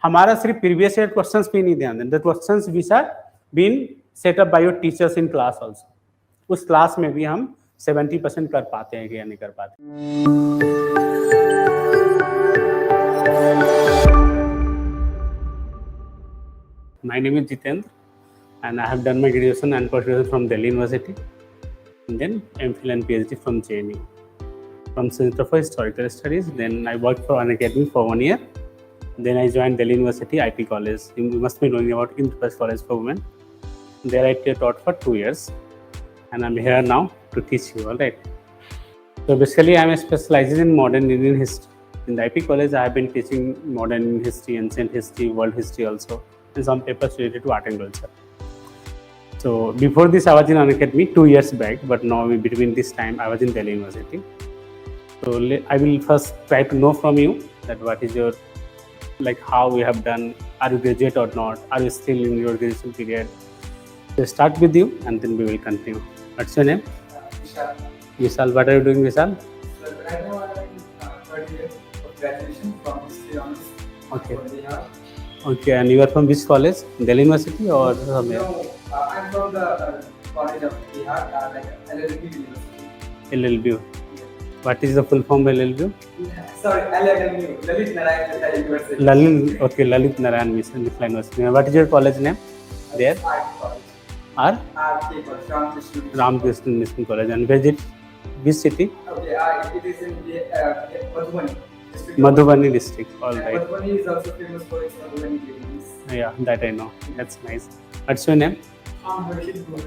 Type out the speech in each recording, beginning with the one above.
हमारा सिर्फ previous year questions पे नहीं ध्यान दें, the questions which are been set up by your teachers in class also, उस क्लास में भी हम 70% कर पाते हैं या नहीं कर पाते। My name is Jitendra and I have done my graduation and post-graduation from Delhi University and then MPhil and PhD from JNU. From Center for Historical Studies, then I worked for an academy for 1 year. Then I joined Delhi University IP College. You must be knowing about Indraprasth College for Women. There I taught for 2 years and I'm here now to teach you, all right. So basically I'm specializing in modern Indian history. In the IP College I have been teaching modern Indian history, ancient history, world history also, and some papers related to art and culture. So before this I was in an academy 2 years back, but now between this time I was in Delhi University. So I will first try to know from you that what is your, like how you have done, are you graduate or not, are you still in your graduation period. So start with you and then we will continue. What's your name? Vishal. Vishal, what are you doing, Vishal? So right now I am in third year of graduation from History Honors. Okay. From Bihar. Okay, and you are from which college? Delhi University or somewhere? No, I'm from the college of Bihar, like LLB University. LLB. What is the full form of LLB? Sorry, LLMU, Lalit Narayan Mishra University. Lalit Narayan Mishra University. What is your college name? There? Art College. R? RK College, Ramakrishna. Ramakrishna Mission College. And where is it? Which city? Okay, it is in Madhubani. Madhubani district. All right. Madhubani is also famous for its Madhubani buildings. Yeah, that I know. That's nice. What's your name? I'm Harshit Goel.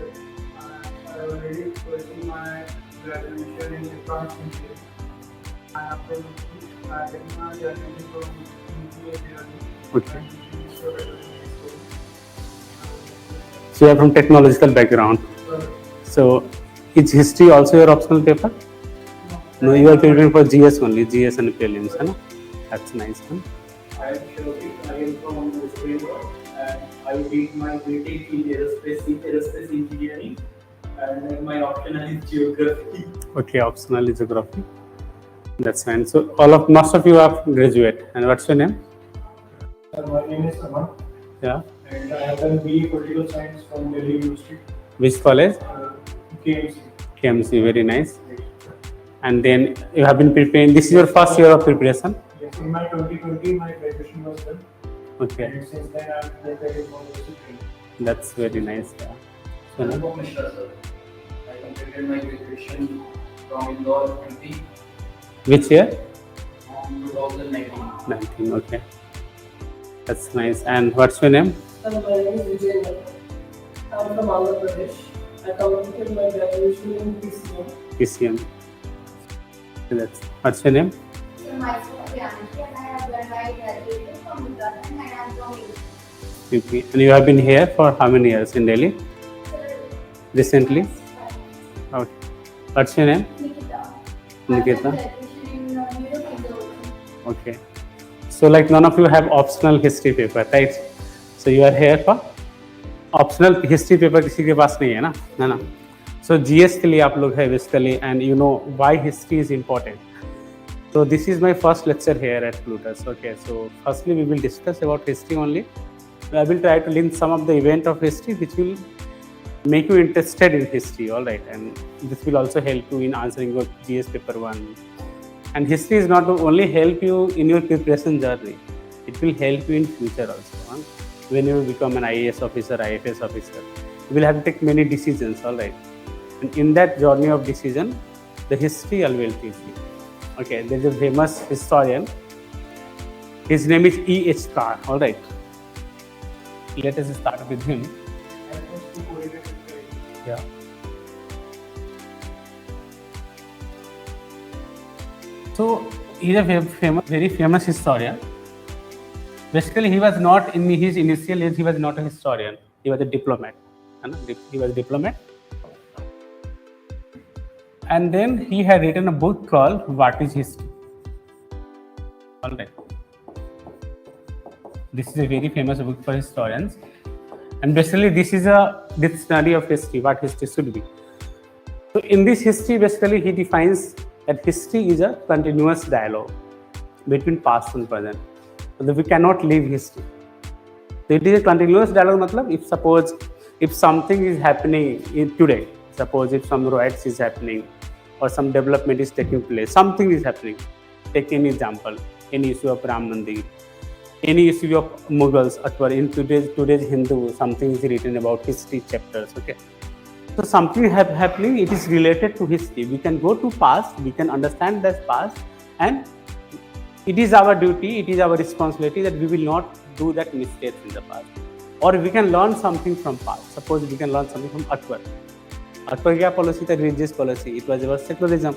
I already pursued my graduation in electronics engineering. I have been getting my journey from UPA. Okay. So you are from technological background. So is history also your optional paper? No, you are preparing for GS only, GS and prelims, है ना? That's nice. Huh? I am Shilokit. I am from West Bengal and I did my BTech in aerospace engineering and my optional is geography. Okay, optional is geography. That's fine. So most of you are graduate. And what's your name? My name is Aman. Yeah. And I have done BA Political Science from Delhi University. Which college? KMC. KMC, very nice. And then you have been preparing, this is your first year of preparation? Yes, in my 2020, my graduation was done. Okay. And since then, I have prepared for university. That's very nice. Yeah. So, Anupam Mishra, sir. I completed my graduation from Indore, MP. Which year? 2019. 19, okay. That's nice. And what's your name? My name is Vijay. I'm from Andhra Pradesh. I completed my graduation in PCM. PCM. What's your name? So myself, Priyanshi, and I have done my graduation from Uttarakhand and I am from UP. UP. And you have been here for how many years in Delhi? Recently? Okay. What's your name? Nikita. Nikita. I have done graduation in neurophysiology. Okay. So like none of you have optional history paper, right? So you are here for optional history paper किसी के पास नहीं है ना, है ना? So GS के लिए आप लोग है basically, and you know why history is important. So this is my first lecture here at Plutus. Okay, so firstly we will discuss about history only. I will try to link some of the event of history which will make you interested in history, all right? And this will also help you in answering your GS paper 1. And history is not only help you in your preparation journey, it will help you in future also. Huh? When you become an IAS officer, IFS officer, you will have to take many decisions, all right? And in that journey of decision, the history I will teach you. Okay, there is a famous historian. His name is E.H. Carr, all right? Let us start with him. Yeah. So he is a very famous historian. Basically, he was not in his initial age. He was not a historian. He was a diplomat. He was a diplomat. And then he had written a book called What is History? All right. This is a very famous book for historians. And basically, this is a dictionary of history, what history should be. So in this history, basically, he defines that history is a continuous dialogue between past and present. We cannot leave history. So it is a continuous dialogue. Matlab, if something is happening today, suppose if some riots is happening or some development is taking place, something is happening. Take any example, any issue of Ram Mandir, any issue of Mughals, Akbar. In today's Hindu, something is written about history chapters. Okay, so something happening. It is related to history. We can go to past. We can understand that past, and it is our duty. It is our responsibility that we will not do that mistakes in the past, or we can learn something from past. Suppose we can learn something from Akbar. Akbar क्या policy था? Religious policy. It was about secularism.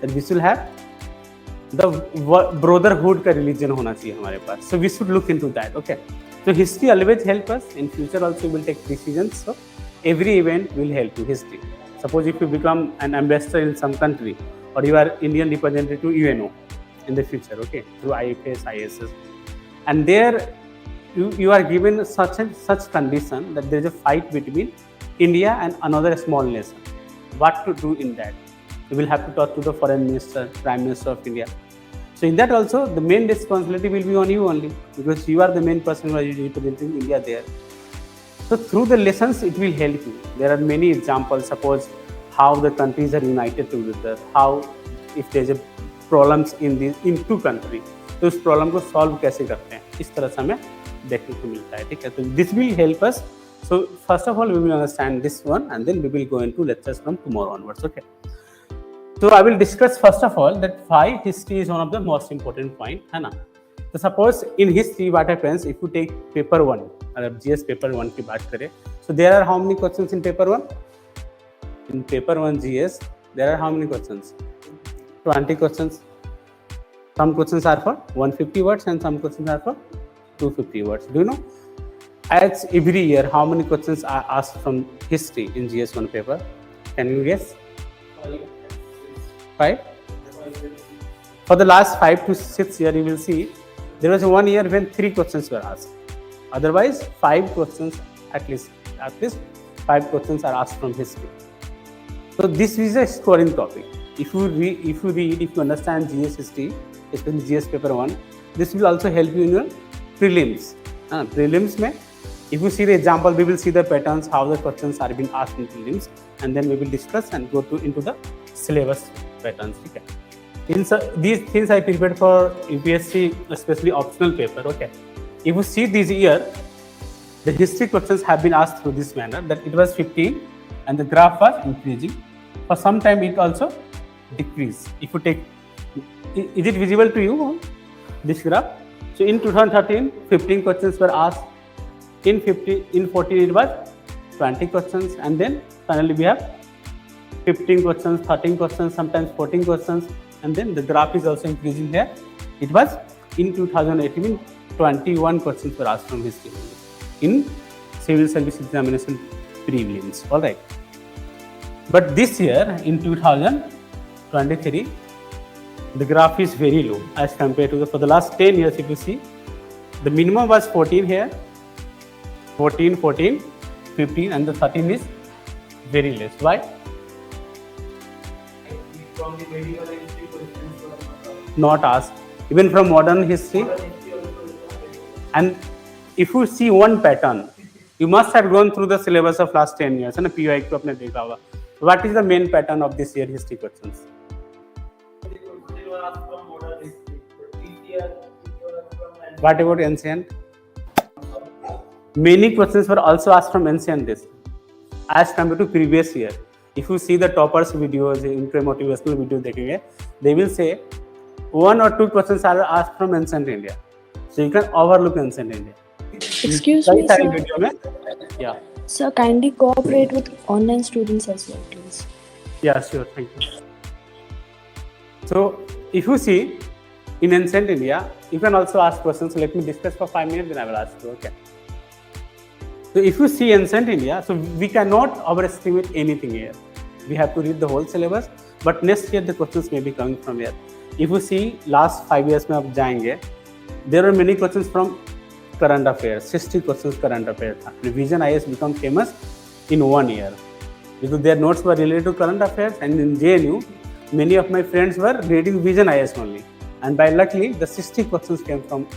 That we should have the brotherhood का religion होना चाहिए हमारे पास. So we should look into that. Okay. So history always help us. In future also we will take decisions. So every event will help you. History. Suppose if you become an ambassador in some country, or you are Indian representative to UNO in the future. Okay, through IFS, ISS, and there you are given such condition that there is a fight between India and another small nation. What to do in that? You will have to talk to the foreign minister, prime minister of India. So in that also, the main responsibility will be on you only, because you are the main person who is representing India there. So through the lessons, it will help you. There are many examples. Suppose how the countries are united together. How if there is a problems in two countries, तो उस problem को solve कैसे करते हैं, इस तरह से हमें देखने को मिलता है. ठीक है, तो this will help us. So first of all we will understand this one and then we will go into lectures from tomorrow onwards. Okay, so I will discuss first of all that why history is one of the most important point, है ना. तो suppose in history what happens if you take paper 1, अगर GS paper 1 की बात करें, so there are how many questions in paper 1? In paper 1 GS there are how many questions? 20 questions. Some questions are for 150 words and some questions are for 250 words. Do you know? As every year, how many questions are asked from history in GS1 paper? Can you guess? 5? For the last 5 to 6 years, you will see there was one year when 3 questions were asked. Otherwise, 5 questions at least 5 questions are asked from history. So this is a scoring topic. If you read, if you understand GS history, especially GS paper 1, this will also help you in your prelims. Prelims mein, if you see the example, we will see the patterns, how the questions are being asked in prelims, and then we will discuss and go into the syllabus patterns. Okay. These things I prepared for UPSC, especially optional paper. Okay. If you see this year, the history questions have been asked through this manner, that it was 15 and the graph was increasing. For some time it also decreased. If you take, is it visible to you, this graph? So in 2013, 15 questions were asked. In 14 it was 20 questions, and then finally we have 15 questions, 13 questions, sometimes 14 questions, and then the graph is also increasing here. It was in 2018, 21 questions were asked from history in civil service examination prelims. All right. But this year in 2023, the graph is very low as compared to for the last 10 years. If you see, the minimum was 14 here, 14, 15, and the 13 is very less. Why? From the medieval history questions were Not asked. Even from modern history. And if you see one pattern, you must have gone through the syllabus of last 10 years. And PY को आपने देखा होगा. What is the main pattern of this year history questions? What about ancient? Many questions were also asked from ancient days as compared to previous year. If you see the toppers videos, motivational videos देखेंगे, they will say 1 or 2 questions are asked from ancient India. So you can overlook ancient India. Excuse me, sir. Video में, yeah. Sir, kindly cooperate with online students as well, please. Yeah, sure. Thank you. So if you see in ancient India, you can also ask questions. Let me discuss for 5 minutes, then I will ask you. Okay. So if you see ancient India, so we cannot overestimate anything here. We have to read the whole syllabus, but next year the questions may be coming from here. If you see last 5 years में आप जाएंगे, there are many questions from current affairs. 60 questions current affairs. Revision IS become famous in 1 year because their notes were related to current affairs, and in JNU, many of my friends were reading Vision IS only. And by luckily, the 60 questions came from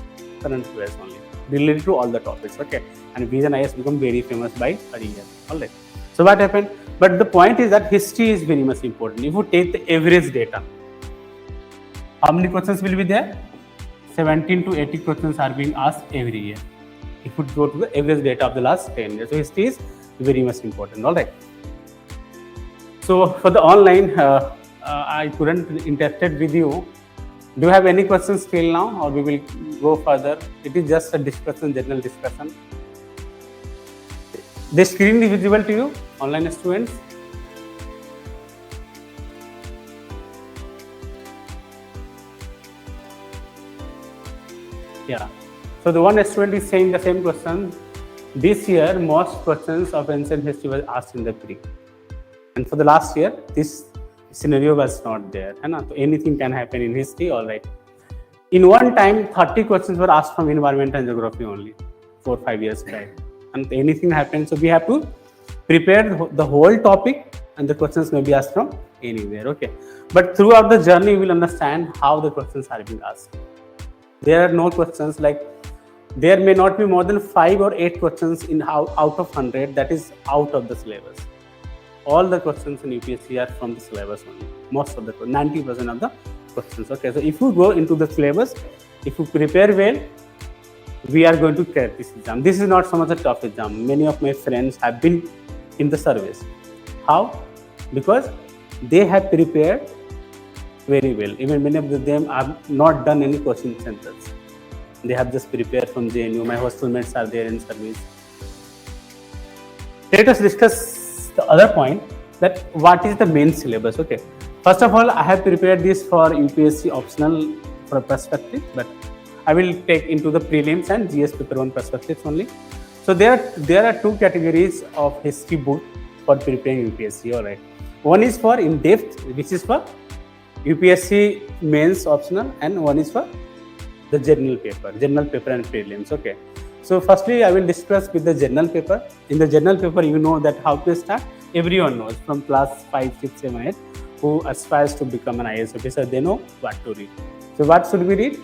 current affairs only, related to all the topics. Okay, and Vision IS become very famous by a year. All right. So what happened? But the point is that history is very much important. If you take the average data, how many questions will be there? 17 to 80 questions are being asked every year. If you go to the average data of the last 10 years, so history is very much important. All right. So for the online, I couldn't interacted with you. Do you have any questions till now, or we will go further? It is just a discussion, general discussion. The screen is visible to you, online students? Yeah. So the one student is saying the same question. This year, most questions of ancient history were asked in the pre. And for the last year, this scenario was not there. So anything can happen in history, all right. In one time, 30 questions were asked from environment and geography only, 4 or 5 years back. And anything happens, so we have to prepare the whole topic, and the questions may be asked from anywhere, okay. But throughout the journey, you will understand how the questions are being asked. There are no questions like, there may not be more than 5 or 8 questions in out of 100 that is out of the syllabus. All the questions in UPSC are from the syllabus only. Most of the 90% of the questions. Okay, so if you go into the syllabus, if you prepare well, we are going to crack this exam. This is not so much a tough exam. Many of my friends have been in the service. How? Because they have prepared very well. Even many of them have not done any coaching centers. They have just prepared from JNU. My hostel mates are there in service. Let us discuss the other point, that what is the main syllabus. Okay. First of all, I have prepared this for UPSC optional for perspective, but I will take into the prelims and GS paper 1 perspectives only. So there are two categories of history book for preparing UPSC. All right. One is for in-depth, which is for UPSC mains optional, and one is for the general paper and prelims. Okay. So firstly, I will discuss with the general paper. In the general paper, you know that how to start. Everyone knows from class 5, 6, 7, 8 who aspires to become an IAS officer, they know what to read. So what should we read?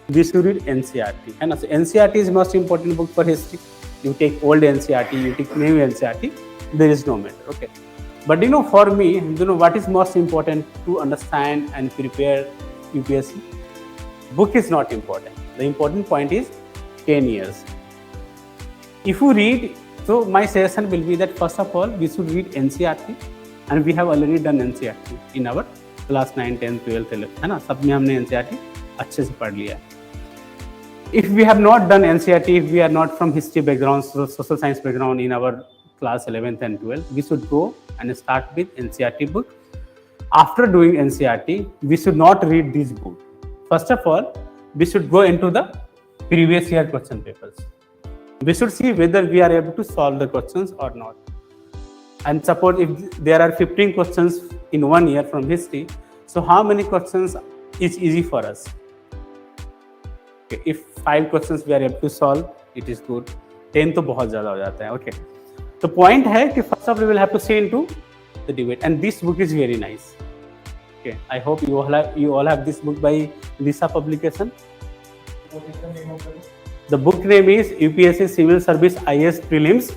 We should read NCERT. And so NCERT is most important book for history. You take old NCERT, you take new NCERT, there is no matter. Okay. But for me, what is most important to understand and prepare UPSC? Book is not important. The important point is 10 years. If you read, so my suggestion will be that first of all, we should read NCERT, and we have already done NCERT in our class 9, 10, 12, 11. है ना, सब में हमने NCERT अच्छे से पढ़ लिया. If we have not done NCERT, if we are not from history background, social science background in our class 11th and 12th, we should go and start with NCERT book. After doing NCERT, we should not read this book. First of all, we should go into the previous year question papers. We should see whether we are able to solve the questions or not. And suppose if there are 15 questions in 1 year from history, so how many questions is easy for us? Okay, if 5 questions we are able to solve, it is good. 10 तो बहुत ज़्यादा हो जाता है. Okay. The point है कि first of all we will have to see into the debate, and this book is very nice. Okay, I hope you all have this book by Lisa Publication. What is the name of the book? The book name is UPSC Civil Service IAS Prelims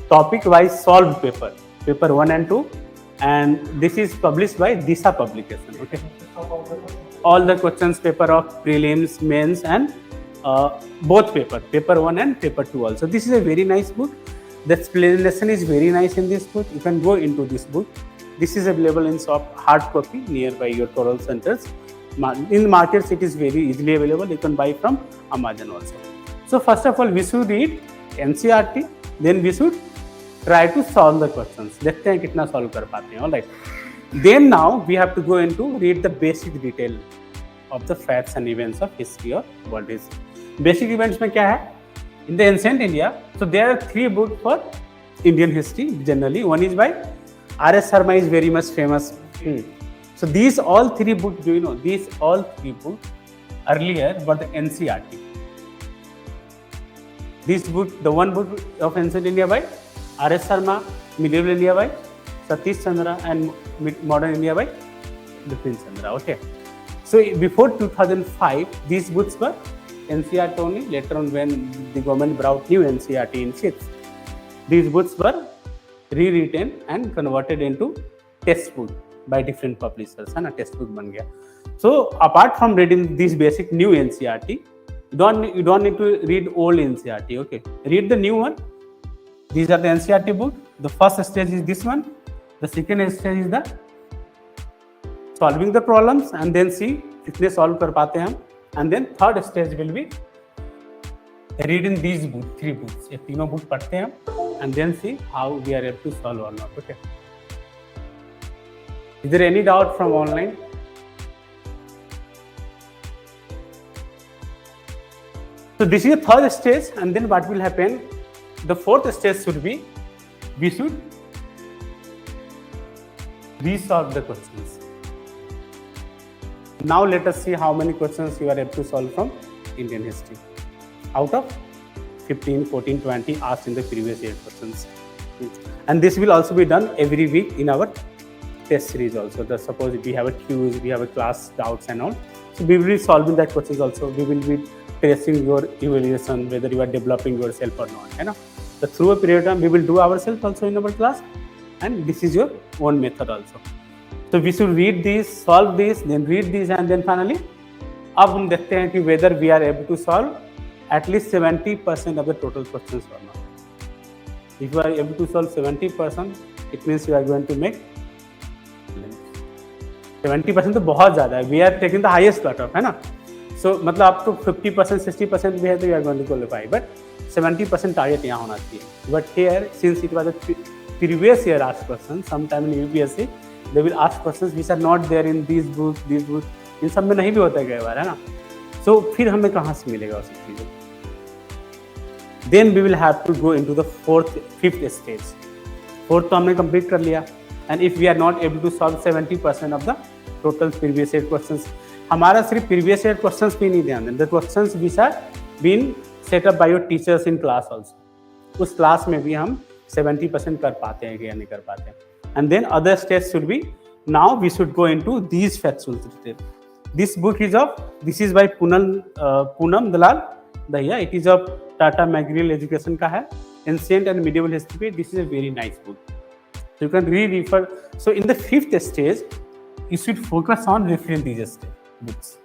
Topic Wise Solved Paper, Paper 1 and 2, and this is published by Lisa Publication. Okay, all the questions paper of prelims, mains, and both paper 1 and paper 2 also. This is a very nice book. The explanation is very nice in this book. You can go into this book. This is available in soft hard copy nearby your Coral centers. In the markets, it is very easily available. You can buy from Amazon also. So first of all, we should read NCERT. Then we should try to solve the questions. देखते हैं कितना solve कर पाते हैं. All right. Then now we have to go into read the basic detail of the facts and events of history or world history. Basic events में क्या है? In the ancient India, so there are 3 books for Indian history generally. One is by R.S. Sharma, is very much famous. So these all 3 books, do you know? These all 3 books earlier were the NCERT. This book, the one book of ancient India by R.S. Sharma, medieval India by Satish Chandra, and modern India by Bipin Chandra. Okay. So before 2005, these books were NCERT only. Later on, when the government brought new NCERT in 6th, these books were rewritten and converted into test book by different publishers, है ना, text book बन गया. So apart from reading this basic new NCERT, you don't need to read old NCERT. Okay, read the new one. These are the NCERT book. The first stage is this one. The second stage is the solving the problems and then see कितने solve कर पाते हैं हम. And then third stage will be reading these books, 3 books. ये तीनों book पढ़ते हैं हम and then see how we are able to solve or not. Okay. Is there any doubt from online? So this is the third stage, and then what will happen? The fourth stage should be we should resolve the questions. Now let us see how many questions you are able to solve from Indian history out of 15, 14, 20 asked in the previous year questions. And this will also be done every week in our test series also. Suppose we have a quiz, we have a class doubts and all. So we will be solving that questions also. We will be testing your evaluation, whether you are developing yourself or not. You know? So through a period of time, we will do ourselves also in our class. And this is your own method also. So we should read this, solve this, then read this, and then finally, अब हम देखते हैं कि whether we are able to solve at least 70% of the total questions or not. If you are able to solve 70%, it means you are going to make 70% तो बहुत ज़्यादा है. We are taking the highest cut off, है ना. So मतलब आप तो 50%, 60% भी है तो you are going to qualify. But 70% target यहाँ होना चाहिए. But here, since it was a previous year asked question, sometime in UPSC, they will ask questions which are not there in these books. इन सब में नहीं भी होता है कई बार, है ना. So फिर हमें कहाँ से मिलेगा उस चीज़ों. Then we will have to go into the fifth stage. Fourth तो हमने complete कर लिया. And if we are not able to solve 70% of the total previous year questions, हमारा सिर्फ previous year questions पे नहीं ध्यान दें. The questions which are been set up by your teachers in class also. उस class में भी हम 70% कर पाते हैं या नहीं कर पाते हैं. And then other steps should be, now we should go into these factual details. This book is by Poonam Dalal Dahiya. It is of Tata McGraw Education का है. Ancient and Medieval History. This is a very nice book. So you can refer. So in the fifth stage, you should focus on referring these books.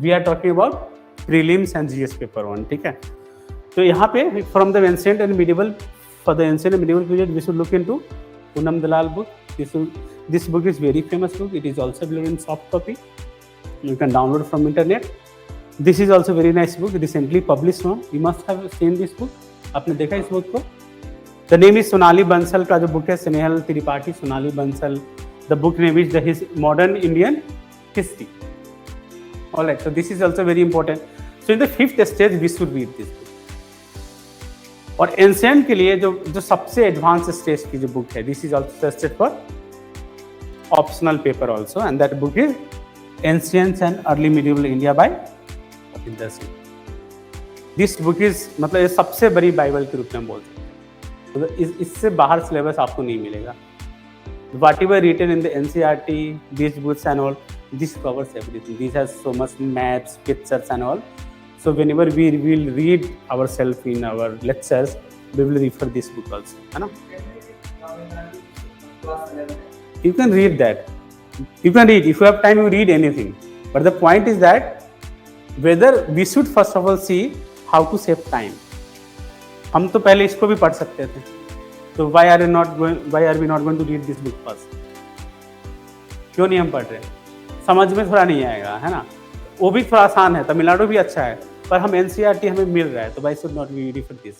We are talking about prelims and GS paper 1. ठीक है. तो यहाँ पे from the ancient and medieval, for the ancient and medieval period, we should look into Poonam Dalal book. This book is very famous book. It is also available in soft copy. You can download from internet. This is also very nice book. Recently published one. You must have seen this book. आपने देखा इस book को? The name is Sonali Bansal का जो book है, Snehal Tripathi, Sonali Bansal. The book name is the Modern Indian History. All right. So this is also very important. So in the fifth stage, we should read this book. और ancient के लिए जो सबसे advance stage की जो book है, this is also suggested for optional paper also, and that book is ancients and early medieval India by Inder Singh. This book is मतलब ये सबसे बड़ी बाइबल के रूप में हम बोल सकते हैं. तो इससे बाहर सिलेबस आपको नहीं मिलेगा. Whatever written in the NCERT, this books and all, this covers everything. This has so much maps, pictures and all. So whenever we will read ourselves in our lectures, we will refer this book also. है ना? You can read that. You can read. If you have time, you read anything. But the point is that whether we should first of all see how to save time. हम तो पहले इसको भी पढ़ सकते थे. So why are we not going to read this book first? क्यों नहीं हम पढ़ रहे? समझ में थोड़ा नहीं आएगा, है ना? वो भी थोड़ा आसान है. तमिलनाडु भी अच्छा है, पर हम NCERT हमें मिल रहा है, तो why should not we refer this?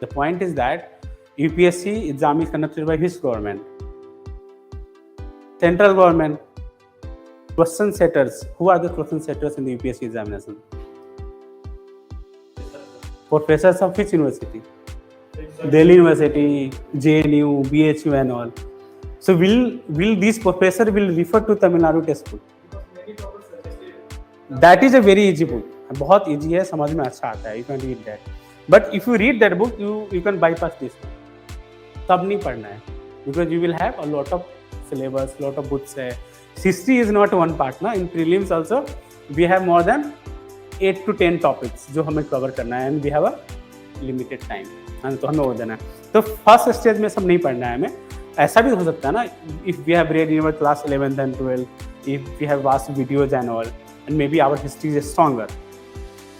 The point is that UPSC exam is conducted by which government? Central government. Question setters. Who are the question setters in the UPSC examination? Professors of which university? Delhi University, JNU, BHU and all. So will these professor will refer to Tamil Nadu textbook? That is a very easy book. बहुत easy है, समझ में अच्छा आता है. You can read that. But if you read that book, you can bypass this book. तब नहीं पढ़ना है, because you will have a lot of syllabus, lot of books है. History is not one part ना. In prelims also, we have more than 8 to 10 topics जो हमें cover करना है, and we have a limited time, है ना, तो हमें वो देना है। तो फर्स्ट स्टेज में सब नहीं पढ़ना है हमें। ऐसा भी हो सकता है ना, if we have read in our class 11th and 12th, if we have watched videos and all, and maybe our history is stronger,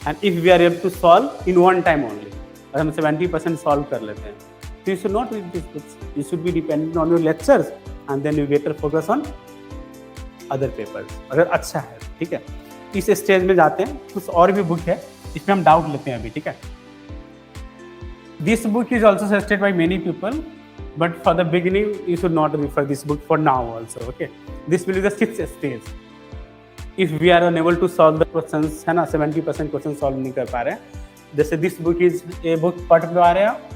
and if we are able to solve in one time only, और हम 70% solve कर लेते हैं, so you should not read these books. You should be dependent on your lectures, and then you better focus on other papers, अगर अच्छा है, ठीक है। इस स्टेज में जाते हैं। कुछ और भी बुक है, इसमें हम डाउट लेते हैं अभी, ठीक है। This book is also suggested by many people, but for the beginning you should not refer this book for now also, okay? This will be the 6th stage. If we are unable to solve the questions, है ना, 70% question solve नहीं कर पा रहे हैं, जैसे this book is a book, पढ़ पा रहे हैं आप?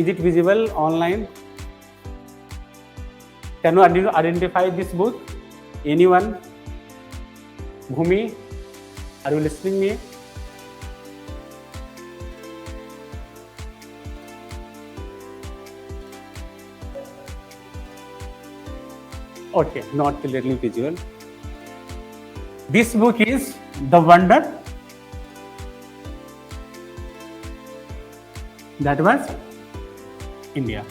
Is it visible online? Can you identify this book? Anyone? Bhumi, are you listening me? Okay, not clearly visual. This book is The Wonder That Was India.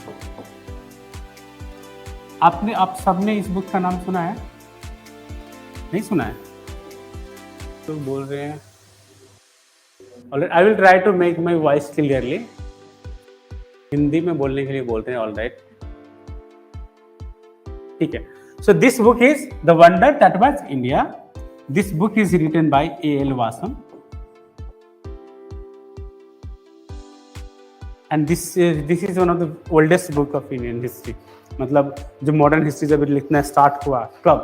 आप सबने इस book का नाम सुना है? नहीं सुना है तो बोल रहे हैं। I will try to make my voice clearly. Hindi में बोलने के लिए बोलते हैं, all right. ठीक है। So this book is The Wonder That Was India. This book is written by A.L. Wasam. And this is one of the oldest book of Indian history. मतलब जो modern history जब लिखना start हुआ कब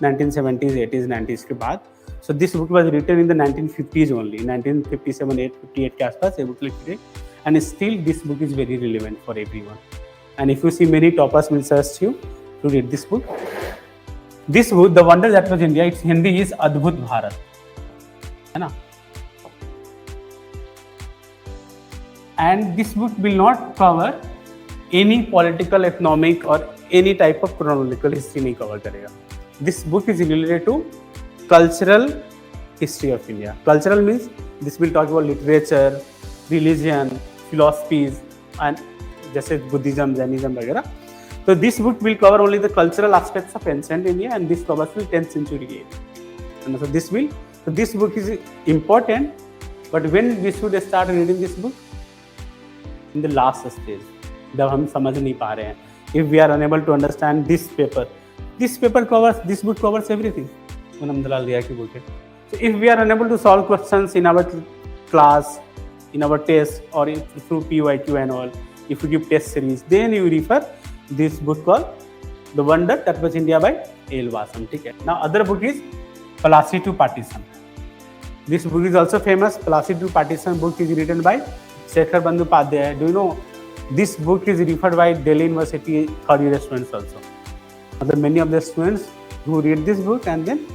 1970s, 80s, 90s के बाद. So this book was written in the 1950s only, 1957, 58 के आसपास ये बुक लिखी गई. And still this book is very relevant for everyone. And if you see, many toppers will suggest you to read this book. This book, The Wonder That Was India, its Hindi is अद्भुत भारत, है ना? And this book will not cover any political, economic or any type of chronological history नहीं cover करेगा. This book is related to cultural history of India. Cultural means this will talk about literature, religion, philosophies and जैसे Buddhism, Jainism वगैरह. So this book will cover only the cultural aspects of ancient India, and this covers the 10th century age. And so this book is important, but when we should start reading this book? In the last stage, जब हम समझ नहीं पा रहे हैं. If we are unable to understand this book covers everything. Poonam Dalal Daya की book है. So if we are unable to solve questions in our class, in our test, or through PYQ and all, if you give test series, then you refer this book called The Wonder That Was India by A.L. Wasam. ठीक है. Now other book is Plassey to Partition. This book is also famous. Plassey to Partition book is written by Shekhar Bandyopadhyay. Do you know this book is referred by Delhi University third year students also. Many of the students who read this book and then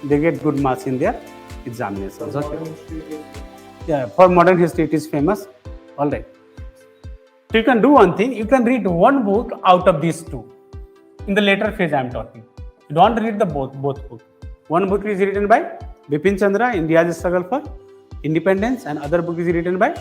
they get good marks in their examinations. Okay. Yeah, for modern history it is famous. All right. So you can do one thing, you can read one book out of these two. In the later phase I am talking. You don't read the both books. One book is written by Bipin Chandra, India's Struggle for Independence, and other book is written by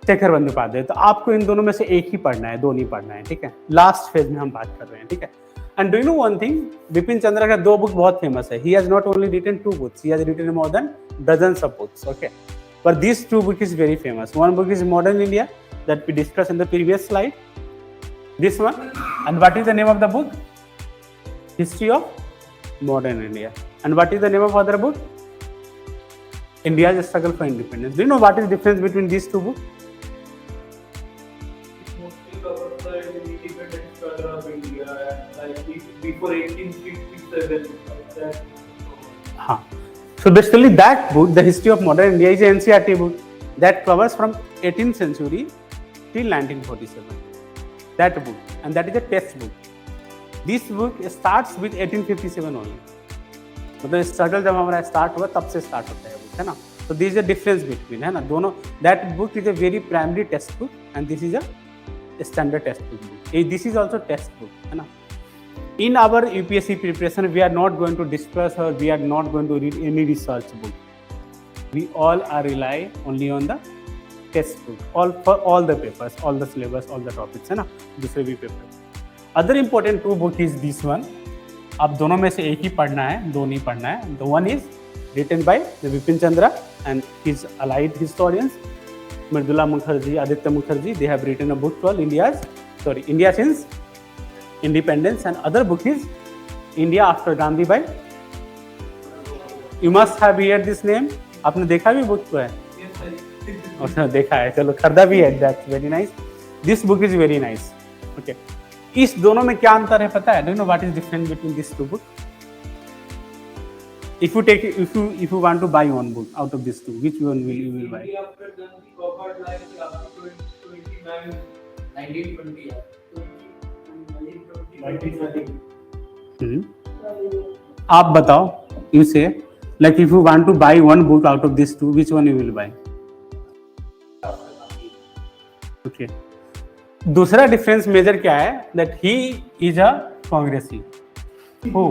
Shekhar Bandyopadhyay. तो आपको इन दोनों में से एक ही पढ़ना है, दो नहीं पढ़ना है, ठीक है. लास्ट फेज में हम बात कर रहे हैं, ठीक है. And do you know one thing, Bipin Chandra का दो बुक बहुत फेमस है. He has not only written 2 books, he has written more than dozens of books, okay. But these 2 books is very famous. One book is Modern India that we discussed in the previous slide. This one. And what is the name of the book? History of Modern India. And what is the name of other book? India's Struggle for Independence. Do you know what is the difference between these 2 books? Mostly covers the independent struggle of India, like before 1857. Like that. हाँ. So basically that book, The History of Modern India, is an NCERT book that covers from 18th century till 1947. That book, and that is a test book. This book starts with 1857 only. मतलब struggle जब हमारा start हुआ तब से start होता है book, है ना. तो this is the difference between, है ना, दोनों. That book is a very primary text book and this is a standard text book. This is also text book, है ना. In our UPSC preparation, we are not going to discuss or we are not going to read any research book. We all are rely only on the text book all for all the papers, all the syllabus, all the topics, है ना, दूसरे भी paper. Other important two book is this one. आप दोनों में से एक ही पढ़ना है, दो नहीं पढ़ना है. The one is written by the Bipin Chandra and his allied historians Mridula Mukherjee, Aditya Mukherjee. They have written a book called India since independence, and other book is India after Gandhi by. You must have heard this name. आपने देखा भी book को है? अच्छा, देखा है, चलो खरीदा भी है. That's very nice. This book is very nice. Okay, इस दोनों में क्या अंतर है पता है? Do you know what is different between this two book? If you want to buy one book out of these two, which one will you buy? After Gandhi covered life after 29, 1920, 1920. आप बताओ. You say like if you want to buy one book out of these two, which one you will buy? Okay. दूसरा difference measure क्या है? That he is a कांग्रेसी. हो,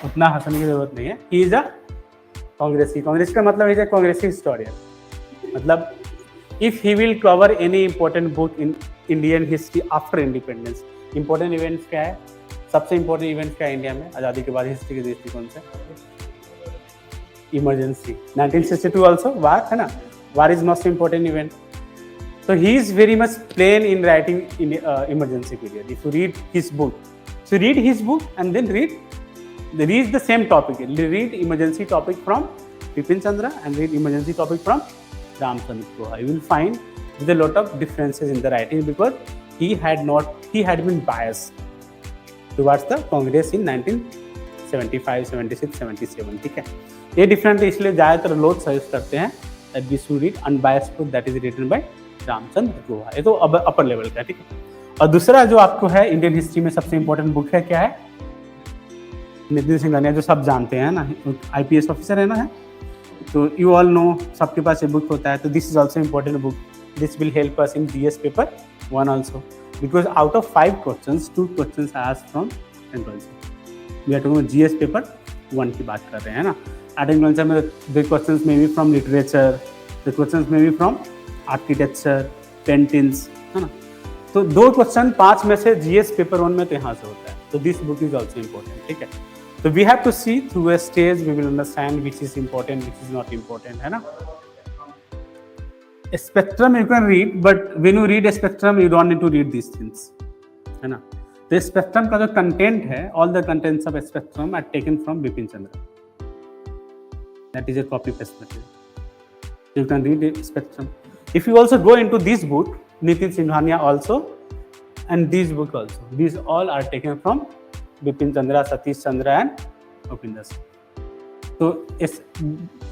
उतना हंसने की जरूरत नहीं है. ही इज अ कांग्रेसी. कांग्रेस का मतलब इज अ कांग्रेसी हिस्टोरियन. मतलब if he will cover any important book in Indian history after independence. Important events क्या है? सबसे इंपॉर्टेंट इवेंट क्या है इंडिया में आज़ादी के बाद हिस्ट्री के दृष्टिकोण से? इमरजेंसी. 1962 ऑल्सो वार, है ना. वार is most important event. So he is very much plain in writing in emergency period. If you read his book, so read his book and then read the same topic. Read emergency topic from Bipin Chandra and read emergency topic from Ramchandra Guha. You will find with a lot of differences in the writing because he had been biased towards the Congress in 1975, 76, 77. ठीक है, ये different है. इसलिए ज़्यादातर लोग suggest करते हैं that we should read unbiased book that is written by Ramachandra Guha. ये तो अब अपर लेवल का. ठीक है. और दूसरा जो आपको है इंडियन हिस्ट्री में सबसे इंपॉर्टेंट बुक है, क्या है? नितिन सिंघानिया, जो सब जानते हैं ना, IPS ऑफिसर है ना, है तो यू ऑल नो, सबके पास ये बुक होता है. तो this is also important book. This will help us in GS paper 1 also because out of 5 questions 2 questions are asked from agriculture. We are talking about GS paper 1 की बात कर रहे हैं ना. एग्रीकल्चर में the questions may be from literature, the questions may be from architecture, paintings, है ना. तो 2 क्वेश्चन 5 में से GS पेपर 1 में तो यहाँ से होता है. तो this book is also important. ठीक है. तो we have to see through a stage, we will understand which is important, which is not important, है ना. Spectrum you can read, but when you read Spectrum you don't need to read this things, है ना. तो Spectrum का जो content है, all the contents of Spectrum are taken from Bipin Chandra. That is a copy paste material. You can read spectrum. If you also go into this book, Nitin Singhania also, and this book also, these all are taken from Bipin Chandra, Satish Chandra and Upinder Singh. तो इस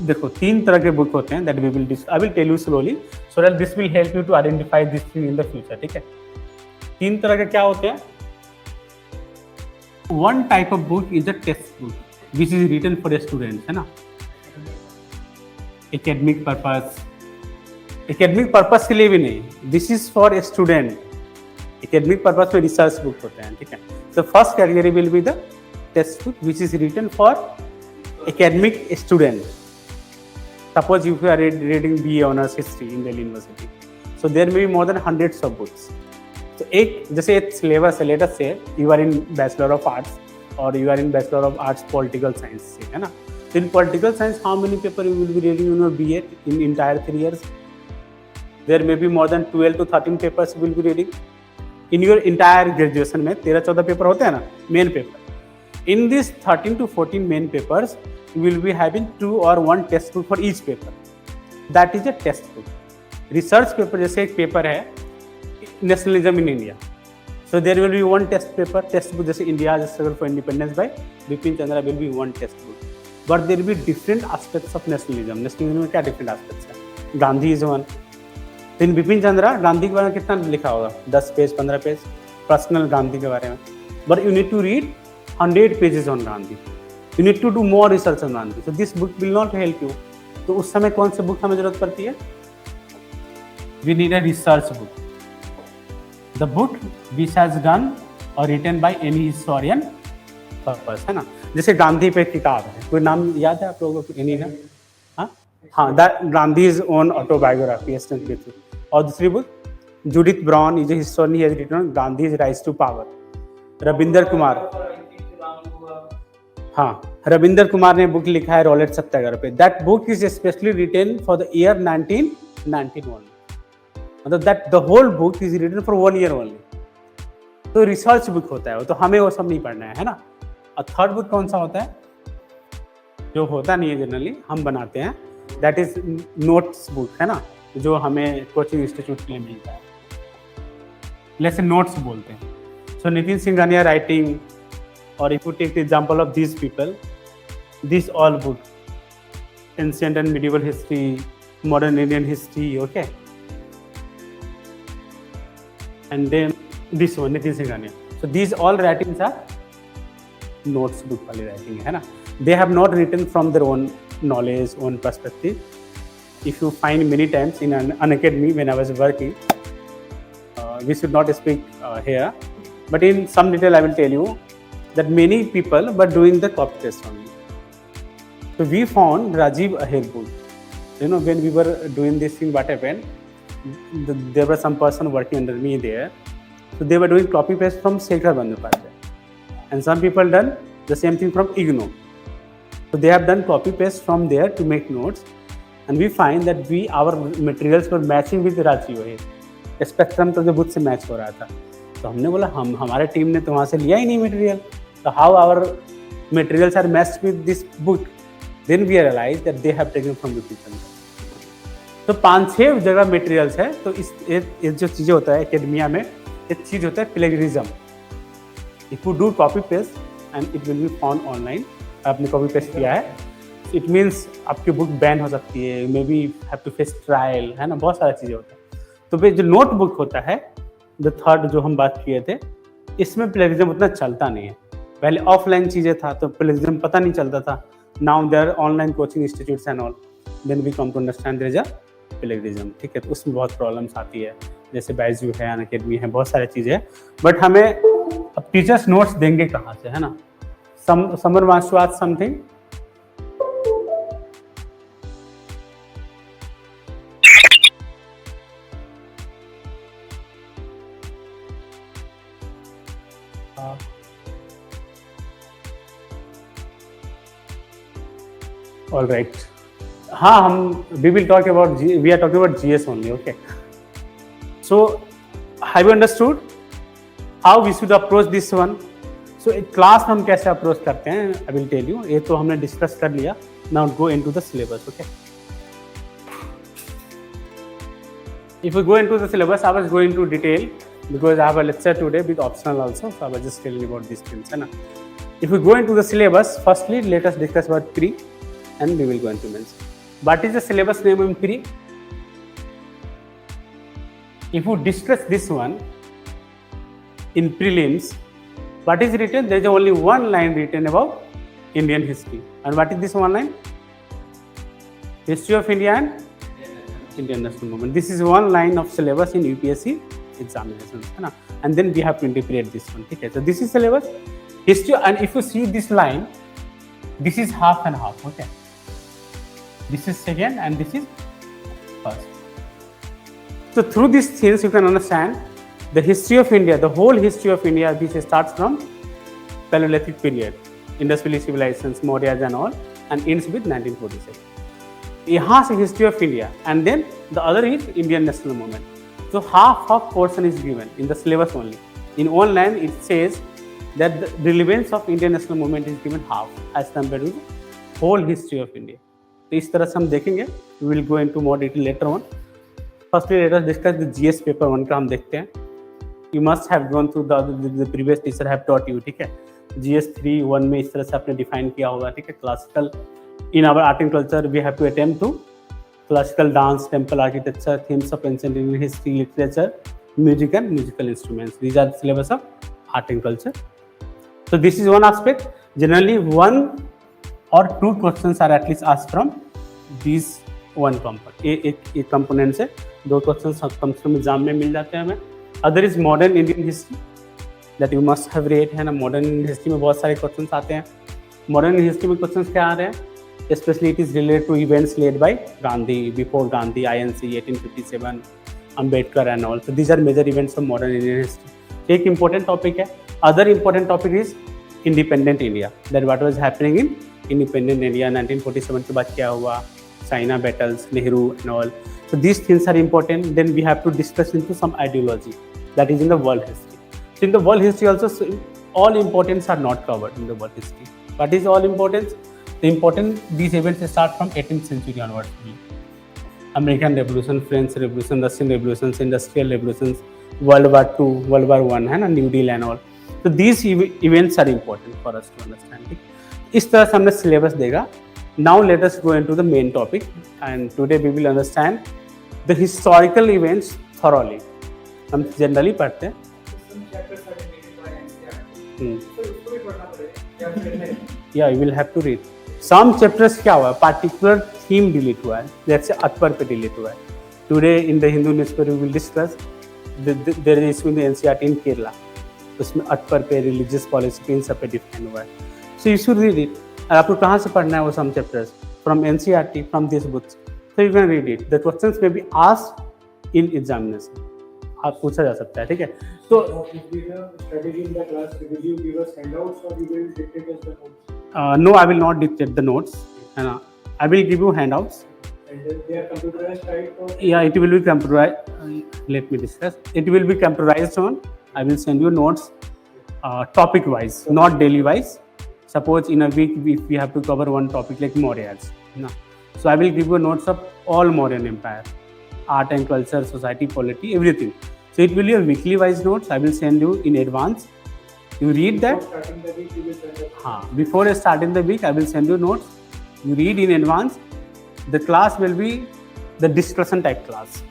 देखो 3 तरह के book होते हैं that we will I will tell you slowly so that this will help you to identify this thing in the future. ठीक है. 3 तरह के क्या होते हैं? One type of book is a text book which is written for a student, है ना. Academic purpose. Academic purpose के लिए भी नहीं, this is for a student. Academic purpose में रिसर्च बुक होते हैं. ठीक है. तो first category will be the text book which is written for academic student. Suppose you are reading BA honours history in Delhi University, so there may be more than hundreds of books. तो एक जैसे एक syllabus है, let us say you are in bachelor of arts और you are in bachelor of arts political science से, है ना. तो इन political science how many paper you will be reading in your BA in entire 3 years? There may be more than 12 to 13 papers you will be reading in your entire graduation में. 13-14 paper होते हैं ना, main paper. In these 13 to 14 main papers, you will be having 2 or 1 text book for each paper. That is a text book. Research paper जैसे एक paper है nationalism in India, so there will be 1 text book जैसे India struggle for independence by Bipin Chandra will be 1 text book. But there will be different aspects of nationalism. Nationalism में क्या different aspects है? Gandhi is one. इन बिपिन चंद्रा, गांधी के बारे में कितना लिखा होगा? 10 पेज 15 पेज पर्सनल गांधी के बारे में. But you need to read 100 pages on Gandhi. You need to do more research on Gandhi. So this book will not help you. तो उस समय कौन से बुक हमें जरूरत पड़ती है? We need a research book. The book which has done or written by any historian purpose, है ना। जैसे गांधी पे किताब है, कोई नाम याद है आप लोगों को? एनी ना? हाँ, दैट गांधीज ओन ऑटोबायोग्राफी और दूसरी book Judith Brown is a historian, he has written Gandhi's rise to power. Ravinder Kumar, हाँ, रविंदर कुमार ने बुक लिखा है रॉलेट सत्याग्रह पे। That book is specially written for the year 1991 only, मतलब that the whole book is written for 1 year only. तो research book होता है वो, तो हमें वो सब नहीं पढ़ना है ना। और थर्ड बुक कौन सा होता है, जो होता नहीं है जनरली, हम बनाते हैं, दैट इज नोट्स बुक, है ना, जो हमें कोचिंग इंस्टीट्यूट के लिए मिलता है, जैसे नोट्स बोलते हैं। So Nitin Singhania writing, or if you take the example of these people, these all book, ancient and medieval history, modern Indian history, okay, and then this one Nitin Singhania. So these all writings are notes book wali writing hai na, they have not written from their own knowledge, own perspective. If you find many times in an academy when I was working, we should not speak here, but in some detail I will tell you that many people were doing the copy paste only. So we found Rajiv Ahir book. You know, when we were doing this thing, what happened? There was some person working under me there. So they were doing copy paste from Shekhar Bandyopadhyay. And some people done the same thing from IGNOU. So they have done copy paste from there to make notes. And we find that our materials were matching with Rajiv Ahir. Spectrum तो जो book से match हो रहा था। तो हमने बोला हमारे टीम ने तो वहाँ से लिया ही नहीं material, so how our materials are matched with this book? Then we realized that they have taken from the people. तो 5-6 जगह मटेरियल्स है। तो इस जो चीज़ें होता है एकेडमिया में, एक चीज़ होता है plagiarism. If you do copy paste and it will be found online, आपने कॉपी पेस्ट किया है, इट मीन्स आपकी बुक बैन हो सकती है, may be have to face trial, है ना, बहुत सारी चीज़ें होता है। तो फिर जो नोटबुक होता है, द थर्ड जो हम बात किए थे, इसमें प्लेगरिज्म उतना चलता नहीं है। पहले ऑफलाइन चीज़ें था तो प्लेगरिज्म पता नहीं चलता था। Now there online coaching institutes and all, then we come to understand there is a plagiarism, ठीक है। तो उसमें बहुत प्रॉब्लम्स आती है, जैसे बायजू है, अनअकैडमी है, बहुत सारी चीज़ें हैं। बट हमें अब टीचर्स नोट्स देंगे कहाँ से, है ना। Samar wants to ask something? All right. हाँ, हम we will talk about we are talking about GS only, okay. So have you understood how we should approach this one? So एक क्लास में हम कैसे अप्रोच करते हैं, I will tell you. ये तो हमने डिस्कस कर लिया. Now go into the syllabus, okay. If we go into the syllabus, I was going into detail because I have a lecture today with optional also, so I was just telling about these things, है ना. If we go into the syllabus, firstly let us discuss about pre, and we will go into mention. What is the syllabus name in pre? If you discuss this one in prelims, what is written? There is only one line written about Indian history. And what is this one line? History of India and Indian national movement. This is one line of syllabus in UPSC examinations, है ना. And then we have to interpret this one. Okay, so this is syllabus history, and if you see this line, this is half and half. Okay, this is second and this is first. So through these things you can understand the history of India, the whole history of India, which starts from Paleolithic period, industrial civilizations, Mauryas and all, and ends with 1947. यहाँ से history of India, and then the other is Indian national movement. So half portion is given in the syllabus only. In one line it says that the relevance of Indian national movement is given half as compared to the whole history of India. तो इस तरह से हम देखेंगे. We will go into more detail later on. Firstly, let us discuss the GS paper 1 का हम देखते हैं. You must have gone through the previous teacher have taught you, ठीक है. GS 3-1 में इस तरह से आपने डिफाइन किया होगा, ठीक है. Classical in our art and culture we have to attempt to classical dance, temple architecture, themes of ancient Indian history, literature, music and musical instruments. These are the syllabus of art and culture. So this is one aspect. Generally 1 or 2 questions are at least asked from these one component. एक component से 2 questions कम से कम exam में मिल जाते हैं हमें. Other is modern Indian history. That you must have read, है ना. Modern history में बहुत सारे क्वेश्चंस आते हैं. मॉडर्न हिस्ट्री में क्वेश्चंस क्या आ रहे हैं, specially it is related to events led by Gandhi, before Gandhi, INC 1857, Ambedkar and all. So these are major events of modern Indian history. एक इंपॉर्टेंट टॉपिक है. Other important topic is independent India, that what was happening in independent India. 1947 के बाद क्या हुआ, China battles, Nehru and all. So these things are important. Then we have to discuss into some ideology that is in the world history. So in the world history also, all importance are not covered in the world history. What is all importance? The important, these events start from 18th century onwards. American Revolution, French Revolution, Russian Revolutions, Industrial Revolutions, World War II, World War I, है ना, New Deal and all. So these events are important for us to understand. इस तरह से हमने syllabus देगा. Now let us go into the main topic, and today we will understand the historical events thoroughly. हम generally पढ़ते हैं. Some chapters are related by NCERT. Hmm. तो उसको भी पढ़ना पड़ेगा या फिर नहीं? Yeah, you will have to read. Some chapters क्या हुआ है, particular theme delete हुआ है, जैसे अकबर पे delete हुआ है. Today in the Hindu newspaper we will discuss there is issue in the NCERT in Kerala. उसमें अकबर पे, religious policy पे, इन सब पे डिफाइन हुआ है. So you should read it. आपको कहाँ से पढ़ना है वो some chapters? From NCERT, from these books. So you can read it. The questions may be asked in examination. आप पूछा जा सकता है, ठीक है. तो If we have studied in the class, will you give us handouts or you will dictate us the notes? no, I will not dictate the notes. है ना. I will give you handouts. And they are computerized type or? Yeah, it will be computerized. Let me discuss. It will be computerized on. I will send you notes topic wise, not daily wise. Suppose in a week if we have to cover one topic like Mauryas, no. So I will give you notes of all Mauryan Empire, art and culture, society, polity, everything. So it will be a weekly wise notes. I will send you in advance. You read that. Before starting the week, you will send us. हाँ, before starting the week, I will send you notes. You read in advance. The class will be the discussion type class.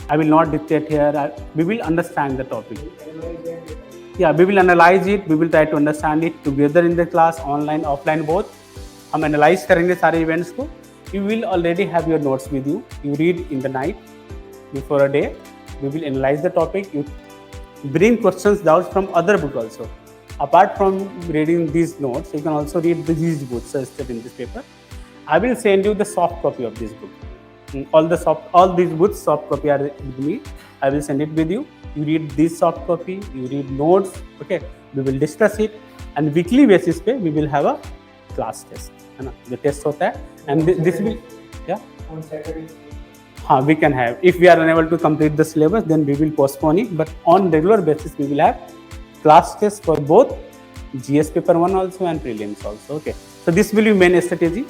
I will not dictate here. We will understand the topic. Analyze and Yeah, we will analyze it. We will try to understand it together in the class, online, offline, both. हम analyze करेंगे सारे events को. You will already have your notes with you. You read in the night before a day. We will analyze the topic. You bring questions, doubts from other book also. Apart from reading these notes, you can also read these books suggested in this paper. I will send you the soft copy of this book. All these books, soft copy are with me. I will send it with you. You read this soft copy, you read notes, okay? We will discuss it, and weekly basis पे we will have a class test, है ना? जो test होता है, and this will, yeah, on Saturday. हाँ, we can have. If we are unable to complete the syllabus, then we will postpone it. But on regular basis, we will have class test for both GS paper 1 also and prelims also, okay? So this will be main strategy.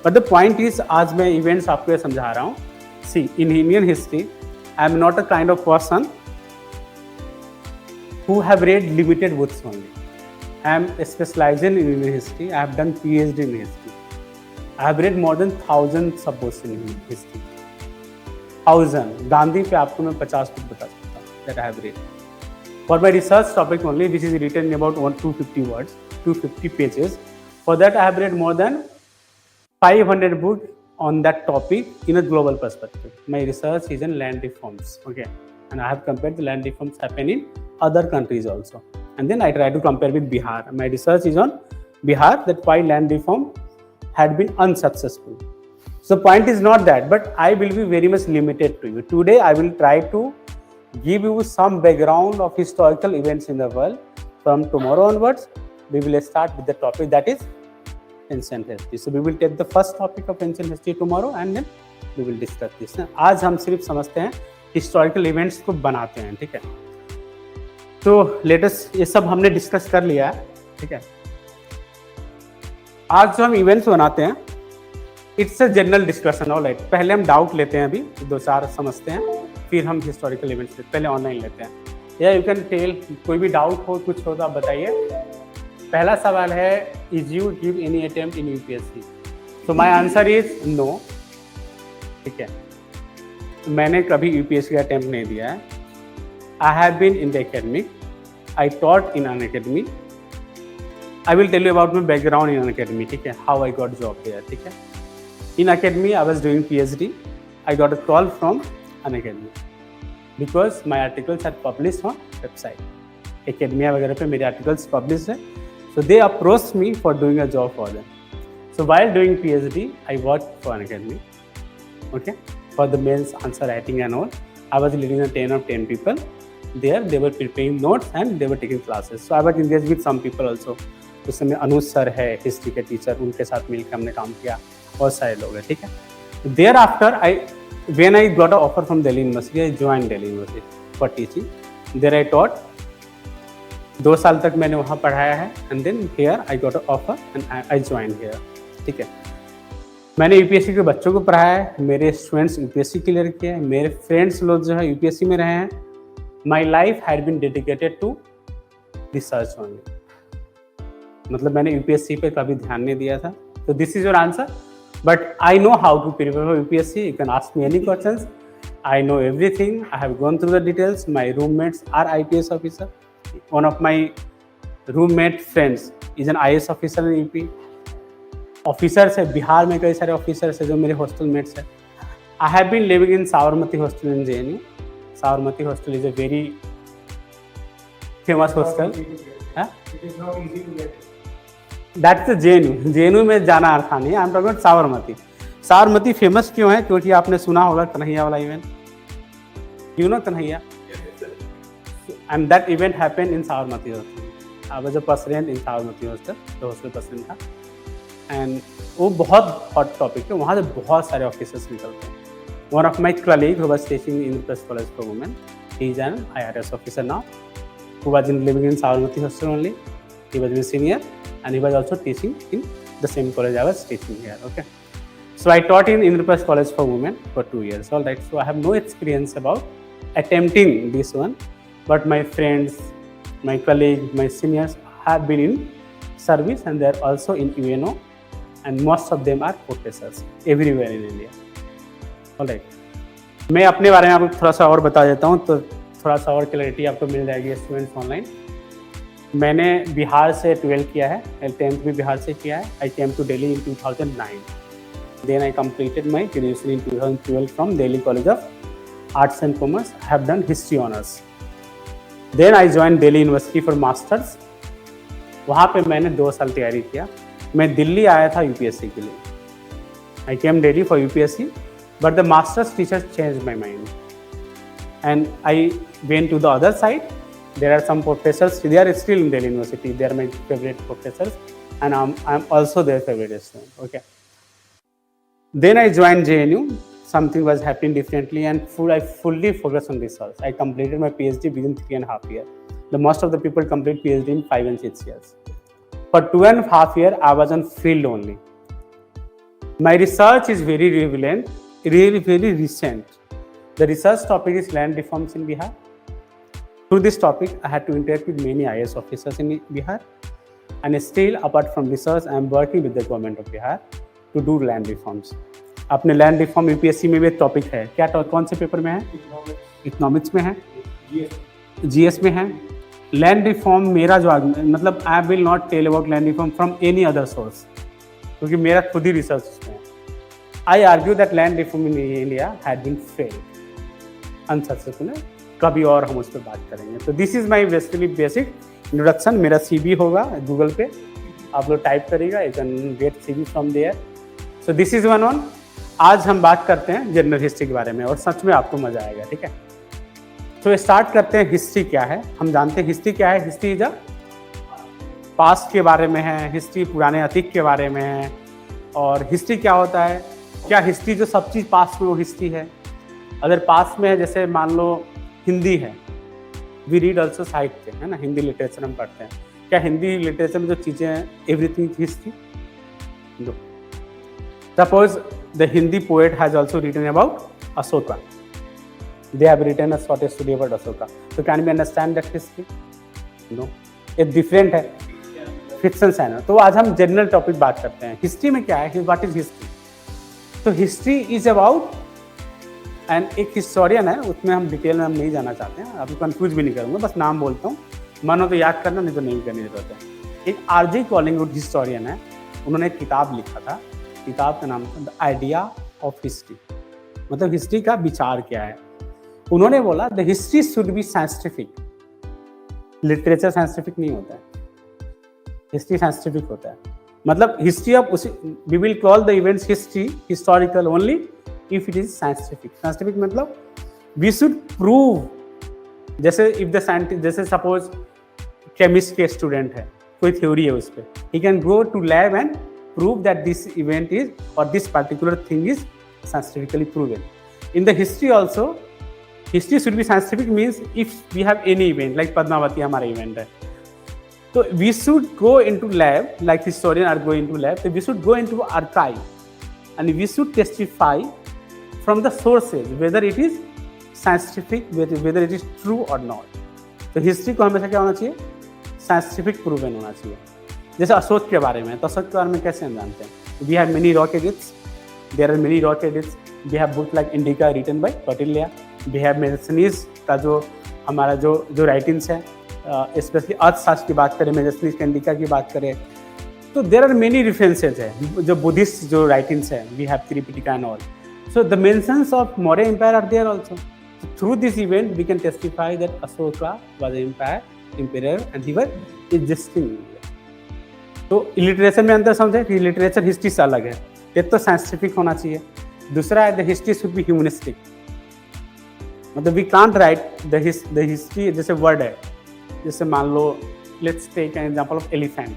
But the point is, आज मैं events आपको ये समझा रहा हूँ. See, in Indian history, I am not a kind of person who have read limited books only. I am specializing in Indian history. I have done PhD in history. I have read more than 1,000 of books in history. 1,000. Gandhi पे आपको मैं 50 book बता सकता हूँ that I have read. For my research topic only, which is written in about 250 words, 250 pages. For that, I have read more than 500 books on that topic in a global perspective. My research is in land reforms. Okay. And I have compared the land reforms happen in other countries also. And then I try to compare with Bihar. My research is on Bihar, that why land reform had been unsuccessful. So point is not that, but I will be very much limited to you. Today I will try to give you some background of historical events in the world. From tomorrow onwards, we will start with the topic that is ancient history. So we will take the first topic of ancient history tomorrow and then we will discuss this. आज हम सिर्फ समझते हैं historical events को बनाते हैं, ठीक है. तो लेटेस्ट ये सब हमने डिस्कस कर लिया है, ठीक है. आज जो हम इवेंट्स बनाते हैं, it's a general discussion. All right, पहले हम डाउट लेते हैं, अभी 2-4 समझते हैं, फिर हम हिस्टोरिकल इवेंट्स पहले ऑनलाइन लेते हैं. या यू कैन टेल, कोई भी डाउट हो, कुछ हो तो आप बताइए. पहला सवाल है, is you give any attempt in UPSC? तो माय आंसर इज नो, ठीक है. मैंने कभी यूपीएससी का अटेम्प्ट नहीं दिया है. I have been in the academic, I taught in an academy. I will tell you about my background in an academy, ठीक है, how I got job there, ठीक है. In academy I was doing PhD. I got a call from an academy because my articles are published on website. Academia वगैरह पे मेरे articles publish है. So they approach me for doing a job for them. So while doing PhD, I worked for an academy, okay, for the mails, answer writing and all. I was leading a 10 of 10 people. There, they were preparing notes and they were taking classes. So I was engaged with some people also. उस समय अनुज sir है history के teacher, उनके साथ मिलकर हमने काम किया. बहुत सारे लोग हैं, ठीक है. Thereafter when I got an offer from Delhi University, I joined Delhi University for teaching. There I taught. 2 साल तक मैंने वहाँ पढ़ाया है. And then here I got an offer and I joined here. ठीक है. मैंने यूपीएससी के बच्चों को पढ़ाया है, मेरे स्टूडेंट्स यूपीएससी क्लियर किए हैं, मेरे फ्रेंड्स लोग जो है यूपीएससी में रहे हैं. My life had been dedicated to research only. मतलब मैंने यूपीएससी पे कभी ध्यान नहीं दिया था. तो this is your answer. But I know how to prepare for UPSC. You can ask me any questions. I know everything. I have gone through the details. My roommates are IPS officer. One of my roommate friends is an IAS officer in UP. Officers है बिहार में, कई सारे officers है जो मेरे hostel mates है. I have been living in Sabarmati hostel in JNU. Sabarmati hostel is a very famous hostel. It is not easy to get. That's JNU में जाना आसान नहीं है. I am talking about Sabarmati. Sabarmati famous क्यों है? क्योंकि आपने सुना होगा कन्हैया वाला event. You know Kanhaiya? And that event happened in Sabarmati hostel. I was a president in Sabarmati hostel, the hostel president था. एंड वो बहुत हॉट टॉपिक है. वहाँ से बहुत सारे ऑफिसर्स निकलते हैं. One of my colleague who was teaching in Indraprastha college for women, he is an IRS officer now, who was living in Sabarmati hostel only. He was a senior and he was also teaching in the same college I was teaching here. Okay, so I taught in Indraprasth College for Women for 2 years. All right, so I have no experience about attempting this one, but my friends, my colleagues, my seniors have been in service and they are also in UNO, and most of them are professors everywhere in India. All right, मैं अपने बारे में आपको थोड़ा सा और बता देता हूँ, तो थोड़ा सा और क्लैरिटी आपको मिल जाएगी स्टूडेंट्स ऑनलाइन. मैंने बिहार से 12 किया है, 10th भी बिहार से किया है. I came to Delhi in 2009. Then I completed my graduation in 2012 from Delhi College of Arts and Commerce. I have done history honours. Then I join Delhi University for masters. वहाँ पे मैंने 2 साल तैयारी किया. मैं दिल्ली आया था यूपीएससी के लिए. I came Delhi for UPSC, but the masters teacher change my mind and I went to the other side. There are some professors, they are still in Delhi University. They are my favorite professors and I'm also their favorite student. Okay. Then I joined JNU. Something was happening differently and I fully focused on research. I completed my PhD within 3.5 years. The most of the people complete PhD in 5 and 6 years. For 2.5 years, I was on field only. My research is very relevant, really very recent. The research topic is land reforms in Bihar. Through this topic, I had to interact with many IAS officers in Bihar. And still, apart from research, I am working with the government of Bihar to do land reforms. अपने land reform UPSC में भी topic है. क्या कौन से paper में है? Economics में है, GS में है. लैंड रिफॉर्म मेरा जो मतलब I will not tell about land reform from any other source, क्योंकि मेरा खुद ही रिसर्च उसमें है. I argue that land reform in India had been failed, unsuccessful. कभी और हम उस पर बात करेंगे. तो this is my basically basic introduction. मेरा CV होगा गूगल पे, आप लोग टाइप करिएगा, you can get CV from there. So this is one on. आज हम बात करते हैं जनरल हिस्ट्री के बारे में और सच में आपको मजा आएगा. ठीक है, तो स्टार्ट करते हैं. हिस्ट्री क्या है? हम जानते हैं हिस्ट्री क्या है. हिस्ट्री इज पास्ट के बारे में है. हिस्ट्री पुराने अतीत के बारे में है. और हिस्ट्री क्या होता है? क्या हिस्ट्री जो सब चीज़ पास्ट में वो हिस्ट्री है? अगर पास्ट में है, जैसे मान लो हिंदी है, वी रीड ऑल्सो साहित्य है ना, हिंदी लिटरेचर हम पढ़ते हैं. क्या हिंदी लिटरेचर में जो चीज़ें हैं everything history? No. Suppose the Hindi poet has also written about Ashoka. They have written a short story about Ashoka. So can we understand that history? No. It's different है. Fictions है ना. तो आज हम जनरल टॉपिक बात करते हैं. हिस्ट्री में क्या है? What is history? तो हिस्ट्री इज अबाउट एंड एक हिस्टोरियन है, उसमें हम डिटेल में हम नहीं जाना चाहते हैं, आपको कंफ्यूज भी नहीं करूँगा, बस नाम बोलता हूँ. मानो तो याद करना, नहीं तो नहीं करने की जरूरत है. एक R.J. कॉलिंगवुड हिस्टोरियन है. उन्होंने एक किताब लिखा था. किताब का नाम था द आइडिया ऑफ हिस्ट्री. मतलब हिस्ट्री का विचार क्या है. उन्होंने बोला the history should be scientific. Literature scientific नहीं होता है, हिस्ट्री साइंटिफिक होता है। मतलब हिस्ट्री ऑफ उसी we will call the events history historical only if it is scientific. Scientific मतलब वी शुड प्रूव, जैसे इफ द साइंटिस्ट, जैसे सपोज केमिस्ट के स्टूडेंट है, कोई थ्योरी है उस पर, he can go two lab and prove that this event is or this particular thing is scientifically proven. In the history also history should be scientific means if we have any event like Padmavati हमारा event है, तो we should go into lab like historian are go into lab, तो we should go into archive and we should testify from the sources whether it is scientific, whether it is true or not. तो history को हमेशा क्या होना चाहिए, scientific proven होना चाहिए। जैसे अशोक के बारे में, तो अशोक के बारे में कैसे हम जानते हैं, we have many rock edicts, there are many rock edicts, we have book like Indica written by Kautilya, we have Megasthenes का जो हमारा जो राइटिंग्स है, स्पेशली अर्थशास्त्र की बात करें, मेजस्नीज का इंडिका की बात करें, तो देयर आर मेनी रेफरेंसेज है। जो बुद्धिस्ट जो राइटिंग्स है, we have Tripitaka and all, so the mentions of Maurya empire are there also. Through this event we can testify that Ashoka was empire and he was existing in India. तो literature में अंतर समझे कि literature history से अलग है, एक तो साइंटिफिक होना चाहिए, दूसरा है the history should be humanistic. मतलब we can't write the history, जैसे वर्ड है, जैसे मान लो let's take an example of elephant,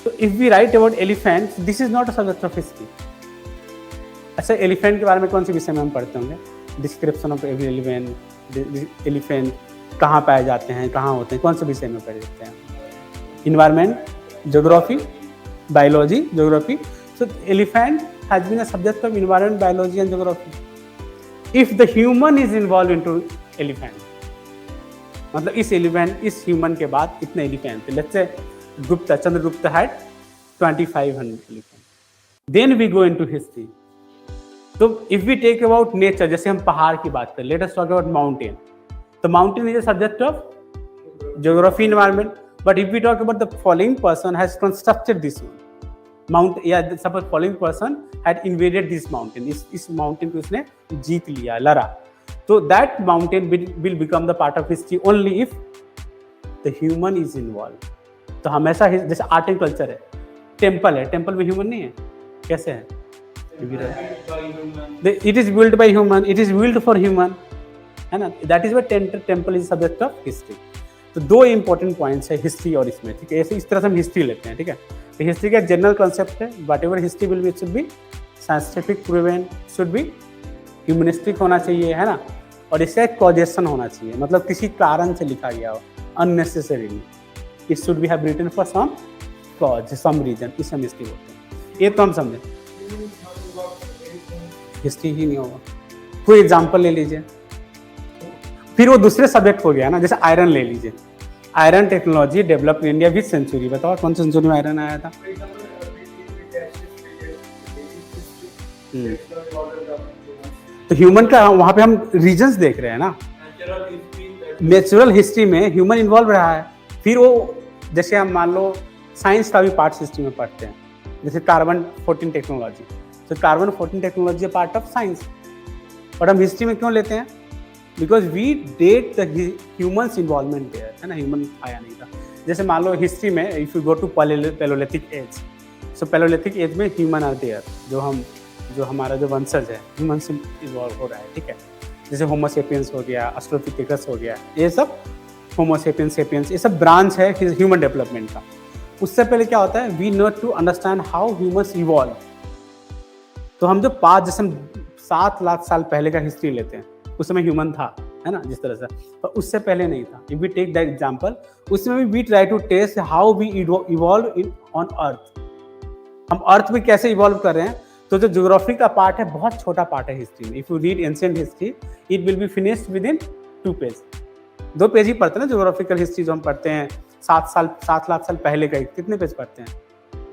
तो if we write about elephant this is not a subject of history. अच्छा, एलिफेंट के बारे में कौन से विषय में हम पढ़ते होंगे, डिस्क्रिप्शन ऑफ एवरी एलिफेंट, कहाँ पाए जाते हैं, कहाँ होते हैं, कौन से विषय में पढ़ जाते हैं, environment, geography, biology, geography. So elephant has been a subject of environment, biology and geography. If the human is involve into elephant, मतलब इस ह्यूमन के बाद इतने एलिफेंट थे, let's say Gupta, Chandragupta had 2500 elephant, then we go into history. तो if we take about nature, जैसे हम पहाड़ की बात करें, let us talk about mountain, तो mountain is a subject of geography, environment, but if we talk about the following person has constructed this mountain, या suppose following person had invaded this mountain, इस mountain को उसने जीत लिया, लड़ा, तो that mountain will become the part of history only if the human is involve. तो हमेशा जैसे आर्ट एंड कल्चर है, टेम्पल है, टेम्पल में ह्यूमन नहीं है, कैसे है, it is build by human, it is build for human, है ना, that is why temple is subject of history. तो दो इंपॉर्टेंट पॉइंट्स है हिस्ट्री और इसमें, ठीक है, ऐसे इस तरह से हम हिस्ट्री लेते हैं, ठीक है। तो हिस्ट्री का जनरल कॉन्सेप्ट है, what ever history will B, it should be scientific proven, should be humanistic होना चाहिए, है ना, और इसका एक कॉजेशन होना चाहिए, मतलब किसी कारण से लिखा गया हो unnecessarily, it should be have written for some cause, some reason, इस हम हिस्ट्री बोलते हैं। ये तो हम समझे, हिस्ट्री ही नहीं होगा। कोई एग्जाम्पल ले लीजिए, फिर वो दूसरे सब्जेक्ट हो गया ना, जैसे आयरन ले लीजिए, iron technology develop in India which century, बताओ कौन सेंचुरी में आयरन आया था। तो ह्यूमन का वहाँ पे हम रीजन्स देख रहे हैं ना, नेचुरल हिस्ट्री में ह्यूमन इन्वॉल्व रहा है। फिर वो जैसे हम मान लो साइंस का भी पार्ट हिस्ट्री में पढ़ते हैं, जैसे कार्बन 14 टेक्नोलॉजी, तो carbon 14 technology part of science, और हम हिस्ट्री में क्यों लेते हैं, because we date the humans involvement there, है ना, ह्यूमन आया नहीं था। जैसे मान लो हिस्ट्री में if you go to paleolithic age, so paleolithic age में ह्यूमन आर देयर, जो हमारा जो वंशज है ह्यूमन से इन्वॉल्व हो रहा है, ठीक है। जैसे होमो सेपियंस हो गया, ऑस्ट्रोपिथेकस हो गया, ये सब होमो सेपियंस, ये सब ब्रांच है ह्यूमन डेवलपमेंट का। उससे पहले क्या होता है, we need to understand how humans evolve. तो हम जो 5 जैसे 7 लाख साल पहले का हिस्ट्री लेते हैं, उस समय ह्यूमन था, है ना, जिस तरह से, पर उससे पहले नहीं था। If we take that example, उसमें we try to test how we evolve in on earth, हम अर्थ में कैसे इवॉल्व कर रहे हैं। तो जो ज्योग्राफी का पार्ट है बहुत छोटा पार्ट है हिस्ट्री में। If you read ancient history it will be finished with in 2 page, 2 page ही पढ़ते हैं ना ज्योग्राफिकल हिस्ट्री जो हम पढ़ते हैं 7 लाख साल पहले का, कितने पेज पढ़ते हैं,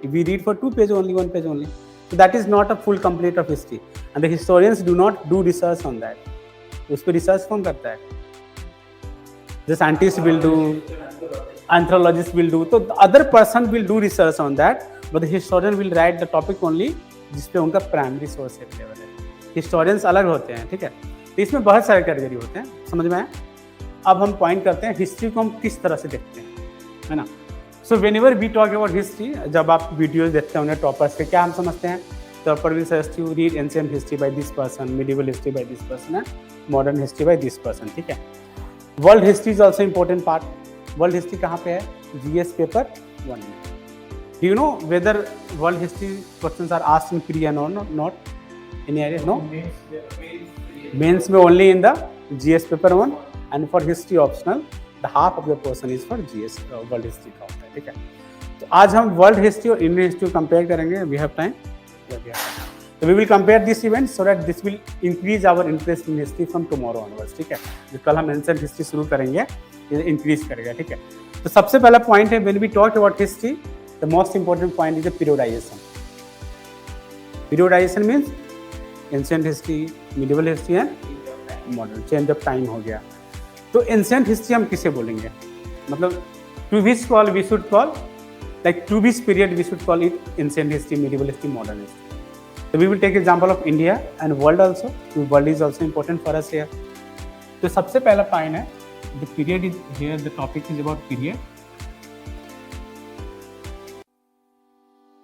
if we read for 2 page only, 1 page only, so that is not a full complete of history and the historians do not do research on that। उस पर रिसर्च कौन करता है, the scientists will do, anthropologists will do, तो other person will do research on that but the historian will write the topic only जिस पे उनका primary source available है। हिस्टोरियंस अलग होते हैं, ठीक है। तो इसमें बहुत सारे कैटेगरी होते हैं, समझ में आया। अब हम पॉइंट करते हैं हिस्ट्री को हम किस तरह से देखते हैं, है ना। So whenever we talk about history, जब आप वीडियोज देखते हैं उन्हें टॉपर्स के, क्या हम समझते हैं, topper will suggest you read ancient history by this person, medieval history by this person and modern history by this person, ठीक है। World history is also important part. World history कहाँ पे है, जीएस पेपर 1 में। Do you know whether world history questions are asked in pre or not any idea? No, mains में only in the GS paper 1 and for history optional the half of the portion is for GS world history का होता है, ठीक है। तो आज हम world history और इंडियन हिस्ट्री को कंपेयर करेंगे। We have time, so we will compare this event so that this will increase our interest in history from tomorrow onwards, ठीक है। जो कल हम ancient history शुरू करेंगे ये इंक्रीज करेगा, ठीक है। तो सबसे पहला पॉइंट है, when we talk about history the most important point is the periodization. Periodization means ancient history, medieval history and modern, change of time हो गया। तो ancient history हम किसे बोलेंगे, मतलब to which call we should call, like to which period we should call it ancient history, medieval history, modern history. So we will take example of India and world also. World is also important for us here. तो सबसे पहला point है, the period is here, the topic is about period.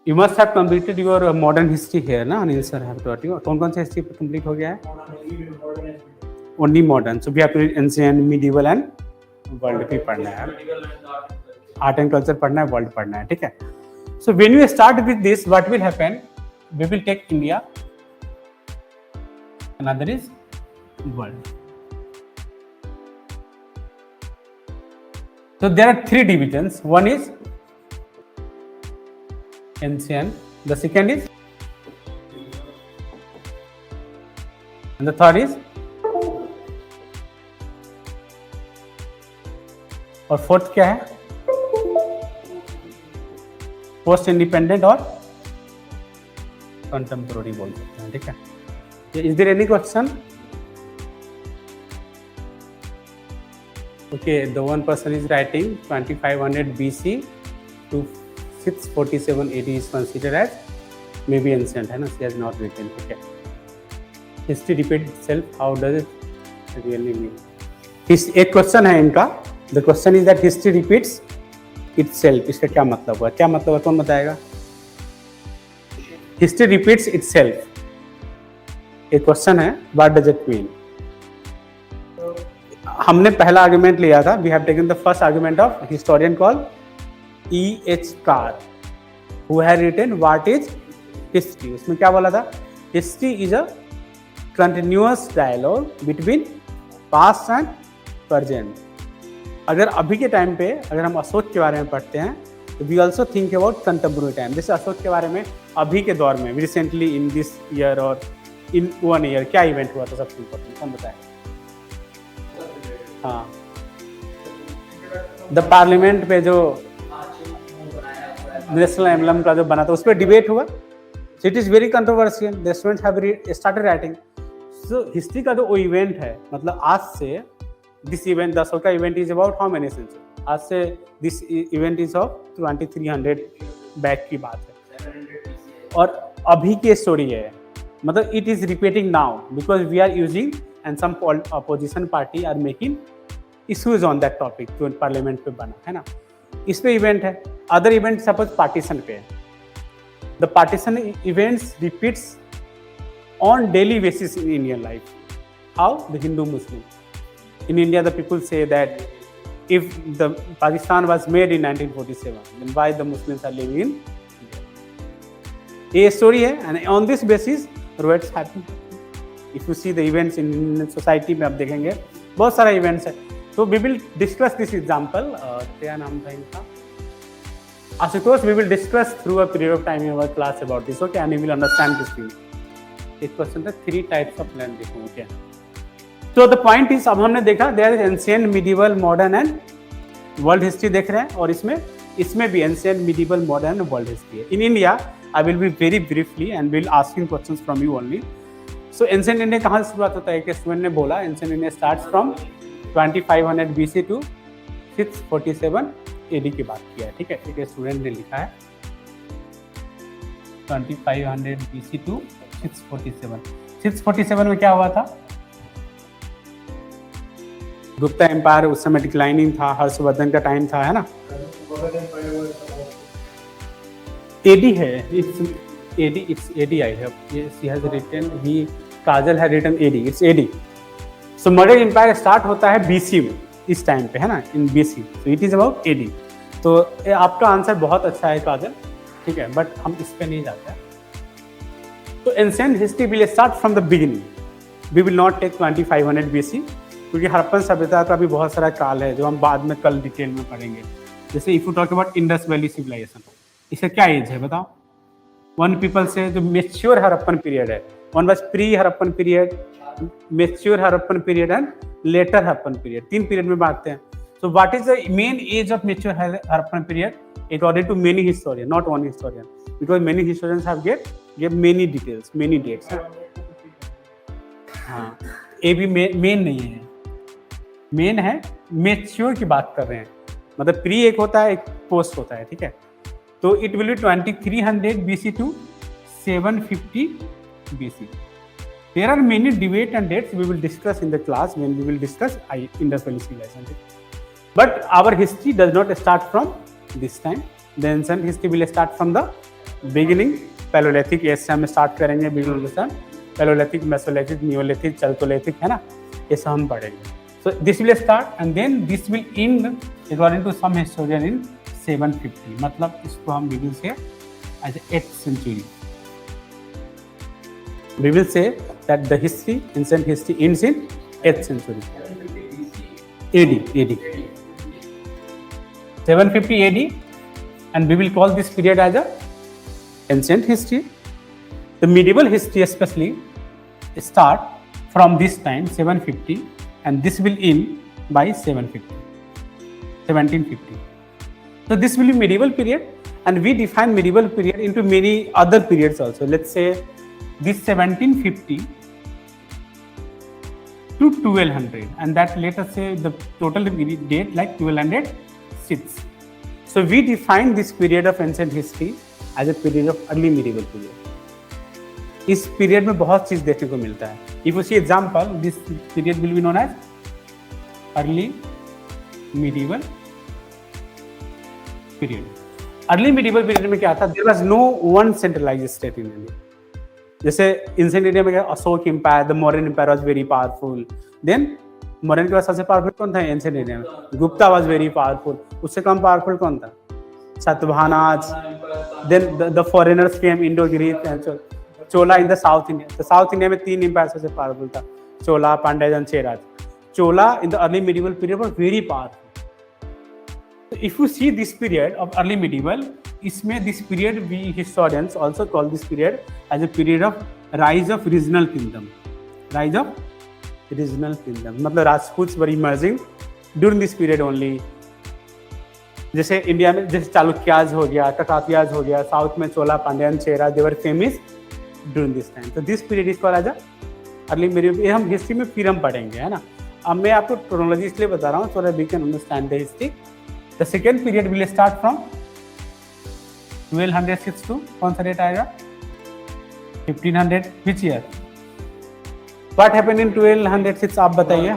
You must have completed your modern history here, ना Anil sir have taught you. कौन-कौन सा history complete हो गया है? Only modern. So we have to read ancient, medieval and world भी पढ़ना है, art and culture पढ़ना है, world पढ़ना है, ठीक है। So when you start with this, what will happen? We will take India, another is world. So there are 3 divisions. One is ancient, the second is, and the third is, और fourth क्या है, post independent और contemporary बोल सकते हैं, ठीक है। Is there any question? Okay, the one person is writing 2500 BC to 647 AD is considered as maybe ancient, है ना, she has not written, ठीक है। History repeat itself, how does it really mean? एक क्वेश्चन है इनका, the question is that history repeats itself, इसका क्या मतलब हुआ, क्या मतलब है, कौन बताएगा? हिस्ट्री रिपीट्स itself, एक क्वेश्चन है, व्हाट डज इट मीन? हमने पहला आर्गुमेंट लिया था, we have taken the first argument of historian call E.H. Carr, who had written what is history. उसमें क्या बोला था? History is a continuous dialogue between past and present. अगर अभी के टाइम पे अगर हम अशोक के बारे में पढ़ते हैं तो we also think about contemporary time. जैसे अशोक के बारे में अभी के दौर में रिसेंटली इन दिस ईयर और इन 1 ईयर क्या इवेंट हुआ था सबसे इम्पोर्टेंट, कौन बताए? हाँ, द पार्लियामेंट पे जो नेशनल एम्बलम का जो बना था उस पर डिबेट हुआ। So it is very controversial, the students have started writing. So history का जो इवेंट है, मतलब आज से this event, the Ashoka event is about how many century, आज से this event is of 2300 back की बात है, और अभी की स्टोरी है, मतलब it is repeating now because we are using and some opposition party are making issues on that topic जो पार्लियामेंट पे बना है ना, इस पे इवेंट है। अदर इवेंट सपोज पार्टीशन पे है, the partition events repeats on daily basis in Indian life. How? The Hindu Muslim in India, the people say that if the Pakistan was made in 1947, then why the Muslims are living in India? ये story है, and on this basis what's happening. If you see the events in Indian society में आप देखेंगे बहुत सारा events है। So we will discuss this example. क्या नाम था इनका? Ashutosh, we will discuss through a period of time in our class about this, okay, and you will understand this thing. एक क्वेश्चन था 3 टाइप्स ऑफ लैंड देखो, okay. तो the point is, अब हमने देखा there is ancient, medieval, modern and world history देख रहे हैं, और इसमें भी ancient, medieval, modern and world history है। In India I will be very briefly and will asking questions from you only. So ancient India कहाँ से शुरुआत होता है? एक स्टूडेंट ने बोला ancient India starts from 2500 BC to 647 AD की बात किया है, ठीक है। एक स्टूडेंट ने लिखा है 2500 BC टू 647। 647 में क्या हुआ था? गुप्ता एम्पायर उस समय डिक्लाइनिंग था, हर्षवर्धन का टाइम था, है ना। एडी है, it's AD I have, she has written, he Kajal had written AD, it's AD. So Maurya empire start होता है बीसी में, इस टाइम पे, है ना, in BC, so it is about AD. तो आपका आंसर बहुत अच्छा है काजल, ठीक है, बट हम इस पे नहीं जाते हैं। तो ancient history will start from the beginning, we will not take 2500 BC, क्योंकि हड़प्पन सभ्यता का भी बहुत सारा काल है जो हम बाद में कल डिटेल में पढ़ेंगे। जैसे if you talk about Indus valley civilization, इसका क्या एज है बताओ? वन पीपल से जो मेच्योर हड़प्पन पीरियड है, one was pre Harappan period, mature Harappan period and later Harappan period, 3 period में बांटते हैं। So what is the main age of mature Harappan period according to many historians, not one historian, because many historians have gave many details, many dates. हाँ, ये भी main नहीं है, main है mature की बात कर रहे हैं, मतलब प्री एक होता है, एक पोस्ट होता है, ठीक है। तो it will B 2300 BC to 750 BC. There are many debate and dates we will discuss in the class when we will discuss Indus Valley civilization. But our history does not start from this time. The ancient history will start from the beginning. Paleolithic age से हम start करेंगे, Paleolithic, Mesolithic, Neolithic, Chalcolithic, है ना, ये सब हम पढ़ेंगे। So this will start and then this will end according to some historian in 750. मतलब इसको हम we will say as 8th century. We will say that the history, ancient history, ends in 8th century. AD. 750 AD, and we will call this period as a ancient history. The medieval history especially start from this time 750, and this will end by 1750. So this will be medieval period, and we define medieval period into many other periods also. Let's say this 1750 to 1200, and that let us say the total date like 1206. So we define this period of ancient history as a period of early medieval period. इस period में बहुत चीज देखने को मिलता है. If you see example, this period will be known as early medieval period. Early medieval period में क्या था? There was no one centralized state in India. जैसे एंशिएंट इंडिया में क्या, Ashok empire, the Mauryan empire was very powerful. Then Mauryan के बाद सबसे powerful कौन था एंशिएंट इंडिया में? Gupta was very powerful. उससे कम पावरफुल कौन था? Satavahanas. Then the foreigners came, Indo Greek and Chola in the South India. तो साउथ इंडिया में 3 एम्पायर सबसे पावरफुल था, Chola, Pandyas and Cheras. Chola in the early medieval period was very powerful. So if you see this period of early medieval, इसमें this period we historians also call this period as a period of rise of regional kingdom. Rise of regional kingdom मतलब Rajput were emerging during this period only. जैसे India में जैसे चालुक्याज हो गया, ककातियाज हो गया, south में चोला, पांड्यान, चेरा, they were famous during this time. So this period is called as a early medieval. ये हम हिस्ट्री में फिर हम पढ़ेंगे, है ना. अब मैं आपको क्रोनोलॉजी इसलिए बता रहा हूँ so that we can understand the history. The second period will start from 1206 to कौन सा डेट आएगा? 1500. Which year? What happened in 1206? आप बताइए.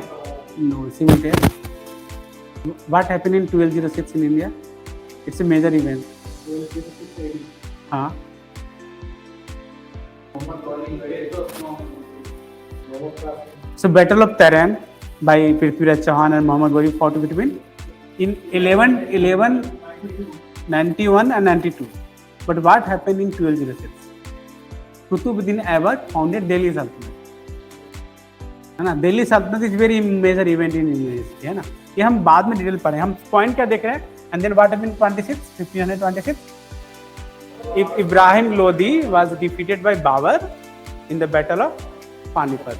No, इसी What happened in 1206 in India? It's a major event. हाँ. So Battle of Taran by Prithviraj Chauhan and Muhammad Ghori fought between in 1191 and 92. But what happened in 1206? Qutbuddin Aibak founded Delhi Sultanate. है ना. दिल्ली सल्तनत is very major event in Indian history, है ना. ये हम बाद में डिटेल पढ़े. हम पॉइंट क्या देख रहे हैं? And then what happened in 1526. Ibrahim Lodi was defeated by Babur in the Battle of Panipat.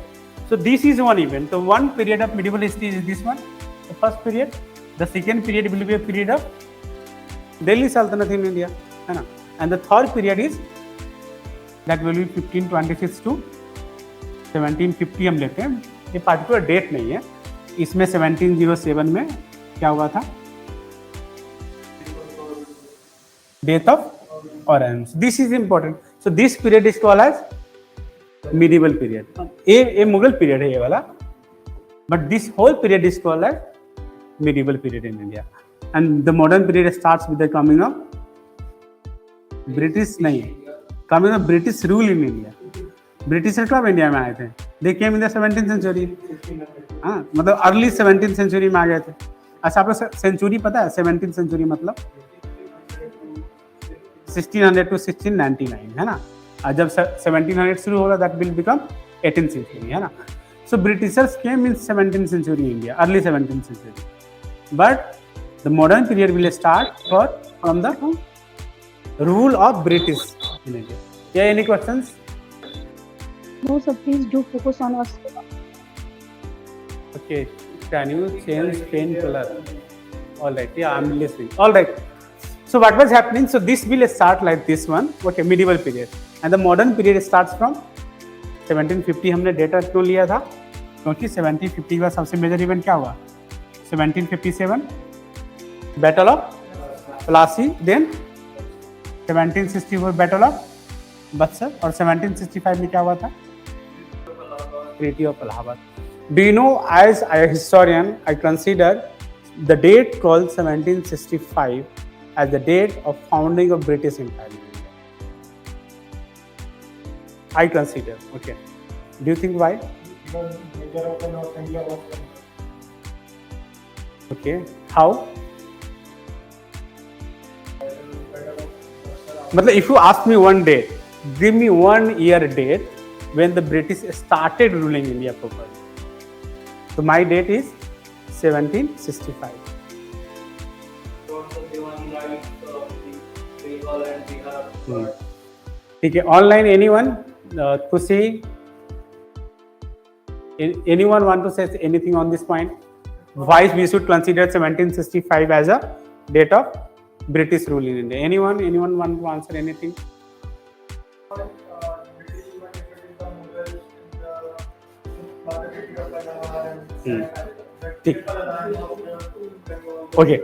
So this is one event. So one period of medieval history is this one, the first period. The second period will be a period of Delhi Sultanate in India, है ना. And the third period is that will be 1526 to 1750 हम लेते हैं. ये particular date नहीं है. इसमें 1707 में क्या हुआ था? Death of Orange. This is important. So this period is called as medieval period. ये मुगल पीरियड है ये वाला. But this whole period is called as medieval period in India. And the modern period starts with the coming of British नहीं, coming of British rule in India. Britisher कब India में आए थे? They came in the 17th century. हाँ, मतलब early 17th century में आ गए थे. अच्छा, आपको सेंचुरी पता है? 17th सेंचुरी मतलब 1600 to 1699 है ना. जब 1700 शुरू होगा that will become 18th century है ना. So Britishers came in 17th century India, early 17th century. But the modern period will start from the rule of British in India. Yeah, any questions? No, sir, please do focus on us. Okay, can you change pen color? All right, yeah, I'm listening. All right. So what was happening? So this will start like this one. Okay, medieval period. And the modern period starts from 1750. हमने data क्यों लिया था? क्योंकि 1750 का सबसे major event क्या हुआ? 1757 battle of Plassey, then 1764 battle of Buxar, और 1765 में क्या हुआ था? Treaty of Allahabad. Do you know, as a historian, I consider the date called 1765 as the date of founding of British Empire. I consider. Okay. Do you think why? Because major of the North India was Okay. How? मतलब if you ask me one date, give me 1 year date when the British started ruling India properly. So my date is 1765. Also, Diwali rights of the Bengal and Bihar. ठीक है. Online, anyone? Kushi? Anyone want to say anything on this point? Why we should consider 1765 as a date of British rule in India? Anyone want to answer anything? British were defeated the Mughals in the Treaty of Allahabad and the ठीक. land of the Bengal. Okay.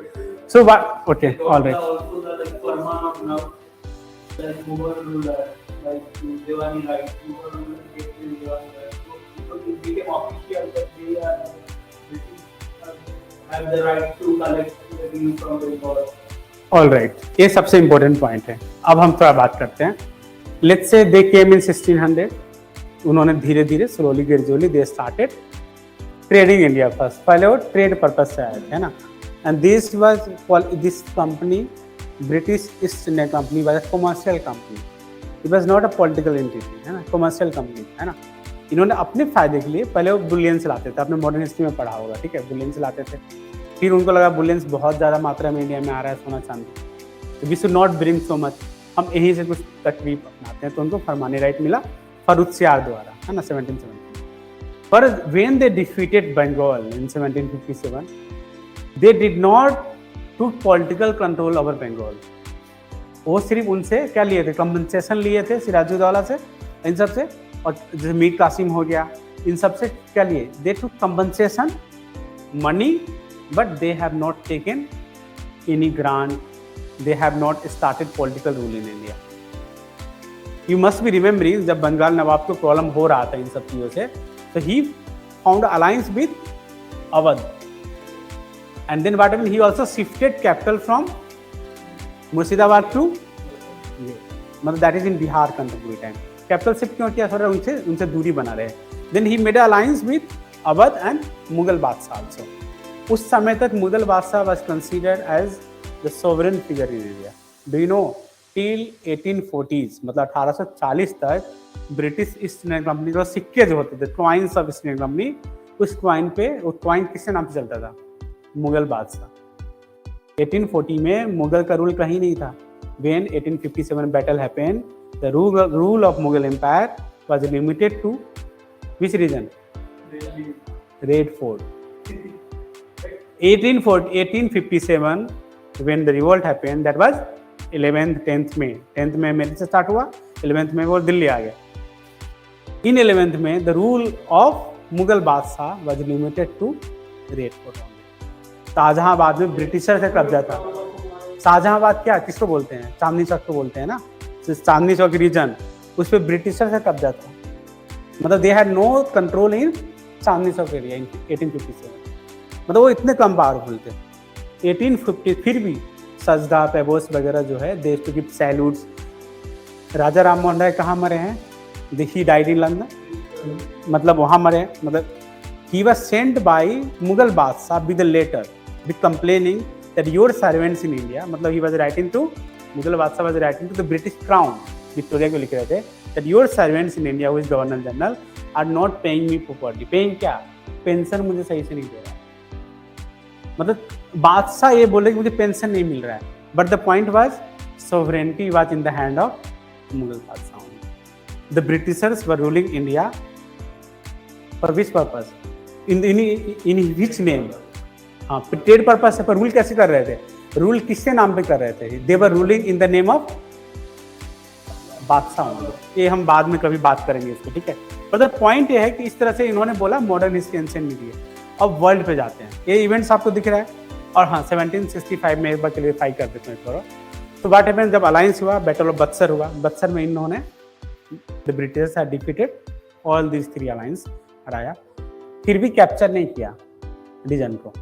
So what? Okay. All right. Also, the like Farman of now, like Mughal ruler, like Diwali rights, Mughal ruler gave the Diwali rights. So it became official that they are British have the right to collect revenue from Bengal. All right. ये सबसे important point है. अब हम थोड़ा बात करते हैं. Let's से दे केम इन 1600. उन्होंने धीरे धीरे slowly gradually they started trading India first. पहले वो ट्रेड पर्पज से आए थे ना. And this company British east India company was a commercial company. It was not a political entity है ना, कमर्शियल कंपनी है ना. इन्होंने अपने फायदे के लिए पहले वो बुलियन लाते थे. आपने मॉडर्न हिस्ट्री में पढ़ा होगा, ठीक है. बुलियन लाते थे. फिर उनको लगा बुलियंस बहुत ज़्यादा मात्रा में इंडिया में आ रहा है, सोना चांदी, तो we should not bring so much, हम यहीं से कुछ तकरीब अपनाते हैं. तो उनको फरमानी राइट मिला फर्रुखसियार द्वारा, है ना, 1770. पर when they defeated Bengal in 1757, they did not took political control over Bengal. वो सिर्फ उनसे क्या लिए थे? कंपनसेशन लिए थे सिराजुद्दौला से, इन सब से, और जैसे मीर कासिम हो गया, इन सब से क्या लिए? दे टूक compensation money, but they have not taken any grant. They have not started political rule in India. You must be remembering, जब बंगाल नवाब को प्रॉब्लम हो रहा था इन सब चीज़ों से, so he found alliance with Awadh, and then what happened? He also shifted capital from Murshidabad to, मतलब that is in Bihar contemporary time. Capital shift क्यों किया? थोड़ा उनसे दूरी बना रहे. Then he made an alliance with Awadh and Mughal Badshah also. उस समय तक मुगल बादशाह was considered as the sovereign figure in India. Do you know, till 1840s, मतलब 1840 तक ब्रिटिश ईस्ट इंडिया कंपनी के सिक्के जो होते थे, coins of east India company, उस कॉइन पे, वो कॉइन किसके नाम से चलता था? मुगल बादशाह. 1840 में मुगल का रूल कहीं नहीं था. When 1857 battle happened, the rule of Mughal Empire was limited to which region? Red Fort. 1857 when the revolt happened, that was 10th May. 10th May में से स्टार्ट हुआ, 11th में वो दिल्ली आ गया. In 11th May the rule of Mughal बादशाह was limited to Red Fort only. Shahjahanabad में britisher से कब्जा था. शाहजहांबाद क्या किसको बोलते हैं? चांदनी चौक को बोलते हैं ना. चांदनी चौक रीजन, उस पर ब्रिटिशर से कब्जा था. मतलब they had no control in Chandni Chowk area 1857। मतलब वो इतने कम पावरफुल थे। 1850 फिर भी सजदा पेबोस वगैरह जो है दे टू गिव सैल्यूट्स। राजा राम मोहन राय कहाँ मरे हैं? ही डाइड इन लंदन, मतलब वहाँ मरे हैं। मतलब he was sent by Mughal Badshah with a letter with complaining that your servants in India, मतलब he was writing to Mughal Badshah was writing to the British Crown, Victoria को लिख रहे थे that your servants in India who is Governor General are not paying me properly। paying क्या? Pension मुझे सही से नहीं दे रहा है। मतलब बादशाह ये बोले कि मुझे पेंशन नहीं मिल रहा है, but the point was sovereignty was in the hand of Mughal Badshah। The Britishers were ruling India for which purpose? In which name? हाँ, ट्रेड पर्पस से। पर रूल कैसे कर रहे थे? रूल किसके नाम पे कर रहे थे? They were ruling in the name of बादशाह। ये हम बाद में कभी बात करेंगे इसको, ठीक है। पर द पॉइंट ये है कि इस तरह से इन्होंने बोला मॉडर्न हिस्ट्री एंशिएंट मीडिया। अब वर्ल्ड पे जाते हैं, ये इवेंट्स आपको दिख रहा है। और हाँ, 1765 में एक बार क्लियरिफाई कर देते हैं थोड़ा। तो व्हाट हैपेंड, जब अलायंस हुआ, बैटल ऑफ बक्सर हुआ। बक्सर में इन्होंने the Britishers had defeated all this 3 alliance, हराया। फिर भी कैप्चर नहीं किया रीजन को।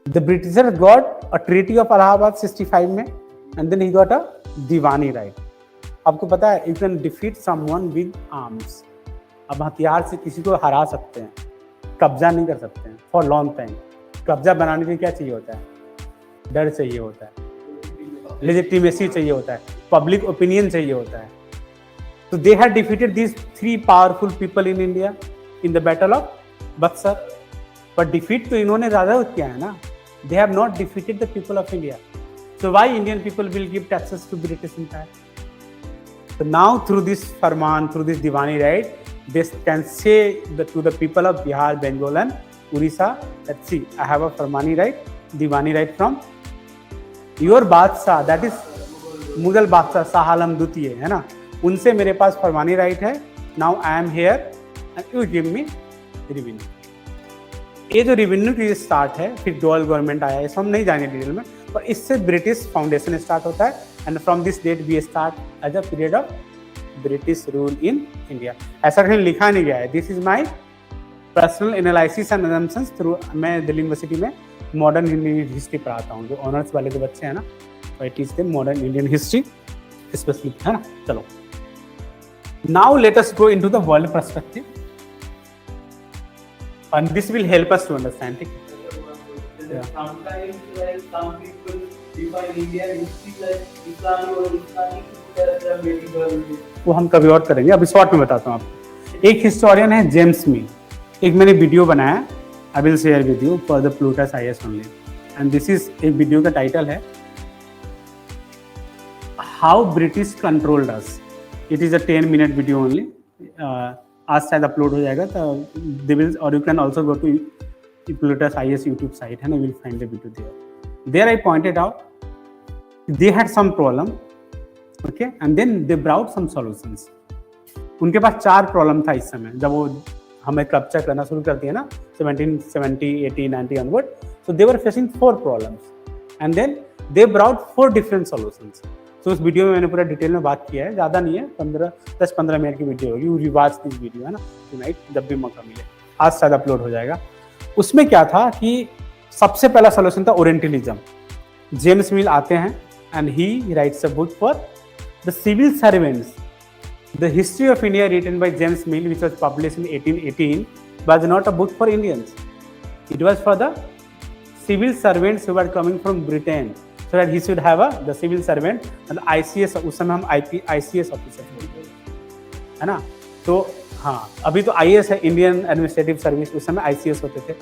The Britisher got a treaty of Allahabad 65 में, and then he got a diwani right. आपको पता है, you can defeat someone with arms. अब हथियार से किसी को हरा सकते हैं, कब्जा नहीं कर सकते हैं फॉर लॉन्ग टाइम। कब्जा बनाने के लिए क्या चाहिए होता है? डर चाहिए होता है, लेजिटिमेसी चाहिए होता है, पब्लिक ओपिनियन चाहिए होता है। तो they had defeated these 3 powerful people in India in the battle of Buxar. पर डिफीट तो इन्होंने ज्यादा किया है ना। They have not defeated the people of India. So why Indian people will give taxes to British empire? So now through this farman, through this Diwani right, they can say to the people of Bihar, Bengal and Orissa that see, I have a farmani right, Diwani right from your Badshah, that is Mughal Badshah Shah Alam द्वितीय, है ना, उनसे मेरे पास Farmani right है। Now I am here and you give me revenue। ये जो revenue की start है, फिर डुअल गवर्नमेंट आया, इस हम नहीं जानेंगे डिटेल में, पर इससे ब्रिटिश फाउंडेशन स्टार्ट होता है। And from this date we start as a period of British rule in India. ऐसा कहीं लिखा नहीं गया है। This is my personal analysis and assumptions through. मैं दिल्ली यूनिवर्सिटी में मॉडर्न इंडियन हिस्ट्री पढ़ाता हूँ। जो ऑनर्स वाले जो बच्चे हैं ना, I teach them modern Indian history specially, है ना। चलो, now let us go into the world perspective and this will help us to understand it. Yeah. Sometimes, like some people define Indian history like Islamic or Islamic as a medieval. वो हम कभी और करेंगे, अभी short में बताता हूँ आपको। एक हिस्टोरियन है जेम्स मिल, एक मैंने वीडियो बनाया, I will share with you for the Plutus IAS only. And this is, एक वीडियो का टाइटल है how British controlled us. It is a 10 minute video only. आज शायद अपलोड हो जाएगा, तो दे विल, और you can also go to Plutus IAS YouTube site, है ना, will find the video there. There I pointed out they had some problem, okay, and then they brought some solutions. उनके पास 4 problem था इस समय, जब वो हमें कैप्चर करना शुरू करती है ना 1770, 80, 90 onward. So they were facing 4 problems and then they brought 4 different solutions. तो उस वीडियो में मैंने पूरा डिटेल में बात किया है, ज़्यादा नहीं है, 10-15 मिनट की वीडियो होगी। यू रिवाच दिस वीडियो, है ना, टुनाइट, जब भी मौका मिले। आज शायद अपलोड हो जाएगा। उसमें क्या था कि सबसे पहला सोल्यूशन था ओरिएंटलिज्म। जेम्स मिल आते हैं and he writes a book for the civil servants. The history of India written by James Mill which was publish in 1818 was not a book for Indians. It was for the civil servants who were coming from Britain, so that he should have the civil servant and ICS। उस समय हम ICS officer बोलते हैं, है ना। तो हाँ, अभी तो IAS है, इंडियन एडमिनिस्ट्रेटिव सर्विस, उस समय ICS होते थे।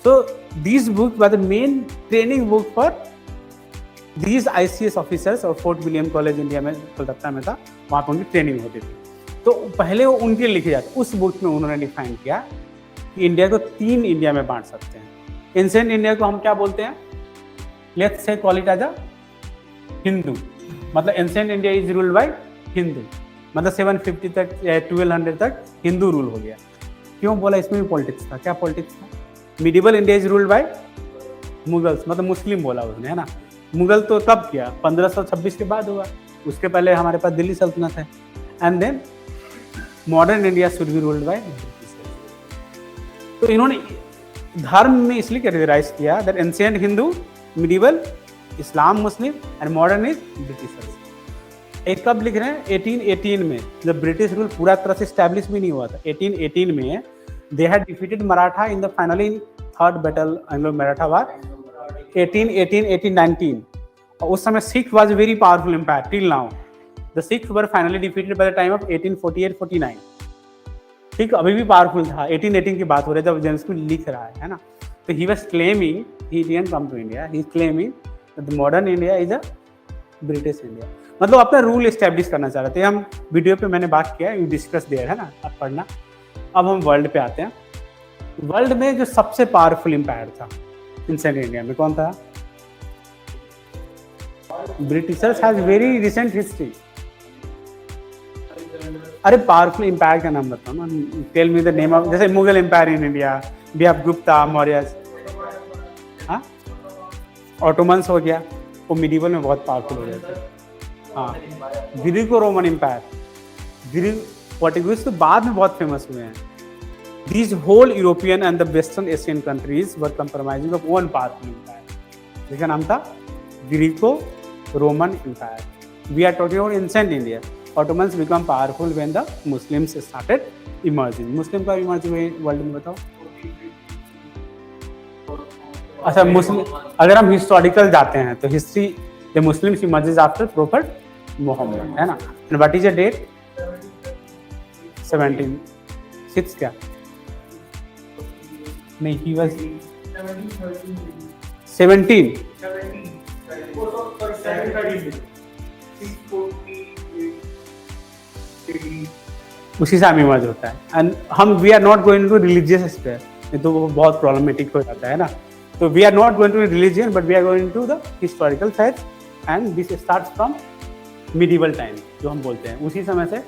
सो this book was the main training book for these ICS officers. और फोर्ट विलियम कॉलेज इंडिया में, कोलकाता में था, वहाँ पर उनकी ट्रेनिंग होती थी। तो पहले वो उनके लिखे जाते। उस बुक में उन्होंने डिफाइन किया कि इंडिया को 3 इंडिया में बांट सकते हैं। एंशिएंट इंडिया को हम क्या बोलते हैं? Let's say call it as a Hindu. मतलब ancient India is ruled by Hindu, मतलब 750 तक, 1200 तक हिंदू रूल हो गया। क्यों बोला? इसमें भी पॉलिटिक्स था। क्या पॉलिटिक्स था? Medieval India is ruled bye Mughals, मतलब मुस्लिम बोला उसने, है ना। मुगल तो तब किया 1526 के बाद हुआ, उसके पहले हमारे पास दिल्ली सल्तनत है। And then modern India should be ruled by British. तो इन्होंने धर्म में इसलिए कैटेगराइज किया that ancient Hindu, medieval, Islam, Muslim and modern is Britishers. एक कब लिख रहे हैं 1818 में, जब ब्रिटिश रूल पूरा तरह से स्टैब्लिश भी नहीं हुआ था। 1818 में they had defeated Maratha in the finally third battle Anglo Maratha war 1819। और उस समय Sikh was very powerful empire till now. The Sikhs were finally defeated by the time of 1848-49। ठीक, अभी भी पावरफुल था। 1818 की बात हो रही है जब जेम्स क्विक लिख रहा है ना। तो he was claiming, he didn't come to India, he is claiming that the modern India is a British India. मतलब अपना रूल एस्टेब्लिश करना चाह रहे थे। हम वीडियो पे मैंने बात किया, यू डिस्कस देयर, है ना, अब पढ़ना। अब हम वर्ल्ड पे आते हैं। वर्ल्ड में जो सबसे पावरफुल एम्पायर था एंशिएंट इंडिया में, कौन था? Britishers has very recent history. अरे पावरफुल एम्पायर का नाम बताओ ना, tell me the name of. जैसे Mughal empire in India, we have Gupta, Mauryas, हाँ, ऑटोमन्स हो गया, वो मिडिवल में बहुत पावरफुल हो गया था। हाँ, Greco Roman empire, Greek Portuguese तो बाद में बहुत फेमस हुए हैं। These whole European and the Western Asian countries were comprising of one powerful empire, जिसका नाम था Greco-Roman Empire. We are talking about ancient India. Ottomans become powerful when the Muslims started emerging. Muslim का emerge हुए world में बताओ। अच्छा, मुस्लिम अगर हम हिस्टोरिकल जाते हैं तो history the Muslims emerges after Prophet Muhammad, है ना। And what is the date? 17 क्या? नहीं, he was 17। उसी समय इमर्ज होता है। एंड हम we are not going to religious sphere, ये तो वो बहुत प्रॉब्लमेटिक हो जाता है ना। तो we are not going to religion but we are going to the historical facts and this starts from medieval time जो हम बोलते हैं। उसी समय से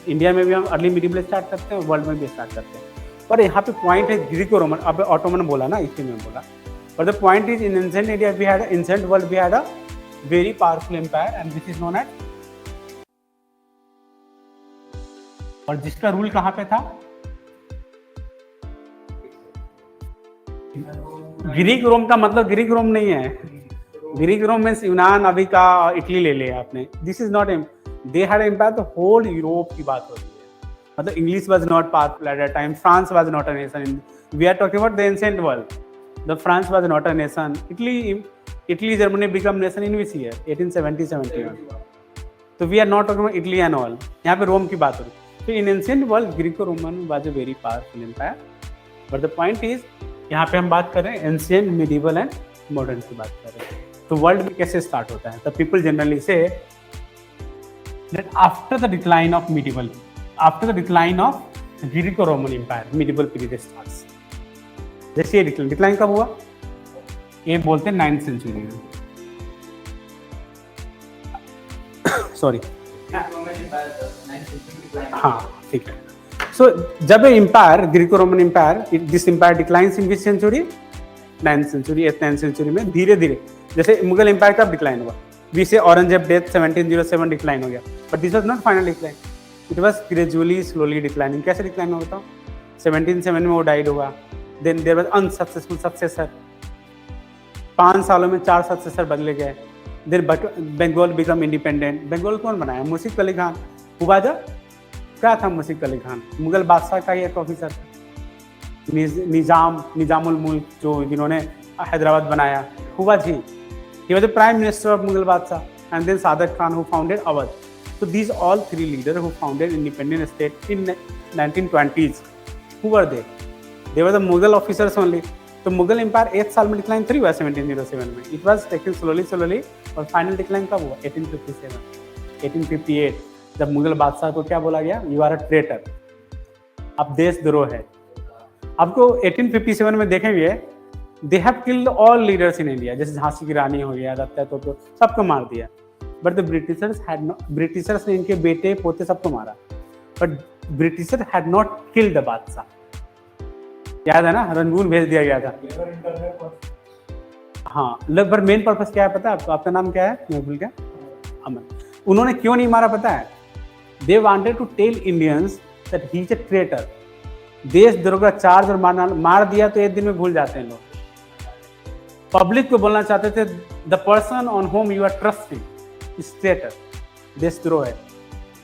इंडिया में भी हम अर्ली मिडिवल स्टार्ट करते हैं, वर्ल्ड में भी स्टार्ट करते हैं। पर यहाँ पे पॉइंट है ग्रीको रोमन, अब ऑटोमन बोला ना, इसी में बोला। But the point is in ancient India we had ancient world we had a very powerful empire and which is known as, और जिसका रूल कहाँ पे था? ग्रीक रोम का मतलब ग्रीक रोम नहीं है। ग्रीक रोम में यूनान अभी का इटली ले लिया आपने। This is not um, they had empire the whole Europe की बात हो रही है। मतलब English was not powerful at that time, France was not a nation, we are talking about the ancient world. The France was not a nation, Italy Germany become nation in which year 1870-71। तो we are not talking about Italy and all, यहाँ पे Rome की बात हो रही है। तो in ancient world Greco Roman was a very powerful empire. But the point is यहाँ पे हम बात कर रहे हैं एंशिएंट, मिडिवल एंड मॉडर्न की बात कर रहे हैं। तो वर्ल्ड में कैसे स्टार्ट होता है? The people generally say that after the decline of medieval, after the decline of Greco Roman empire, medieval period starts. जैसे ये डिक्लाइन कब हुआ? ये बोलते हैं 9th सेंचुरी में। सॉरी, हाँ ठीक है। सो जब empire, Greco Roman empire, this empire declines in which century? 9th century, 8th-9th century में धीरे धीरे। जैसे मुगल एम्पायर कब डिक्लाइन हुआ? We say Aurangzeb death 1707 decline हो गया, but this was not final decline, it was gradually slowly declining. कैसे डिक्लाइन होता है? 1707 में वो डाइड हुआ, then there was unsuccessful successor, 5 सालों में 4 सक्सेसर बदले गए। देन बंगाल बिकम इंडिपेंडेंट। बंगाल कौन बनाया? मुशीक अली खान। हुआ जब क्या था मुशीक अली खान? मुगल बादशाह का ही एक ऑफिसर था, निजामुल मुल्क, जो जिन्होंने हैदराबाद बनाया। हुआ जी, he was the prime minister of Mughal Badshah, and then Sadat Khan who founded Awadh. So these all three leaders who founded independent state in 1920s, who were they? They were the Mughal officers only. तो Mughal empire 8 साल में decline 3 हुआ 1707 में। It was taken slowly और final decline कब हुआ? 1857, 1858, जब मुगल बादशाह को क्या बोला गया? यू आर अ ट्रेटर, अब देशद्रोह है। आपको 1857 में देखेंगे they have killed all leaders in India, जैसे झांसी की रानी हो गया, दत्ता तो सबको मार दिया। बट द ब्रिटिशर्स ने इनके बेटे पोते सबको मारा, but britisher had not killed the बादशाह। याद है ना, रंगून भेज दिया गया था। हाँ, लगभग मेन पर्पस क्या है पता है आपको? आपका नाम क्या है? मैं भूल गया, अमन। उन्होंने क्यों नहीं मारा पता है? They wanted to tell Indians that he is a traitor, देशद्रोह का चार्ज और मार दिया तो एक दिन में भूल जाते हैं लोग। पब्लिक को बोलना चाहते थे the person on whom you are trusting traitor, देशद्रोह है,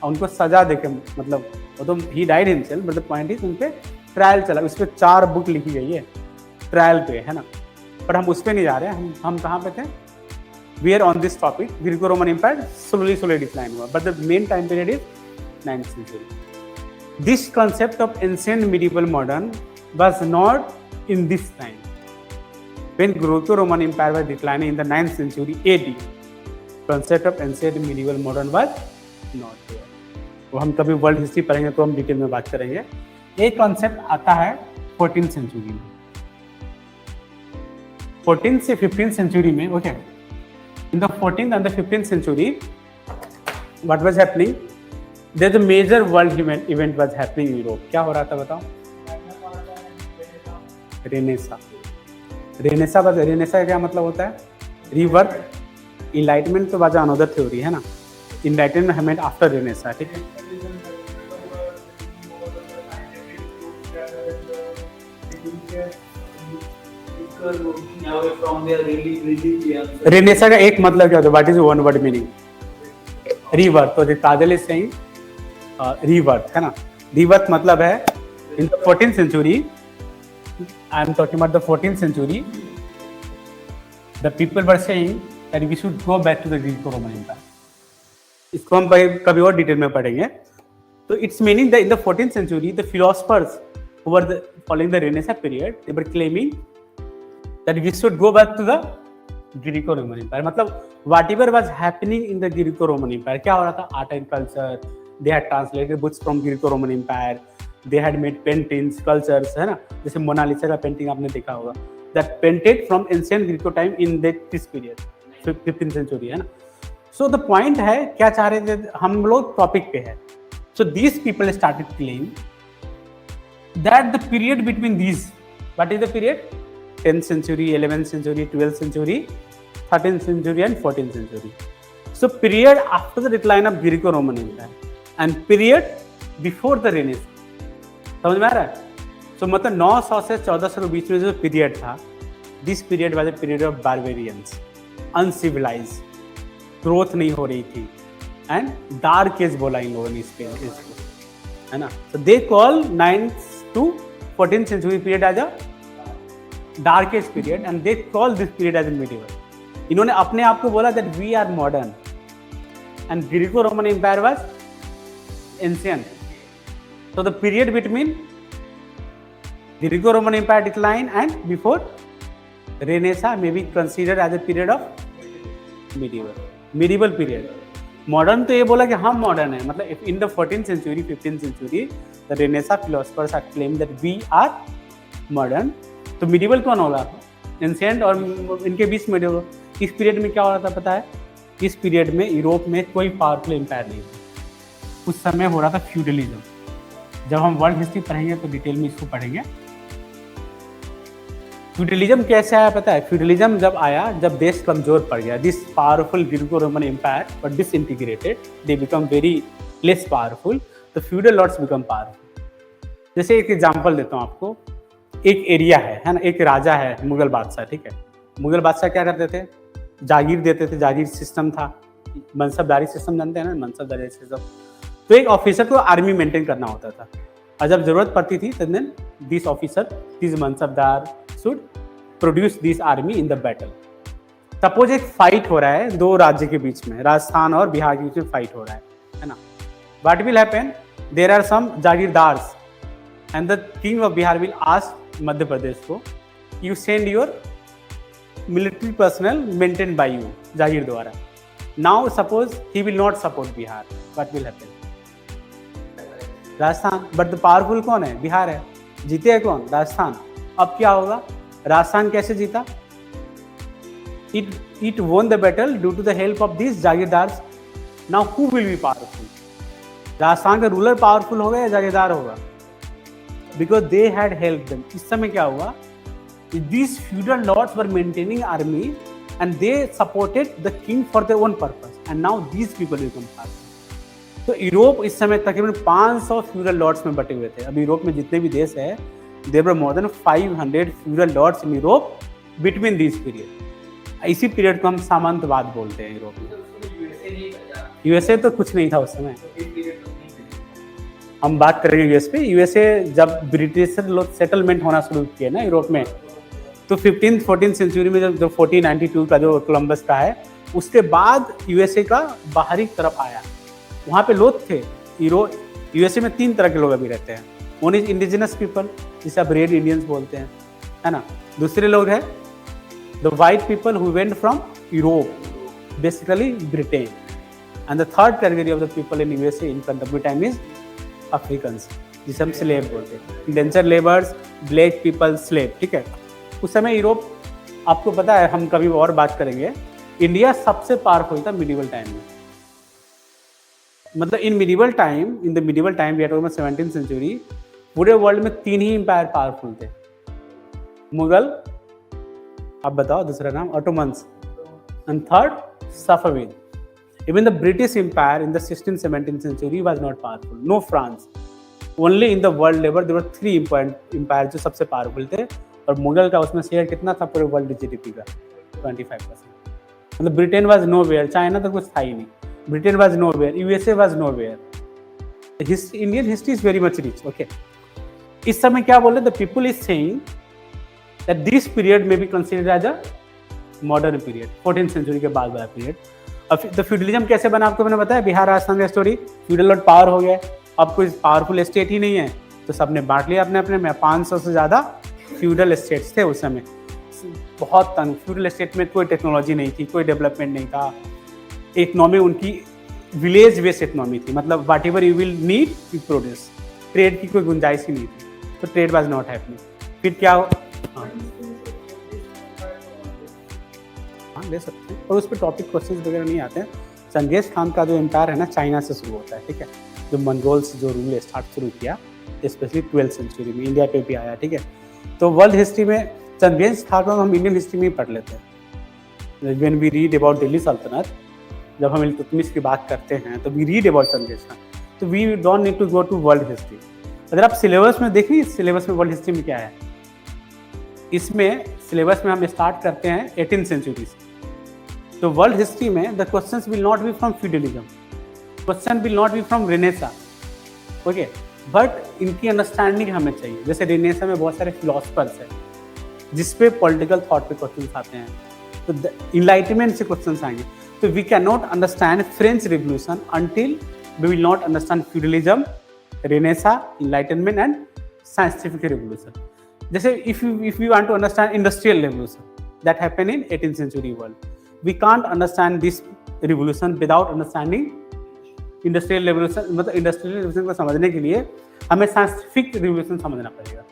और उनको सजा देके, मतलब वो तो ही died himself, but the point is उन पे ट्रायल चला, उस पर 4 बुक लिखी गई है ट्रायल पे, है ना। पर हम उस पर नहीं जा रहे हैं, हम कहाँ पे थे, we are on this topic, Greco Roman empire slowly decline हुआ, but the main time period is 9th century. This concept of ancient medieval modern was not in this time. When Greco-Roman Empire was declining in the 9th century AD, concept of ancient medieval modern was not there. तो हम कभी world history पढ़ेंगे तो हम detail में बात करेंगे। एक कॉन्सेप्ट आता है 14th सेंचुरी में, 14th से 15th सेंचुरी में। Okay, in the 14th and the 15th century, what was happening? There's a major world event was happening in Europe. क्या हो रहा था बताओ? रेनेसा। रेनेसा का क्या मतलब होता है? रीबर्थ। इनलाइटमेंट तो बाजा अनदर थ्योरी है ना, इनलाइटमेंट हमें आफ्टर रेनेसा, ठीक है। रेनेसा का एक मतलब क्या होता है? What is one word meaning? Rebirth. तो ताजल इज सेइंग रीबर्थ, है ना। रीबर्थ मतलब है in the 14th century, I am talking about the 14th century, the people were saying that we should go back to the Greco Roman empire. इसको हम कभी और detail में पढ़ेंगे। तो it's meaning that in the 14th century the philosophers who were following the Renaissance period, they were claiming that we should go back to the Greco Roman empire. मतलब whatever was happening in the Greco Roman empire, क्या हो रहा था? Art and culture, they had translated books from Greco-Roman Empire, they had made paintings, sculptures, है ना। जैसे Mona Lisa का painting आपने देखा होगा, that painted from ancient Greco time in this period, 15th century, है ना। So the point है, क्या चाह रहे थे हम लोग? टॉपिक पे है। So these people started claim that the period between these, what is the period? 10th century, 11th century, 12th century, 13th century and 14th century. So period after the decline of Greco-Roman Empire and period before the Renaissance, समझ में आ रहा है? So मतलब 900 से 1400 के बीच में जो period था, this period was a period of barbarians, uncivilised, growth नहीं हो रही थी, एंड डार्क एज बोला इन लोगों ने इसको, है ना। तो they call 9th to 14th century period as a dark age period and they call this period as a medieval. इन्होंने अपने आप को बोला that we are modern and Greco Roman empire was ancient. So the period between the Greco-Roman Empire decline and before Renaissance may be considered as a period of medieval period. Modern तो ये बोला कि हम modern है, मतलब in the 14th century, 15th century, the Renaissance philosophers had claimed that we are modern. तो medieval कौन होगा? Ancient, और इनके बीच medieval। इस पीरियड में क्या हो रहा था पता है? इस पीरियड में यूरोप में कोई पावरफुल एम्पायर नहीं था, उस समय हो रहा था फ्यूडलिज्म। जब हम वर्ल्ड हिस्ट्री पढ़ेंगे तो डिटेल में इसको पढ़ेंगे। फ्यूडलिज्म कैसे आया पता है? फ्यूडलिज्म जब आया, जब देश कमजोर पड़ गया, this powerful Greco Roman empire but disintegrated, they become very less powerful, the feudal lords become powerful. जैसे एक एग्जांपल देता हूँ आपको, एक एरिया है ना, एक राजा है, मुगल बादशाह, ठीक है। मुगल बादशाह क्या करते थे? जागीर देते थे, जागीर सिस्टम था, मनसबदारी सिस्टम जानते हैं ना, मनसबदारी सिस्टम। तो एक ऑफिसर को आर्मी मेंटेन करना होता था, और जब जरूरत पड़ती थी तो then this officer, this mansabdar should produce this army in the battle. Suppose एक फाइट हो रहा है दो राज्य के बीच में, राजस्थान और बिहार के बीच में फाइट हो रहा है ना। What will happen? There are some jagirdars and the king of Bihar will ask Madhya Pradesh को, you send your military personal maintain by you, जागीर द्वारा। Now suppose he will not support Bihar, what will happen? Rajasthan, but the powerful कौन है? बिहार है। जीते है कौन? राजस्थान। अब क्या होगा? राजस्थान कैसे जीता? It won the battle due to the help of these जागीरदार्स. Now who will be powerful? Rajasthan का रूलर पावरफुल होगा या जागीरदार होगा? Because they had helped them. इस समय क्या हुआ? These feudal lords were maintaining army and they supported the king for their own purpose. And now these people become powerful. तो Europe इस समय तकरीबन 500 फ्यूडल लॉर्ड्स में बटे हुए थे। अब यूरोप में जितने भी देश है, there were more than 500 feudal lords in Europe between this period. इसी पीरियड को हम सामंतवाद बोलते हैं यूरोप में। यूएसए तो कुछ नहीं था उस समय। हम बात करेंगे यूएस पे। यूएसए जब ब्रिटिश लोग सेटलमेंट होना शुरू किए ना यूरोप में, तो 15th-14th सेंचुरी में जब 1492 का जो कोलंबस का है, उसके बाद यूएसए का बाहरी तरफ आया। वहाँ पे लोग थे यूएसए में 3 तरह के लोग अभी रहते हैं। वन इज इंडिजिनस पीपल, जिसे आप रेड इंडियंस बोलते हैं, है ना। दूसरे लोग हैं the white people who went from Europe, basically Britain. And the third category of the people in USA in contemporary time is Africans, जिसे हम स्लेव बोलते हैं। Indenture labours, black people, slave, ठीक है। उस समय यूरोप, आपको पता है, हम कभी और बात करेंगे, इंडिया सबसे पावरफुल था मिडिवल टाइम में। मतलब in the medieval time we are talking about 17th century, पूरे वर्ल्ड में 3 ही एम्पायर पावरफुल थे। मुगल, आप बताओ दूसरा नाम, Ottomans, and third Safavid. Even the British Empire in the 16th-17th century was not powerful. No France. Only in the world level there were 3 important empires जो सबसे powerful थे, और मुगल का उसमें शेयर कितना था पूरे वर्ल्ड जीडीपी का? 25%। मतलब ब्रिटेन वाज नोवेयर, चाइना तो कुछ था ही नहीं, Britain was nowhere, USA was nowhere. Indian history is very much rich. Okay, इस समय क्या बोल रहे? The people is saying that this period में be considered as a modern period, 14th century के बाद वाला पीरियड। अब तो फ्यूडलिज्म कैसे बना, आपको मैंने बताया, बिहार राजस्थान का स्टोरी। फ्यूडल लॉर्ड पावर हो गया, अब कोई पावरफुल स्टेट ही नहीं है, तो सबने बांट लिया अपने अपने में। 500 से ज़्यादा फ्यूडल स्टेट्स थे उस समय, बहुत तंग। फ्यूडल स्टेट में कोई टेक्नोलॉजी नहीं थी, कोई डेवलपमेंट नहीं था। इकोनॉमी उनकी विलेज बेस्ड इकोनॉमी थी, मतलब whatever you will need you produce. Trade की कोई गुंजाइश ही नहीं थी, तो ट्रेड वाज नॉट हैपनिंग। फिर क्या ले सकते हैं, और उस पर टॉपिक क्वेश्चंस वगैरह नहीं आते हैं। चंगेज खान का जो एम्पायर है ना, चाइना से शुरू होता है, ठीक है। जो मंगोल्स जो रूल शुरू किया, स्पेशली 12th सेंचुरी में इंडिया पे भी आया, ठीक है। तो वर्ल्ड हिस्ट्री में चंगेज खान को हम इंडियन हिस्ट्री में ही पढ़ लेते हैं। When we read about Delhi Sultanat, जब हम इल्तुतमिश की बात करते हैं, तो we read about Genghis Khan, तो we don't need to go to world history. अगर आप सिलेबस में देखिए, सिलेबस में वर्ल्ड हिस्ट्री में क्या है, इसमें सिलेबस में हम स्टार्ट करते हैं 18th सेंचुरी से। तो वर्ल्ड हिस्ट्री में the questions will not be from feudalism, question will not be from Renaissance, okay, but इनकी अंडरस्टैंडिंग हमें चाहिए। जैसे रेनेसा में बहुत सारे फिलोसफर्स हैं जिस पे पॉलिटिकल थॉट पे क्वेश्चंस आते हैं, तो इनलाइटमेंट से क्वेश्चंस आएंगे। तो we can not understand French revolution until we will not understand feudalism, renaissance, enlightenment and scientific revolution. जैसे if you want to understand industrial revolution that happened in 18th century world, we can't understand this revolution without understanding industrial revolution। मतलब industrial revolution को समझने के लिए हमें scientific revolution समझना पड़ेगा,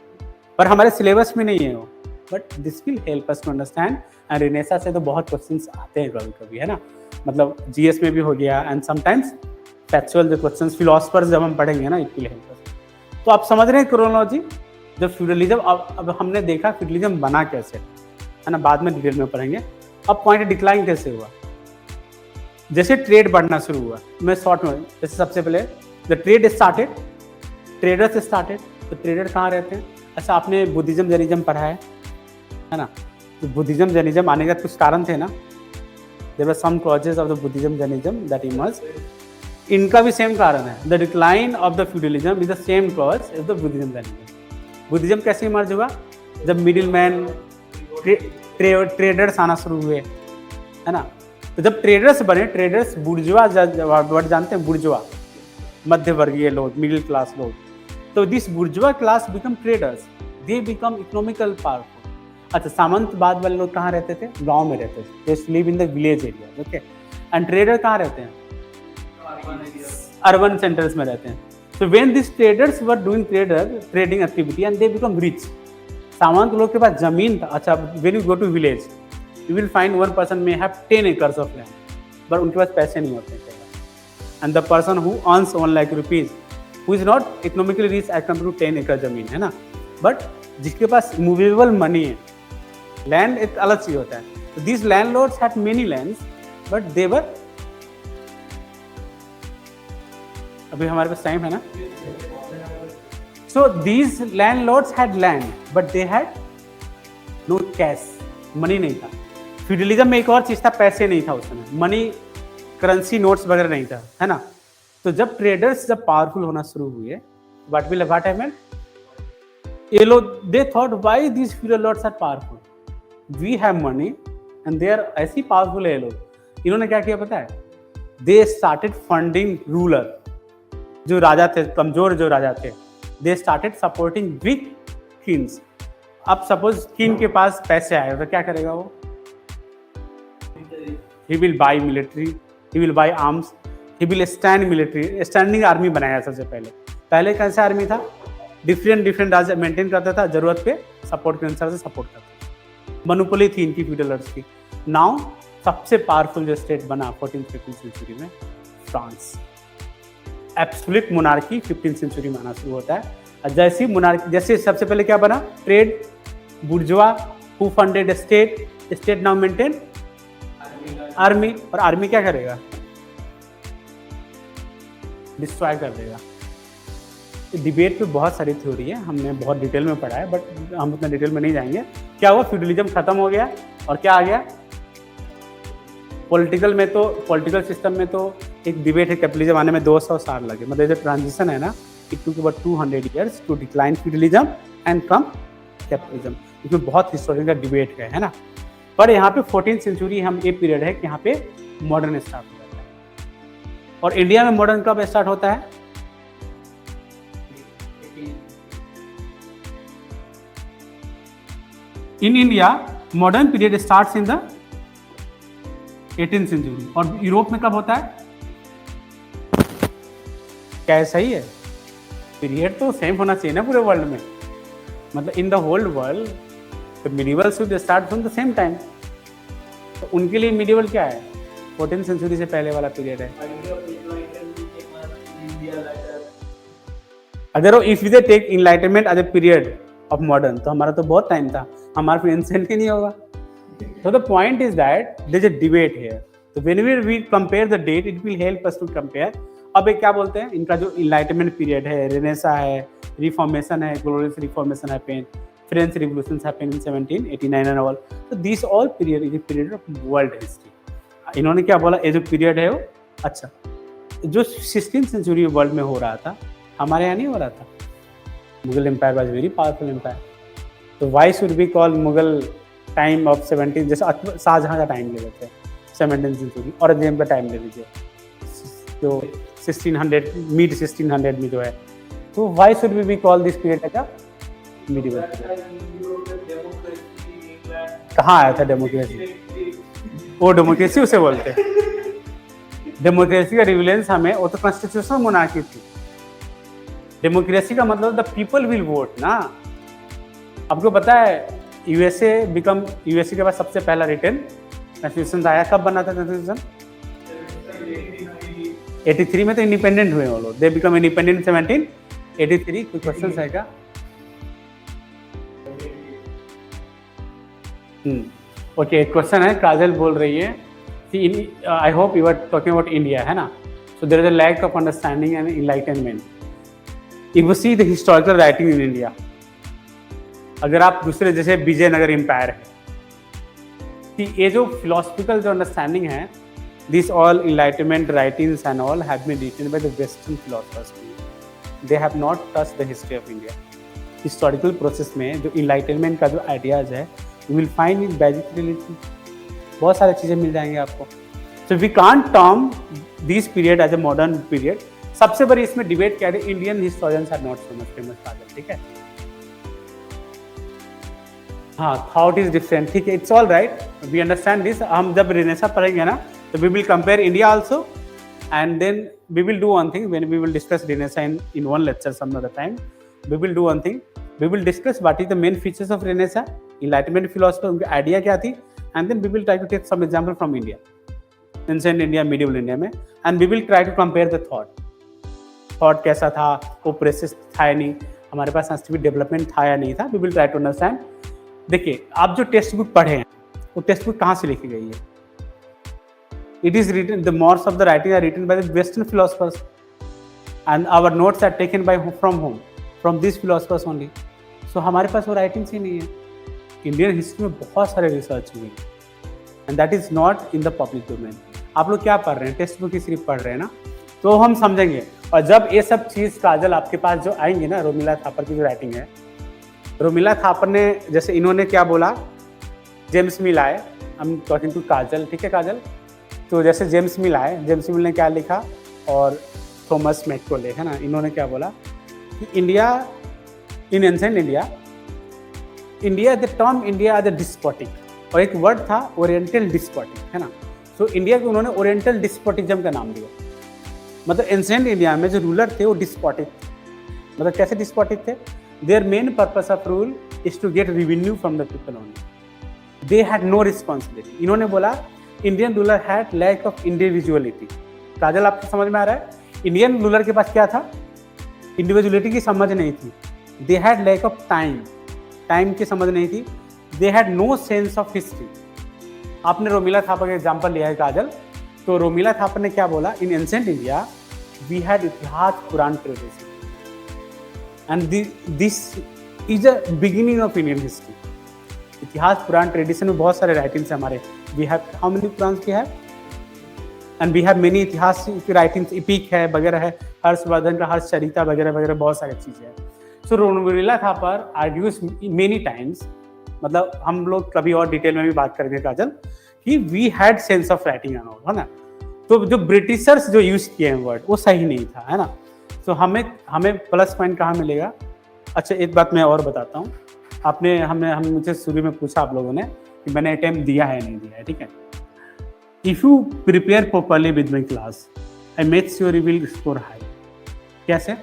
पर हमारे सिलेबस में नहीं है वो, but this will help us to understand. And Renaissance से तो बहुत क्वेश्चंस आते हैं कभी कभी, है ना, मतलब जीएस में भी हो गया, एंड समटाइम्स फैक्चुअल जो क्वेश्चंस फिलोसफर्स जब हम पढ़ेंगे ना, इट विल हेल्प अस। तो आप समझ रहे हैं क्रोनोलॉजी। जब फ्यूडलिज्म, अब हमने देखा फ्यूडलिज्म बना कैसे, है ना, बाद में डिटेल में पढ़ेंगे। अब पॉइंट डिक्लाइन कैसे हुआ, जैसे ट्रेड बढ़ना शुरू हुआ। मैं शॉर्ट में, जैसे सबसे पहले द ट्रेड स्टार्टेड, ट्रेडर से स्टार्टेड। तो ट्रेडर कहाँ रहते हैं? अच्छा, आपने बुद्धिज्म जैनिज्म पढ़ा है ना, तो बुद्धिज्म जैनिज्म आने का कुछ कारण थे ना, there were some clauses of the Buddhism Jainism that emerge. इनका भी सेम कारण है, the decline of the feudalism is the same cause of the Buddhism Jainism. Buddhism कैसे इमर्ज हुआ? जब मिडिल मैन, ट्रेडर्स आना शुरू हुए, है ना। तो जब ट्रेडर्स बने, ट्रेडर्स बुर्जुआ वर्ड जानते हैं, बुर्जुआ, मध्य वर्गीय लोग, मिडिल क्लास लोग। तो this बुर्जुआ class become traders, they become economical powerful. अच्छा, सामंतवाद वाले लोग कहाँ रहते थे? गांव में रहते थे, they live in the village area, okay. And trader कहाँ रहते हैं? अर्बन सेंटर्स में रहते हैं। So when these traders were doing trading activity and they become rich, सामंत लोग के पास जमीन था। अच्छा, when you go to village, you will find one person may have 10 acres of land, but उनके पास पैसे नहीं होते हैं। And the person who earns 1 lakh rupees, who is not economically rich as compared to 10 acre जमीन, है ना, but जिसके पास movable money है, land एक अलग चीज होता है। So these landlords had many lands, but they were अभी हमारे पास टाइम है ना? So these landlords had land but they had no cash, money नहीं था। फ्यूडलिज्म में एक और चीज था, पैसे नहीं था उस समय, मनी करेंसी नोट्स वगैरह नहीं था, है ना? तो जब ट्रेडर्स जब पावरफुल होना शुरू हुए, व्हाट हैपेंड, ये लोग they thought why these feudal lords are powerful, we have money and they are ऐसी पावरफुल है ये लोग। इन्होंने क्या किया पता है? दे स्टार्टेड फंडिंग रूलर, जो राजा थे, कमजोर जो राजा थे, they started supporting weak kings. अब सपोज किंग के पास पैसे आए तो क्या करेगा वो? He will buy military, he will buy arms, he will stand military, standing army बनाया सबसे पहले। पहले कैसा आर्मी था? डिफरेंट राजा मेंटेन करता था, जरूरत पे सपोर्ट के अनुसार से सपोर्ट करता था। मोनोपोली थी इनकी फ्यूडलर्स की। नाउ सबसे पावरफुल जो स्टेट बना 14th-15th सेंचुरी में, France. Absolute monarchy 15th century में आना शुरू होता है। और जैसे ही मोनार्की, जैसे सबसे पहले क्या बना? Trade, बुर्जुआ, who funded state now maintain army. और आर्मी क्या करेगा? डिस्ट्रॉय कर देगा। डिबेट पे बहुत सारी थ्योरी है, हमने बहुत डिटेल में पढ़ा है, बट हम उतना डिटेल में नहीं जाएंगे। क्या हुआ? फ्यूडलिज्म खत्म हो गया और क्या आ गया? पॉलिटिकल सिस्टम में तो एक डिबेट है, कैपिटलिज्म आने में 200 साल लगे। मतलब जो ट्रांजिशन है ना, it took about 200 years to decline feudalism and come capitalism. इसमें बहुत हिस्टोरिकल का डिबेट है ना। पर यहाँ पे 14th सेंचुरी हम ये पीरियड है कि यहाँ पे मॉडर्न स्टार्ट हो जाता है। और इंडिया में मॉडर्न कब स्टार्ट होता है? In India modern period starts in the 18th century. और यूरोप में कब होता है? क्या सही है? पीरियड तो सेम होना चाहिए ना पूरे वर्ल्ड में। मतलब in the whole world the medieval should start from the same time. तो उनके लिए मिडिवल क्या है? 14th सेंचुरी से पहले वाला पीरियड है। अगर if we take enlightenment as a period of modern, तो हमारा तो बहुत टाइम था, हमारा फिर एंशिएंट ही नहीं होगा। So the point is that there is a debate here. So whenever we compare the date, it will help us to compare. अब एक क्या बोलते हैं, इनका जो इनलाइटमेंट पीरियड है, रेनेसा है, रिफॉर्मेशन है, glorious reformation happen, French revolutions happen in 1789 and all. तो this all period is a period of world history. इन्होंने क्या बोला? ये जो पीरियड है वो, अच्छा, जो 16th सेंचुरी वर्ल्ड में हो रहा था, हमारे यहाँ नहीं हो रहा था। Mughal empire was very powerful empire. तो why should be call Mughal time of 17, जैसे शाहजहाँ का टाइम ले लेते हैं 17th सेंचुरी, औरंगजेब का टाइम ले लीजिए जो 1600 मिड 1600 में जो है। तो why should be call this period as a medieval period? कहाँ आया था डेमोक्रेसी? वो डेमोक्रेसी उसे बोलते हैं। डेमोक्रेसी का रिविलेंस हमें, वो तो कॉन्स्टिट्यूशनल मोनार्की थी। डेमोक्रेसी का मतलब द पीपल विल वोट ना। आपको पता है यूएसए के बाद सबसे पहला रिटन कॉन्स्टिट्यूशन आया, कब बना था कॉन्स्टिट्यूशन? 83 में तो इंडिपेंडेंट हुए वो लोग। They become independent 1783। कोई क्वेश्चन है क्या? ओके, एक क्वेश्चन है, काजल बोल रही है कि I hope you are talking about India, है ना? So there is a lack of understanding and enlightenment. If you see the historical writing in India, अगर आप दूसरे जैसे विजयनगर एम्पायर है, कि ये जो फिलोसफिकल जो अंडरस्टैंडिंग है, this all enlightenment writings and all have been written by the western philosophers. They have not touched the history of India. Historical process में जो इनलाइटनमेंट का जो आइडियाज है, यू विल फाइंड इन वैदिक religion, बहुत सारी चीज़ें मिल जाएंगे आपको। So we can't term this period as a modern period. सबसे बड़ी इसमें डिबेट क्या है? Indian historians are not so much famous, ठीक है? हाँ, थॉट इज डिफरेंट, ठीक है, it's all right, we understand this. हम जब रेनेसा पढ़ेंगे ना, तो we will compare India also, and then we will do one thing, when we will discuss Renaissance in one lecture some other time, we will do one thing, we will discuss what is the main features of renaissance, enlightenment philosophy, उनकी idea क्या थी, and then we will try to take some example from India, ancient India, medieval India में, and we will try to compare the thought कैसा था, वो process था या नहीं, हमारे पास साइंटिफिक डेवलपमेंट था या नहीं था, we will try to understand. देखिए, आप जो टेक्स्ट बुक पढ़े हैं, वो टेक्स्ट बुक कहाँ से लिखी गई है? It is written, the most of the writing are written by the western philosophers. And our notes are taken by from home, from this philosophers only. So हमारे पास वो राइटिंग्स ही नहीं है। इंडियन हिस्ट्री में बहुत सारे रिसर्च हुए and that is not in the public domain. आप लोग क्या पढ़ रहे हैं, टेक्स्ट बुक की सिर्फ पढ़ रहे हैं ना, तो हम समझेंगे। और जब ये सब चीज़ काजल आपके पास जो आएंगे ना, रोमिला थापर की जो राइटिंग है, रोमिला थापर ने जैसे इन्होंने क्या बोला, जेम्स मिल आए, आई एम टॉकिंग टू काजल, ठीक है काजल। तो जैसे जेम्स मिल आए, जेम्स मिल ने क्या लिखा, और थॉमस मैकॉले, है ना, इन्होंने क्या बोला कि India, in ancient India, India the term India the despotic, और एक वर्ड था ओरिएंटल डिस्पोटिक, है ना। तो इंडिया को उन्होंने ओरिएंटल डिस्पोटिज्म का नाम दिया। मतलब एंसेंट इंडिया में जो रूलर थे वो डिस्पोटिक, मतलब कैसे डिस्पोटिक थे, their main purpose of rule is to get revenue from the people only, they had no responsibility. इन्होंने बोला Indian ruler had lack of individuality. Kajal आपको समझ में आ रहा है, इंडियन रूलर के पास क्या था, इंडिविजुअलिटी की समझ नहीं थी, they had lack of time, time की समझ नहीं थी, they had no sense of history. आपने रोमिला थापर का एग्जाम्पल लिया है काजल, तो रोमिला थापर ने क्या बोला, in ancient India we had इतिहास पुराण tradition and this is a beginning of Indian history. इतिहास पुराण ट्रेडिशन में बहुत सारे राइटिंग्स हैं हमारे, वी हैव हाउ मेनी पुराण्स we have, and we have many इतिहास की राइटिंग्स, इपिक है वगैरह है, हर्षवर्धन का हर्षचरिता वगैरह वगैरह, बहुत सारी चीज़ें हैं। So Romila Thapar argues many times, मतलब हम लोग कभी और डिटेल में भी बात करेंगे काजल, कि we had sense of writing and all, है ना। तो जो ब्रिटिशर्स जो यूज किए हैं वर्ड, वो सही नहीं था, है ना। तो हमें प्लस पॉइंट कहाँ मिलेगा। अच्छा एक बात मैं और बताता हूँ, आपने हम मुझे शुरू में पूछा आप लोगों ने कि मैंने अटेम्प्ट दिया है नहीं दिया है, ठीक है। If you prepare properly with my class, I make sure you will score high. कैसे?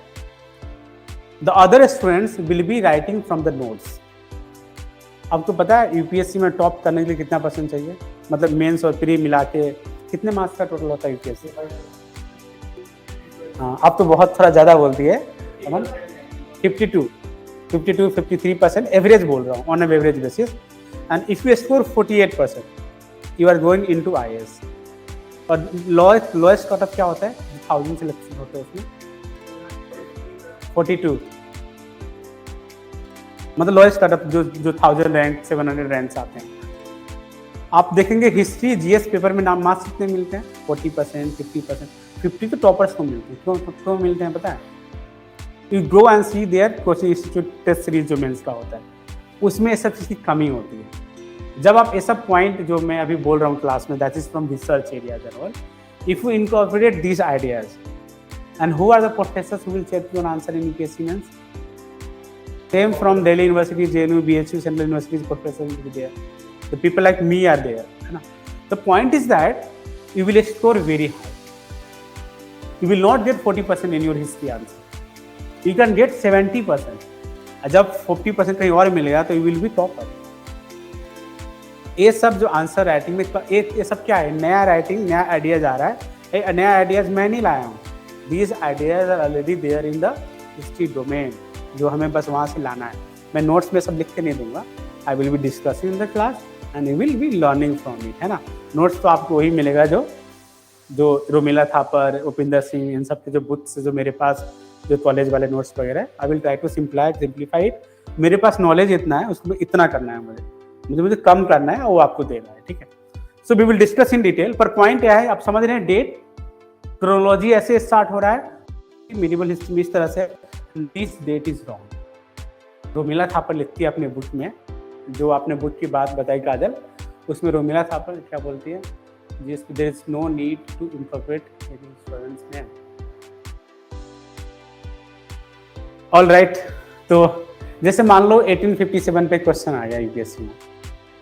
The other students will be writing from the notes. आपको पता है यूपीएससी में टॉप करने के लिए कितना परसेंट चाहिए, मतलब मेंस और प्री मिला के कितने मार्क्स का टोटल होता है यूपीएससी? हाँ, आप तो बहुत थोड़ा ज़्यादा बोलती है, 52-53% एवरेज बोल रहा हूँ, on an average basis. And if you score 48% you are going into IAS. और लोएस्ट कट ऑफ क्या होता है, 1000 सिलेक्शन होते हैं उसमें 42, मतलब लोएस्ट कट ऑफ जो 1000 रैंक 700 रैंक्स आते हैं। आप देखेंगे हिस्ट्री जीएस पेपर में नाम मार्क्स कितने मिलते हैं, 40%, 50%, 50 तो टॉपर्स को मिलते हैं। क्यों मिलते हैं पता है? You go and see there coaching institute test series जो मेंस का होता है, उसमें ये सब चीज़ की कमी होती है। जब आप ये सब पॉइंट जो मैं अभी बोल रहा हूँ क्लास में, that is from research areas and all, if you incorporate these ideas, and who are the professors who will check you an answer in UPSC mains? Same from Delhi University, JNU, BHU, Central Universities, professors will be there. The people like me are there. The point is that you will score very high. You will not get 40% in your history answer. You can get 70%. जब 40% कहीं और मिलेगा तो you will be topper. ये सब जो answer writing में ये सब क्या है, नया राइटिंग, नया आइडियाज आ रहा है। ये नया आइडियाज मैं नहीं लाया हूँ, these ideas are already there in the history domain, जो हमें बस वहाँ से लाना है। मैं नोट्स में सब लिख के नहीं दूंगा, आई will be discussing in the class and you will be learning from it, है ना। नोट्स तो आपको वही मिलेगा जो रोमिला थापर, उपिंदर सिंह, इन सब के जो बुक्स जो मेरे पास जो कॉलेज वाले नोट्स वगैरह है, I will try to simplify it. मेरे पास नॉलेज इतना है, उसको इतना करना है, मुझे कम करना है, वो आपको देना है, ठीक है। So we will discuss in detail, पर पॉइंट क्या है, आप समझ रहे हैं, डेट क्रोनोलॉजी ऐसे स्टार्ट हो रहा है मिडिवल हिस्ट्री में इस तरह से, this date is wrong. Romila Thapar लिखती है अपने बुक में, जो आपने बुक की बात बताई काजल, उसमें रोमिला थापर क्या बोलती है, there is no need to incorporate any students name. All right, तो जैसे मान लो 1857 पे क्वेश्चन आ गया यूपीएससी में,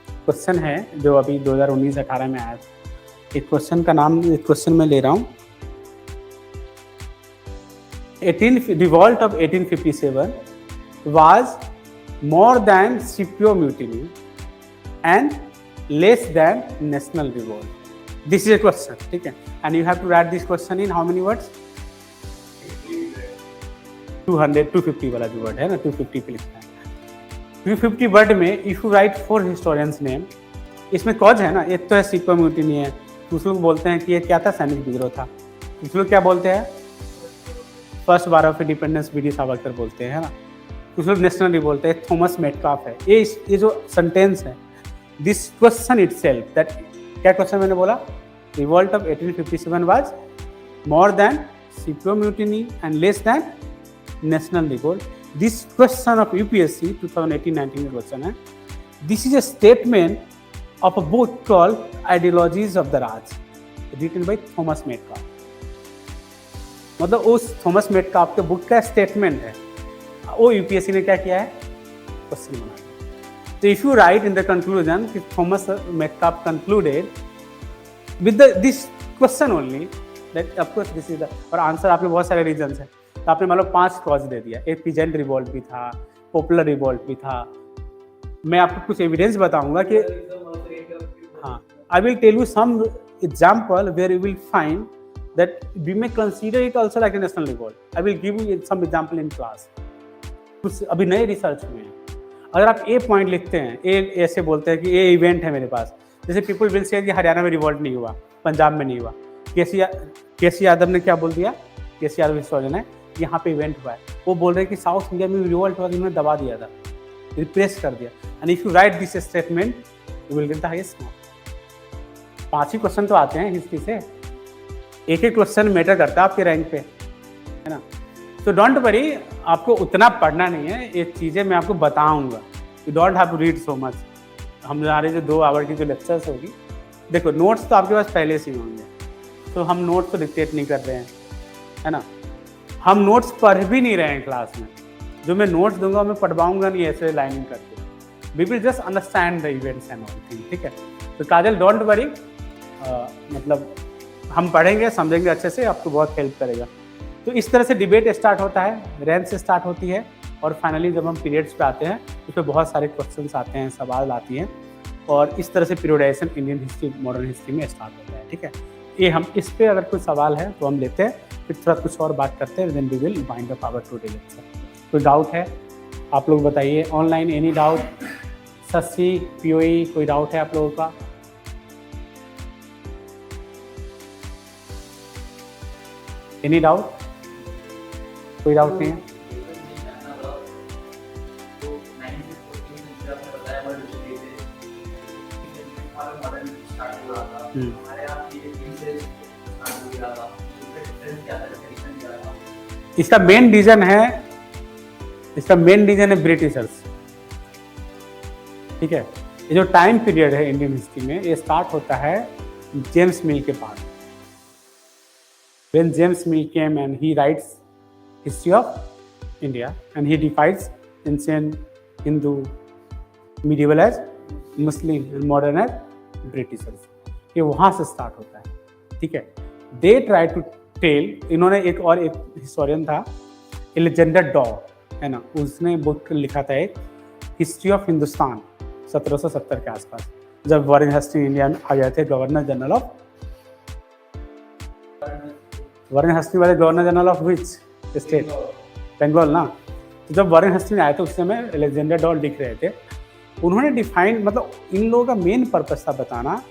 क्वेश्चन है जो अभी 2019-18 में आया। एक क्वेश्चन का नाम, एक क्वेश्चन में ले रहा हूँ, revolt of 1857 was more than Scipio mutiny and less than national revolt. This is a question, ठीक है, and you have to write this question in how many words? 250 वाला जो वर्ड है ना, 250 पे लिखना है। 250 वर्ड में if you write 4 historians name, इसमें कॉज है ना, एक तो है Scipio mutiny है, दूसरों को बोलते हैं कि ये क्या था, सैनिक विद्रोह था, दूसरों क्या बोलते हैं, first war of independence V D Savarkar बोलते हैं, है ना। कुछ लोग नेशनली बोलते हैं, थॉमस मेटकाफ है। ये जो सेंटेंस है, दिस क्वेश्चन इटसेल्फ, दैट क्या क्वेश्चन मैंने बोला, revolt of 1857 was more than sepoy mutiny and less than national revolt. This question of UPSC 2018-19 में क्वेश्चन है। This is a statement of a book called ideologies of the Raj, written by Thomas Metcalf. मतलब उस Thomas Metcalf के book का statement है, वो UPSC ने क्या किया है, क्वेश्चन बना दिया। तो if you write in the conclusion कि Thomas Metcalf concluded with this question only, that of course this is the, और आंसर आपके बहुत सारे रीजंस हैं। तो आपने मान लो 5 क्लॉज दे दिया, एक पीजेंट रिवॉल्ट भी था, पॉपुलर रिवॉल्ट भी था। मैं आपको कुछ एविडेंस बताऊंगा कि हाँ, I will tell you some example where you will find that we may consider it also like a national revolt. I will give you some example in class. कुछ अभी नए रिसर्च में है। अगर आप ए पॉइंट लिखते हैं, ए ऐसे बोलते हैं कि ये इवेंट है मेरे पास, जैसे पीपल विल से कि हरियाणा में रिवॉल्ट नहीं हुआ, पंजाब में नहीं हुआ। केसी यादव ने क्या बोल दिया, केसी यादव हिस्टोरियन है, यहाँ पे इवेंट हुआ है। वो बोल रहे हैं कि साउथ इंडिया में रिवॉल्ट हुआ, इन्होंने दबा दिया था, रिप्रेस कर दिया। And if you right this statement you will get the highest marks. 5 he question तो आते हैं हिस्ट्री से, एक एक क्वेश्चन मैटर करता है आपके रैंक पे, है ना। तो डोंट वरी, आपको उतना पढ़ना नहीं है, ये चीज़ें मैं आपको बताऊंगा। You don't have to read so much. हमारे जो 2 आवर की जो लेक्चर्स होगी, देखो नोट्स तो आपके पास पहले से ही होंगे, तो हम नोट्स तो डिक्टेट नहीं कर रहे हैं, है ना। हम नोट्स पढ़ भी नहीं रहे हैं क्लास में। जो मैं नोट्स दूंगा मैं पढ़वाऊंगा नहीं ऐसे लाइनिंग करके। We will just understand the events and all thing, ठीक है। तो काजल डोंट वरी, मतलब हम पढ़ेंगे, समझेंगे अच्छे से, आपको बहुत हेल्प करेगा। तो इस तरह से डिबेट स्टार्ट होता है, रैंक से स्टार्ट होती है, और फाइनली जब हम पीरियड्स पे आते हैं उस पर बहुत सारे क्वेश्चंस आते हैं, सवाल आती हैं, और इस तरह से periodisation Indian history, modern history में स्टार्ट होता है, ठीक है। ये हम इस पर अगर कोई सवाल है तो हम लेते हैं, फिर थोड़ा कुछ और बात करते हैं, then we will wind up our today lecture. कोई डाउट है आप लोग बताइए, ऑनलाइन एनी डाउट, सस्सी पीओई कोई डाउट है आप लोगों का? Any doubt? कोई डाउट नहीं है? इसका मेन रीजन है, ब्रिटिशर्स, ठीक है। ये जो टाइम पीरियड है इंडियन हिस्ट्री में, ये स्टार्ट होता है जेम्स मिल के बाद। When James Mill came and he writes history of India and he defines ancient Hindu, medieval as Muslim and modern as Britishers, ये वहाँ से स्टार्ट होता है, ठीक है। They try to tell, इन्होंने एक हिस्टोरियन था एलेक्जेंडर डॉ, है ना, उसने बुक लिखा था एक हिस्ट्री ऑफ हिंदुस्तान 1770 के आसपास, जब वॉरेन हेस्टिंग्स इंडिया में आ गए थे, governor general of, Warren Hastings वाले governor general of which state, Bengal ना। तो जब वॉरेन हेस्टिंग्स आए थे उस समय एलेक्जेंडर डॉ लिख रहे थे, उन्होंने डिफाइन, मतलब इन लोगों का मेन पर्पस था बताना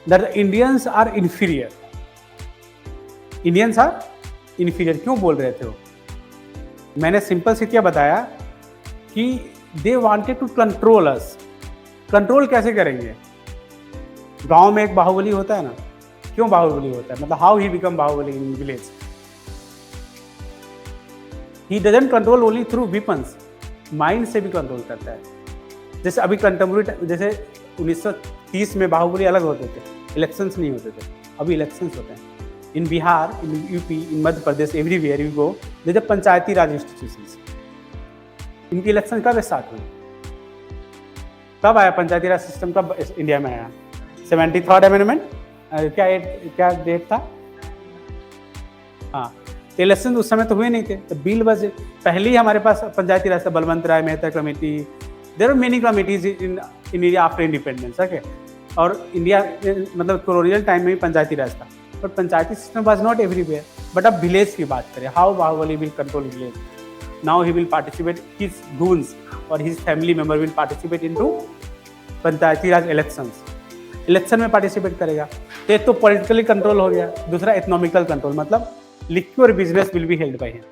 that Indians are inferior. Indians are inferior क्यों बोल रहे थे वो? मैंने सिंपल सी क्या बताया कि they wanted to control us. Control कैसे करेंगे? गांव में एक बाहुबली होता है ना, क्यों बाहुबली होता है, मतलब how he become Bahubali in village. He doesn't control only through weapons, mind से भी कंट्रोल करता है। जैसे अभी कंटेम्प्रेरी, जैसे 1930 में बाहुबली अलग होते थे, इलेक्शंस नहीं होते थे, अभी इलेक्शंस होते हैं। In Bihar, in UP, in Madhya Pradesh, everywhere you go, जैसे पंचायती राज इंस्टीट्यूशंस, इनकी इलेक्शन कब स्टार्ट हुई? कब आया पंचायती राज सिस्टम, कब इंडिया में आया? 73rd अमेंडमेंट, क्या डेट था? हाँ, तो इलेक्शन उस समय तो हुए नहीं थे, तो बिल बस पहले ही हमारे पास पंचायती राज था, Balwant Rai Mehta committee, there are many committees in India after independence, okay. और इंडिया मतलब कॉलोनियल टाइम में भी पंचायती राज था, but Panchayati system was not everywhere. But अब विलेज की बात करें, how bahubali will control village? Now he will participate, his goons और his family member will participate into Panchayati Raj elections, election में पार्टिसिपेट करेगा। तो एक तो पॉलिटिकली कंट्रोल हो गया, दूसरा इकोनॉमिकल कंट्रोल, मतलब liquor business will be held by him,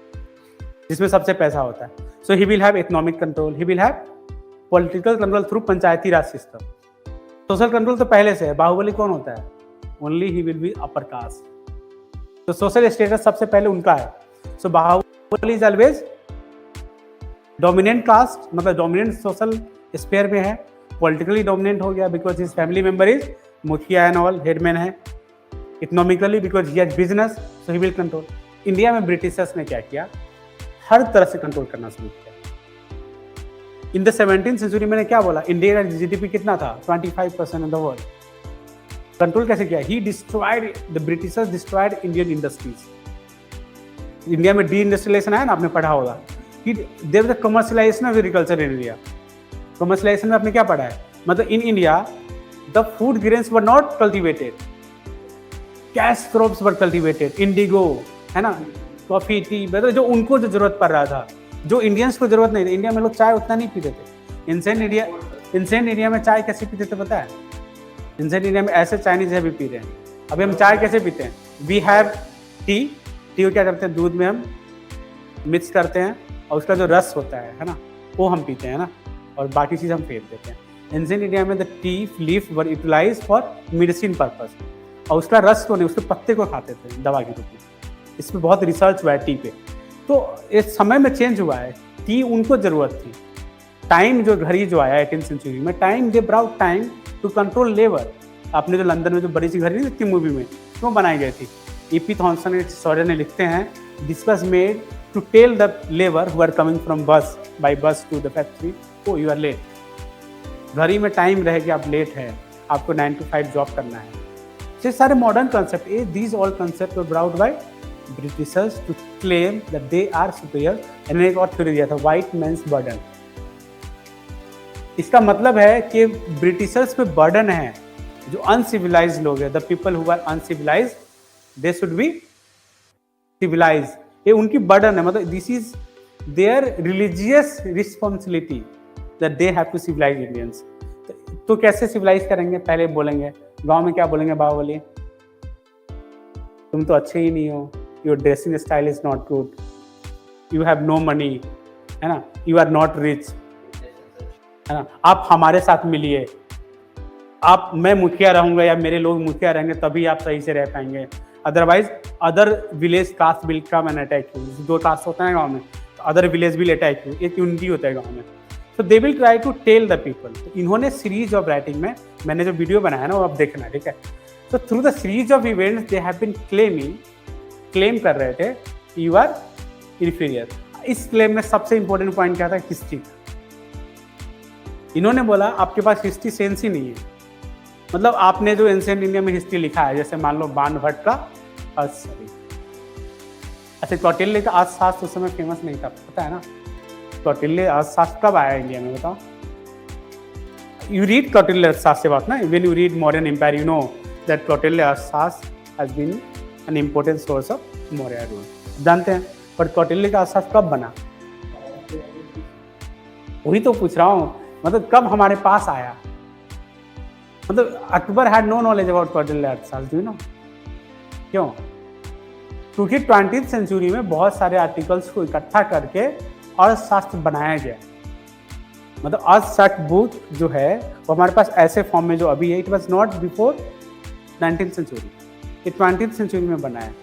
जिसमें सबसे पैसा होता है. So he will have economic control, he will have political control through Panchayati Raj system. Social control तो पहले से है. बाहुबली कौन होता है? Only he will be upper caste. तो सोशल स्टेटस सबसे पहले उनका है. So bahubali is always dominant caste, मतलब डोमिनेंट सोशल स्पेयर में है. पॉलिटिकली डोमिनेंट हो गया because his family member is मुखिया एंड ऑल, हेडमैन है. Economically because he has business, so he will control. India में ब्रिटिशर्स ने क्या किया? हर तरह से कंट्रोल करना शुरू किया. इन द 17th सेंचुरी मैंने क्या बोला? इंडिया का जीडीपी कितना था? 25% इन द वर्ल्ड. कंट्रोल कैसे किया? He destroyed, the Britishers destroyed Indian industries. India में डी इंडस्ट्रियलाइजेशन आया ना, आपने पढ़ा होगा कि there was the commercialization of agriculture in India. Commercialization में आपने क्या पढ़ा है? मतलब in India the food grains were not cultivated, cash crops were cultivated, indigo है ना, कॉफी, टी, मतलब जो उनको जो जरूरत पड़ रहा था, जो इंडियंस को जरूरत नहीं थी. इंडिया में लोग चाय उतना नहीं पीते थे. इंसेंट इंडिया में चाय कैसे पीते थे पता है? इंसेंट इंडिया में ऐसे चाइनीज अभी पी रहे हैं. अभी हम चाय कैसे पीते हैं? We have T. टी को क्या करते हैं? दूध में हम मिक्स करते हैं और उसका जो रस होता है ना, वो हम पीते हैं ना, और बाकी चीज़ हम फेंक देते हैं. एंशिएंट इंडिया में the tea leaf were utilise for medicine purpose, और उसका रस को नहीं, उसके पत्ते को खाते थे दवा के रूप में. इस पर बहुत रिसर्च हुआ है टी पे. तो इस समय में चेंज हुआ है. टी उनको ज़रूरत थी. टाइम जो घड़ी जो आया 18th सेंचुरी में, time they brought time to control labour. आपने जो लंदन में जो बड़ी सी घड़ी नहीं दिखती मूवी में, क्यों बनाई गई थी? E.P. थॉमसन हिस्टोरियन ने लिखते हैं, this was made to tell the labour who are coming from bus by bus to the factory, oh you are late. घड़ी में टाइम रहे कि आप लेट है, आपको 9 to 5 जॉब करना है. ये सारे modern concept, these all concept were brought by Britishers to claim that they are superior. And एक और थ्योरी दिया था, व्हाइट मैन्स बर्डन. इसका मतलब है कि ब्रिटिशर्स पे बर्डन है. जो अनसिविलाइज्ड लोग हैं, the people who are uncivilised, they should be civilised. ये उनकी बर्डन है. मतलब this is their religious responsibility that they have to civilise Indians. तो कैसे सिविलाइज करेंगे? पहले बोलेंगे, गांव में क्या बोलेंगे? बाहुबली, तुम तो अच्छे ही नहीं हो, your dressing style is not good, you have no money, है ना, यू आर नॉट रिच, है ना, आप हमारे साथ मिलिए, आप, मैं मुखिया रहूंगा या मेरे लोग मुखिया रहेंगे तभी आप सही से रह पाएंगे. Otherwise other village caste will come and attack you. 2 caste होता है गांव में, तो other village will attack you. एक यूनिटी होता है गांव में. तो they will try to tell the people. तो इन्होंने सीरीज ऑफ राइटिंग में, मैंने जो वीडियो बनाया ना वो आप देखना, ठीक है. तो through the series of events they have been claim कर रहे थे यू आर इन्फीरियर. इस क्लेम में सबसे इंपॉर्टेंट पॉइंट क्या था? हिस्ट्री. इन्होंने बोला आपके पास हिस्ट्री सेंस ही नहीं है. मतलब आपने जो एंशिएंट इंडिया में हिस्ट्री लिखा है, जैसे मान लो बाणभट्ट का अच्छा, कौटिल्य का अर्थशास्त्र उस समय फेमस नहीं था, पता है ना? कौटिल्य अर्थशास्त्र कब आया इंडिया में बताओ? यू रीड कौटिल्य अर्थशास्त्र बात ना, when you read Mauryan empire you know that Kautilya Arthashastra has been an important source of Maurya rule. जानते हैं, पर कौटिल्य का अर्थशास्त्र कब बना? वही तो पूछ रहा हूँ, मतलब कब हमारे पास आया? मतलब Akbar had no knowledge about Kautilya Arthashastra, you no क्यों? क्योंकि 20th सेंचुरी में बहुत सारे आर्टिकल्स को इकट्ठा करके अर्थशास्त्र बनाया गया. मतलब अर्थशास्त्र बुक जो है वो हमारे पास ऐसे फॉर्म में जो अभी है, it was not before 19th century, ये 20th सेंचुरी में बना है.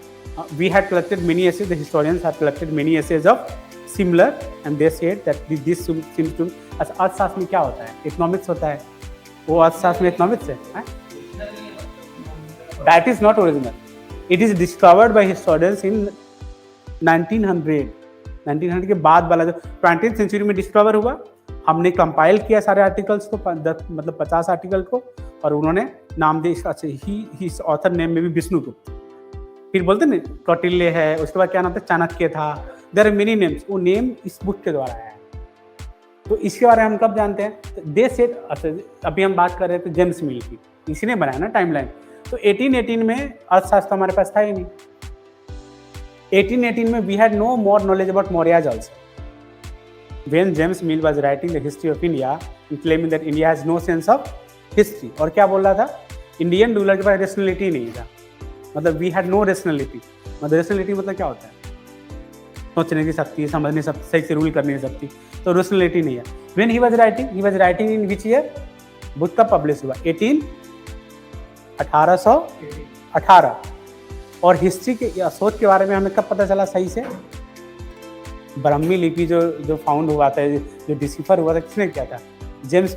We had collected many essays, the historians had collected many essays of similar and they said that this seems to. Arthashastra में क्या होता है? इकोनॉमिक्स होता है. वो अर्थशास्त्र में इकोनॉमिक्स है. That is not original. It is discovered by historians in 1900 के बाद वाला जो 20th सेंचुरी में डिस्कवर हुआ. हमने कंपाइल किया सारे आर्टिकल्स को, मतलब 50 आर्टिकल को, और उन्होंने नाम दिया, ही ऑथर नेम में भी विष्णुगुप्त. फिर बोलते ना कौटिल्य है, उसके बाद क्या नाम था? चाणक्य था. There are many names. वो नेम इस बुक के द्वारा आया है. तो इसके बारे में हम कब जानते हैं? दे सेड, अभी हम बात कर रहे थे जेम्स मिल की, इसी ने बनाया ना टाइमलाइन. तो 1818 में अर्थशास्त्र हमारे पास था ही नहीं. 1818 में we had no more knowledge about Mauryas also. When James Mill was writing the history of India and claiming that India has no sense of history. और क्या बोल रहा था? इंडियन रूलर के पास रेशनलिटी नहीं था. मतलब वी हैड नो रेशनलिटी। मतलब रेशनलिटी मतलब क्या होता है? सोचने की शक्ति, समझने शक्ति, सही से रूल करने की शक्ति, तो रेशनलिटी नहीं है। When he was writing in which year? Book कब पब्लिश हुआ? 1818। और हिस्ट्री के शोध के बारे में हमें कब पता चला सही से? ब्राह्मी लिपि जो फाउंड हुआ था, जो डिसिफर हुआ था, किसने किया था? जेम्स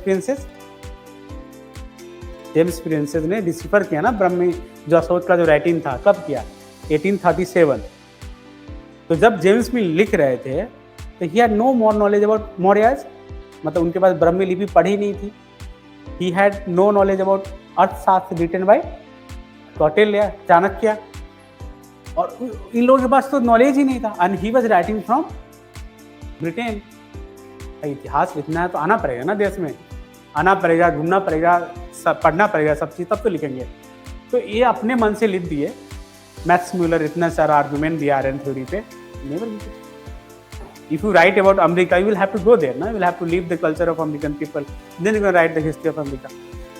प्रिंसेस ने डिसिफर किया ना ब्राह्मी जो अशोक का जो राइटिंग था। कब किया? 1837। तो जब जेम्स मिल लिख रहे थे तो he had no more knowledge about Mauryas, मतलब उनके पास ब्राह्मी लिपि पढ़ी नहीं थी। He had no knowledge about Arthashastra written by Kautilya, Chanakya, और इन लोगों के पास तो नॉलेज ही नहीं था। And he was writing from Britain. इतिहास लिखना है तो आना पड़ेगा ना, देश में आना पड़ेगा, घूमना पड़ेगा, पढ़ना पड़ेगा सब चीज़, तब तो लिखेंगे। तो ये अपने मन से लिख दिए। मैथ्स म्यूलर इतना सारा आर्गुमेंट दिया आयरन थ्योरी पे, never. If you write about America, you will have to go there ना, you will have to leave the culture of American people, then you can write the history of America.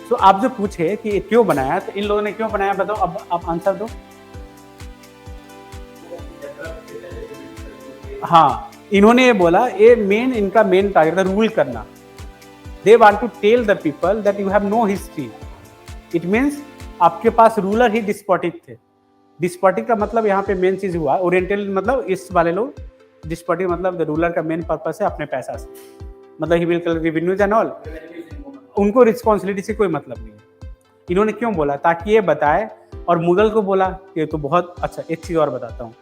So आप जो पूछे कि क्यों बनाया, तो इन लोगों ने क्यों बनाया बताओ, अब आप आंसर दो। हाँ, इन्होंने ये बोला, ये इनका मेन टारगेट था रूल करना। They want to tell the people that you have no history. It means आपके पास रूलर ही डिस्पोटिक थे। डिस्पोटिक का मतलब यहाँ पे मेन चीज हुआ, ओरिएंटल मतलब ईस्ट वाले लोग, डिस्पोटिक मतलब द रूलर का मेन पर्पस है अपने पैसा से, मतलब he will collect revenues and all, उनको रिस्पॉन्सिबिलिटी से कोई मतलब नहीं है। इन्होंने क्यों बोला? ताकि ये बताए, और मुगल को बोला कि तो बहुत अच्छा। एक चीज और बताता हूँ,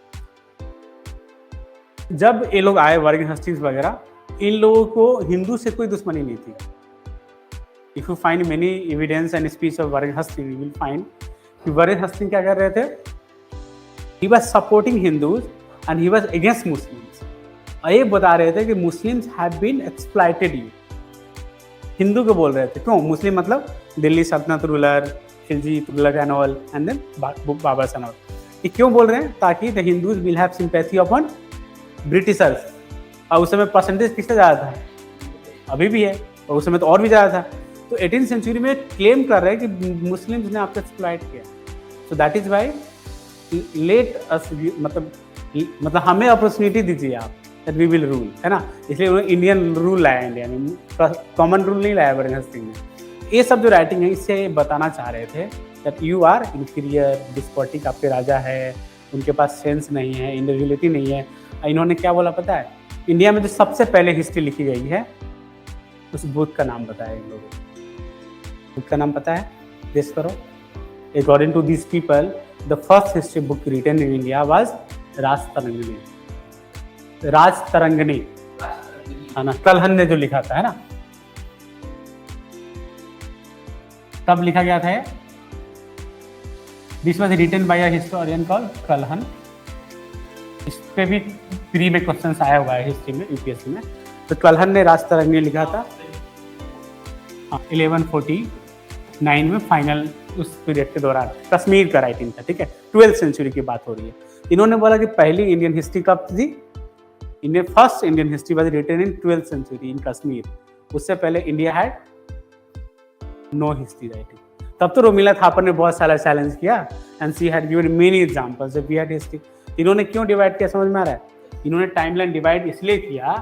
जब ये लोग आए वर्ग हस्टिंग्स वगैरह, इन लोगों को हिंदू से कोई दुश्मनी नहीं थी। If you find many evidence and speech of वर्ग हस्टिंग, यू विल फाइंड कि वर्ग हस्टिंग क्या कर रहे थे? He was supporting Hindus and he was against Muslims. और ये बता रहे थे कि Muslims have been exploited you. Hindu को बोल रहे थे, क्यों? मुस्लिम मतलब Delhi Sultanate ruler, Khilji Tughlaq and all, and then Babur and all. ये क्यों बोल रहे हैं? ताकि the Hindus will have sympathy upon Britishers. और उस समय परसेंटेज किससे ज़्यादा था? अभी भी है, और उस समय तो और भी ज़्यादा था। तो 18th सेंचुरी में क्लेम कर रहे हैं कि मुस्लिम्स ने आपको एक्सप्लॉइट किया। So that is why let us, मतलब हमें अपॉर्चुनिटी दीजिए आप, दैट वी विल रूल, है ना। इसलिए उन्होंने इंडियन रूल लाया, इंडिया में कॉमन रूल नहीं लाया वर्ग हस्टिंग ने। ये सब जो राइटिंग है, इससे बताना चाह रहे थे that you are inferior, despotic, आपके राजा है, उनके पास सेंस नहीं है, इंडिविजुअलिटी नहीं है। इन्होंने क्या बोला पता है? इंडिया में जो सबसे पहले हिस्ट्री लिखी गई है, उस बुक का नाम बताया इन लोगों को। बुक का नाम पता है? गेस करो। According to this people, the first history book written in India was Rajatarangini, है ना। कलहन ने जो लिखा था, है ना। कब लिखा गया था? This was written by a historian called Kalhana. इस पे भी प्री में क्वेश्चन आया हुआ है हिस्ट्री में, यूपीएससी में। तो कलहन ने राजतरंगिणी लिखा था 1149 में, फाइनल उस पीरियड के दौरान कश्मीर का राइटिंग था, ठीक है। 12th सेंचुरी की बात हो रही है। इन्होंने बोला कि पहली इंडियन हिस्ट्री कब थी? First Indian history was written in 12th century in Kashmir. उससे पहले India had no history writing. तब तो रोमिला थापर ने बहुत सारा चैलेंज किया, and she had given many examples of we had history. इन्होंने क्यों डिवाइड किया समझ में आ रहा है? इन्होंने टाइमलाइन डिवाइड इसलिए किया,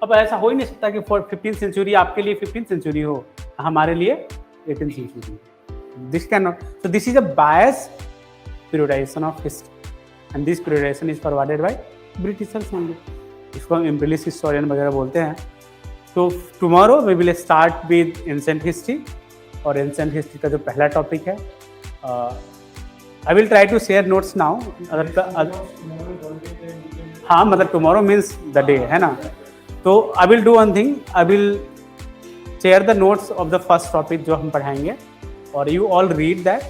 अब ऐसा हो ही नहीं सकता कि 15th सेंचुरी आपके लिए 15th सेंचुरी हो, हमारे लिए 18th century. This can not, so this is a bias periodization of history, and this periodization is forwarded by Britishers only. इसको हम imperialist historian वगैरह बोलते हैं। तो tomorrow we will start with ancient history, और ancient history का जो पहला टॉपिक है, I will try to share notes now. हाँ, मतलब tomorrow means the day, है ना। तो I will do one thing, I will share the notes of the first topic जो हम पढ़ाएंगे, और you all read that।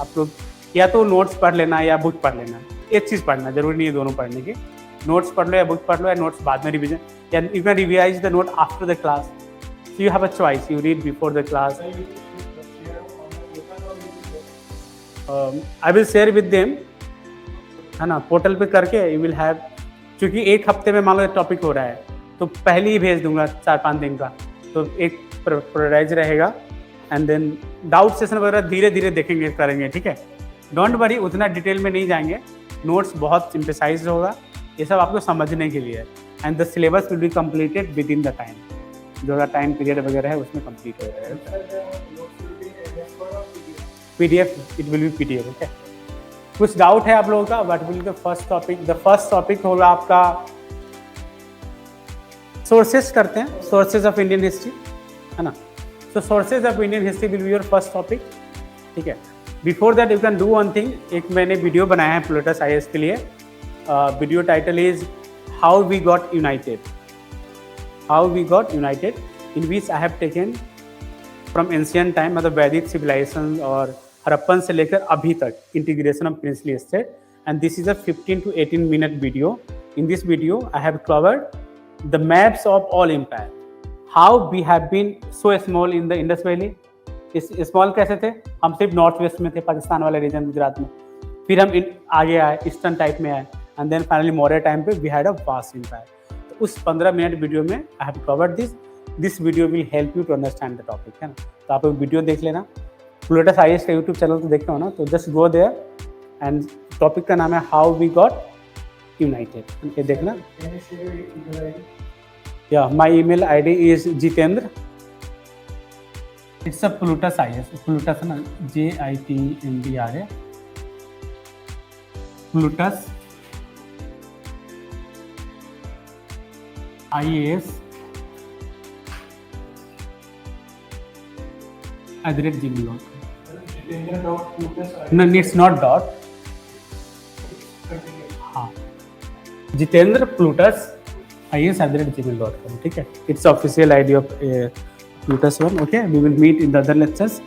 आप लोग या तो नोट्स पढ़ लेना या बुक पढ़ लेना, एक चीज़ पढ़ना, जरूरी नहीं है दोनों पढ़ने की। नोट्स पढ़ लो या बुक पढ़ लो, या नोट्स बाद में रिवीजन, या you can revise the note after the class. So you have a choice, you read before the class. I will share with them, है ना, पोर्टल पे करके यू विल हैव, क्योंकि एक हफ्ते में मान लो टॉपिक हो रहा है तो पहले ही भेज दूंगा 4-5 दिन का, तो एक प्रायोरिटाइज रहेगा, एंड देन डाउट सेशन वगैरह धीरे धीरे देखेंगे, करेंगे, ठीक है। डोंट वरी, उतना डिटेल में नहीं जाएंगे, नोट्स बहुत सिंपलाइज्ड होगा, ये सब आपको समझने के लिए है। And the syllabus will be completed with in the time, जो टाइम पीरियड वगैरह है उसमें कंप्लीट हो जाएगा। PDF, it will B PDF। Okay, कुछ डाउट है आप लोगों का? What will be the first topic? The first topic होगा आपका सोर्सेस करते हैं, सोर्सेज ऑफ इंडियन हिस्ट्री, है ना। So sources of Indian history will be your first topic, ठीक है। Before that you can do one thing, एक मैंने वीडियो बनाया है प्लूटस IAS के लिए, video title is how we got united, how we got united, in which I have taken from ancient time, मतलब Vedic civilization और हड़प्पन से लेकर अभी तक integration of princely state, and this is a 15 to 18 minute video. In this video I have covered the maps of all empire, how we have been so small in the Indus Valley। इस small कैसे थे? हम सिर्फ north west में थे, पाकिस्तान वाले reason, Gujarat में, फिर हम आगे आए, ईस्टर्न टाइप में आए, and then finally Maurya time पे we had a vast empire. तो उस 15 मिनट वीडियो में I have covered this video will help you to understand the topic, है ना। तो आप वीडियो देख लेना, प्लूटस IAS का यूट्यूब चैनल तो देखते हो ना, तो just go there, and topic का नाम है हाउ वी गॉट यूनाइटेड, ये देखना। Yeah, my email ID is Jitendra. It's a Plutus IAS. Plutus ना, JITENDRA. Plutus IAS @gmail.com. No, it's not dot. हाँ, जितेंद्र प्लूटस IAS @gmail.com, ठीक है। It's official ID of Plutus 1। Okay, we will meet in the other lectures.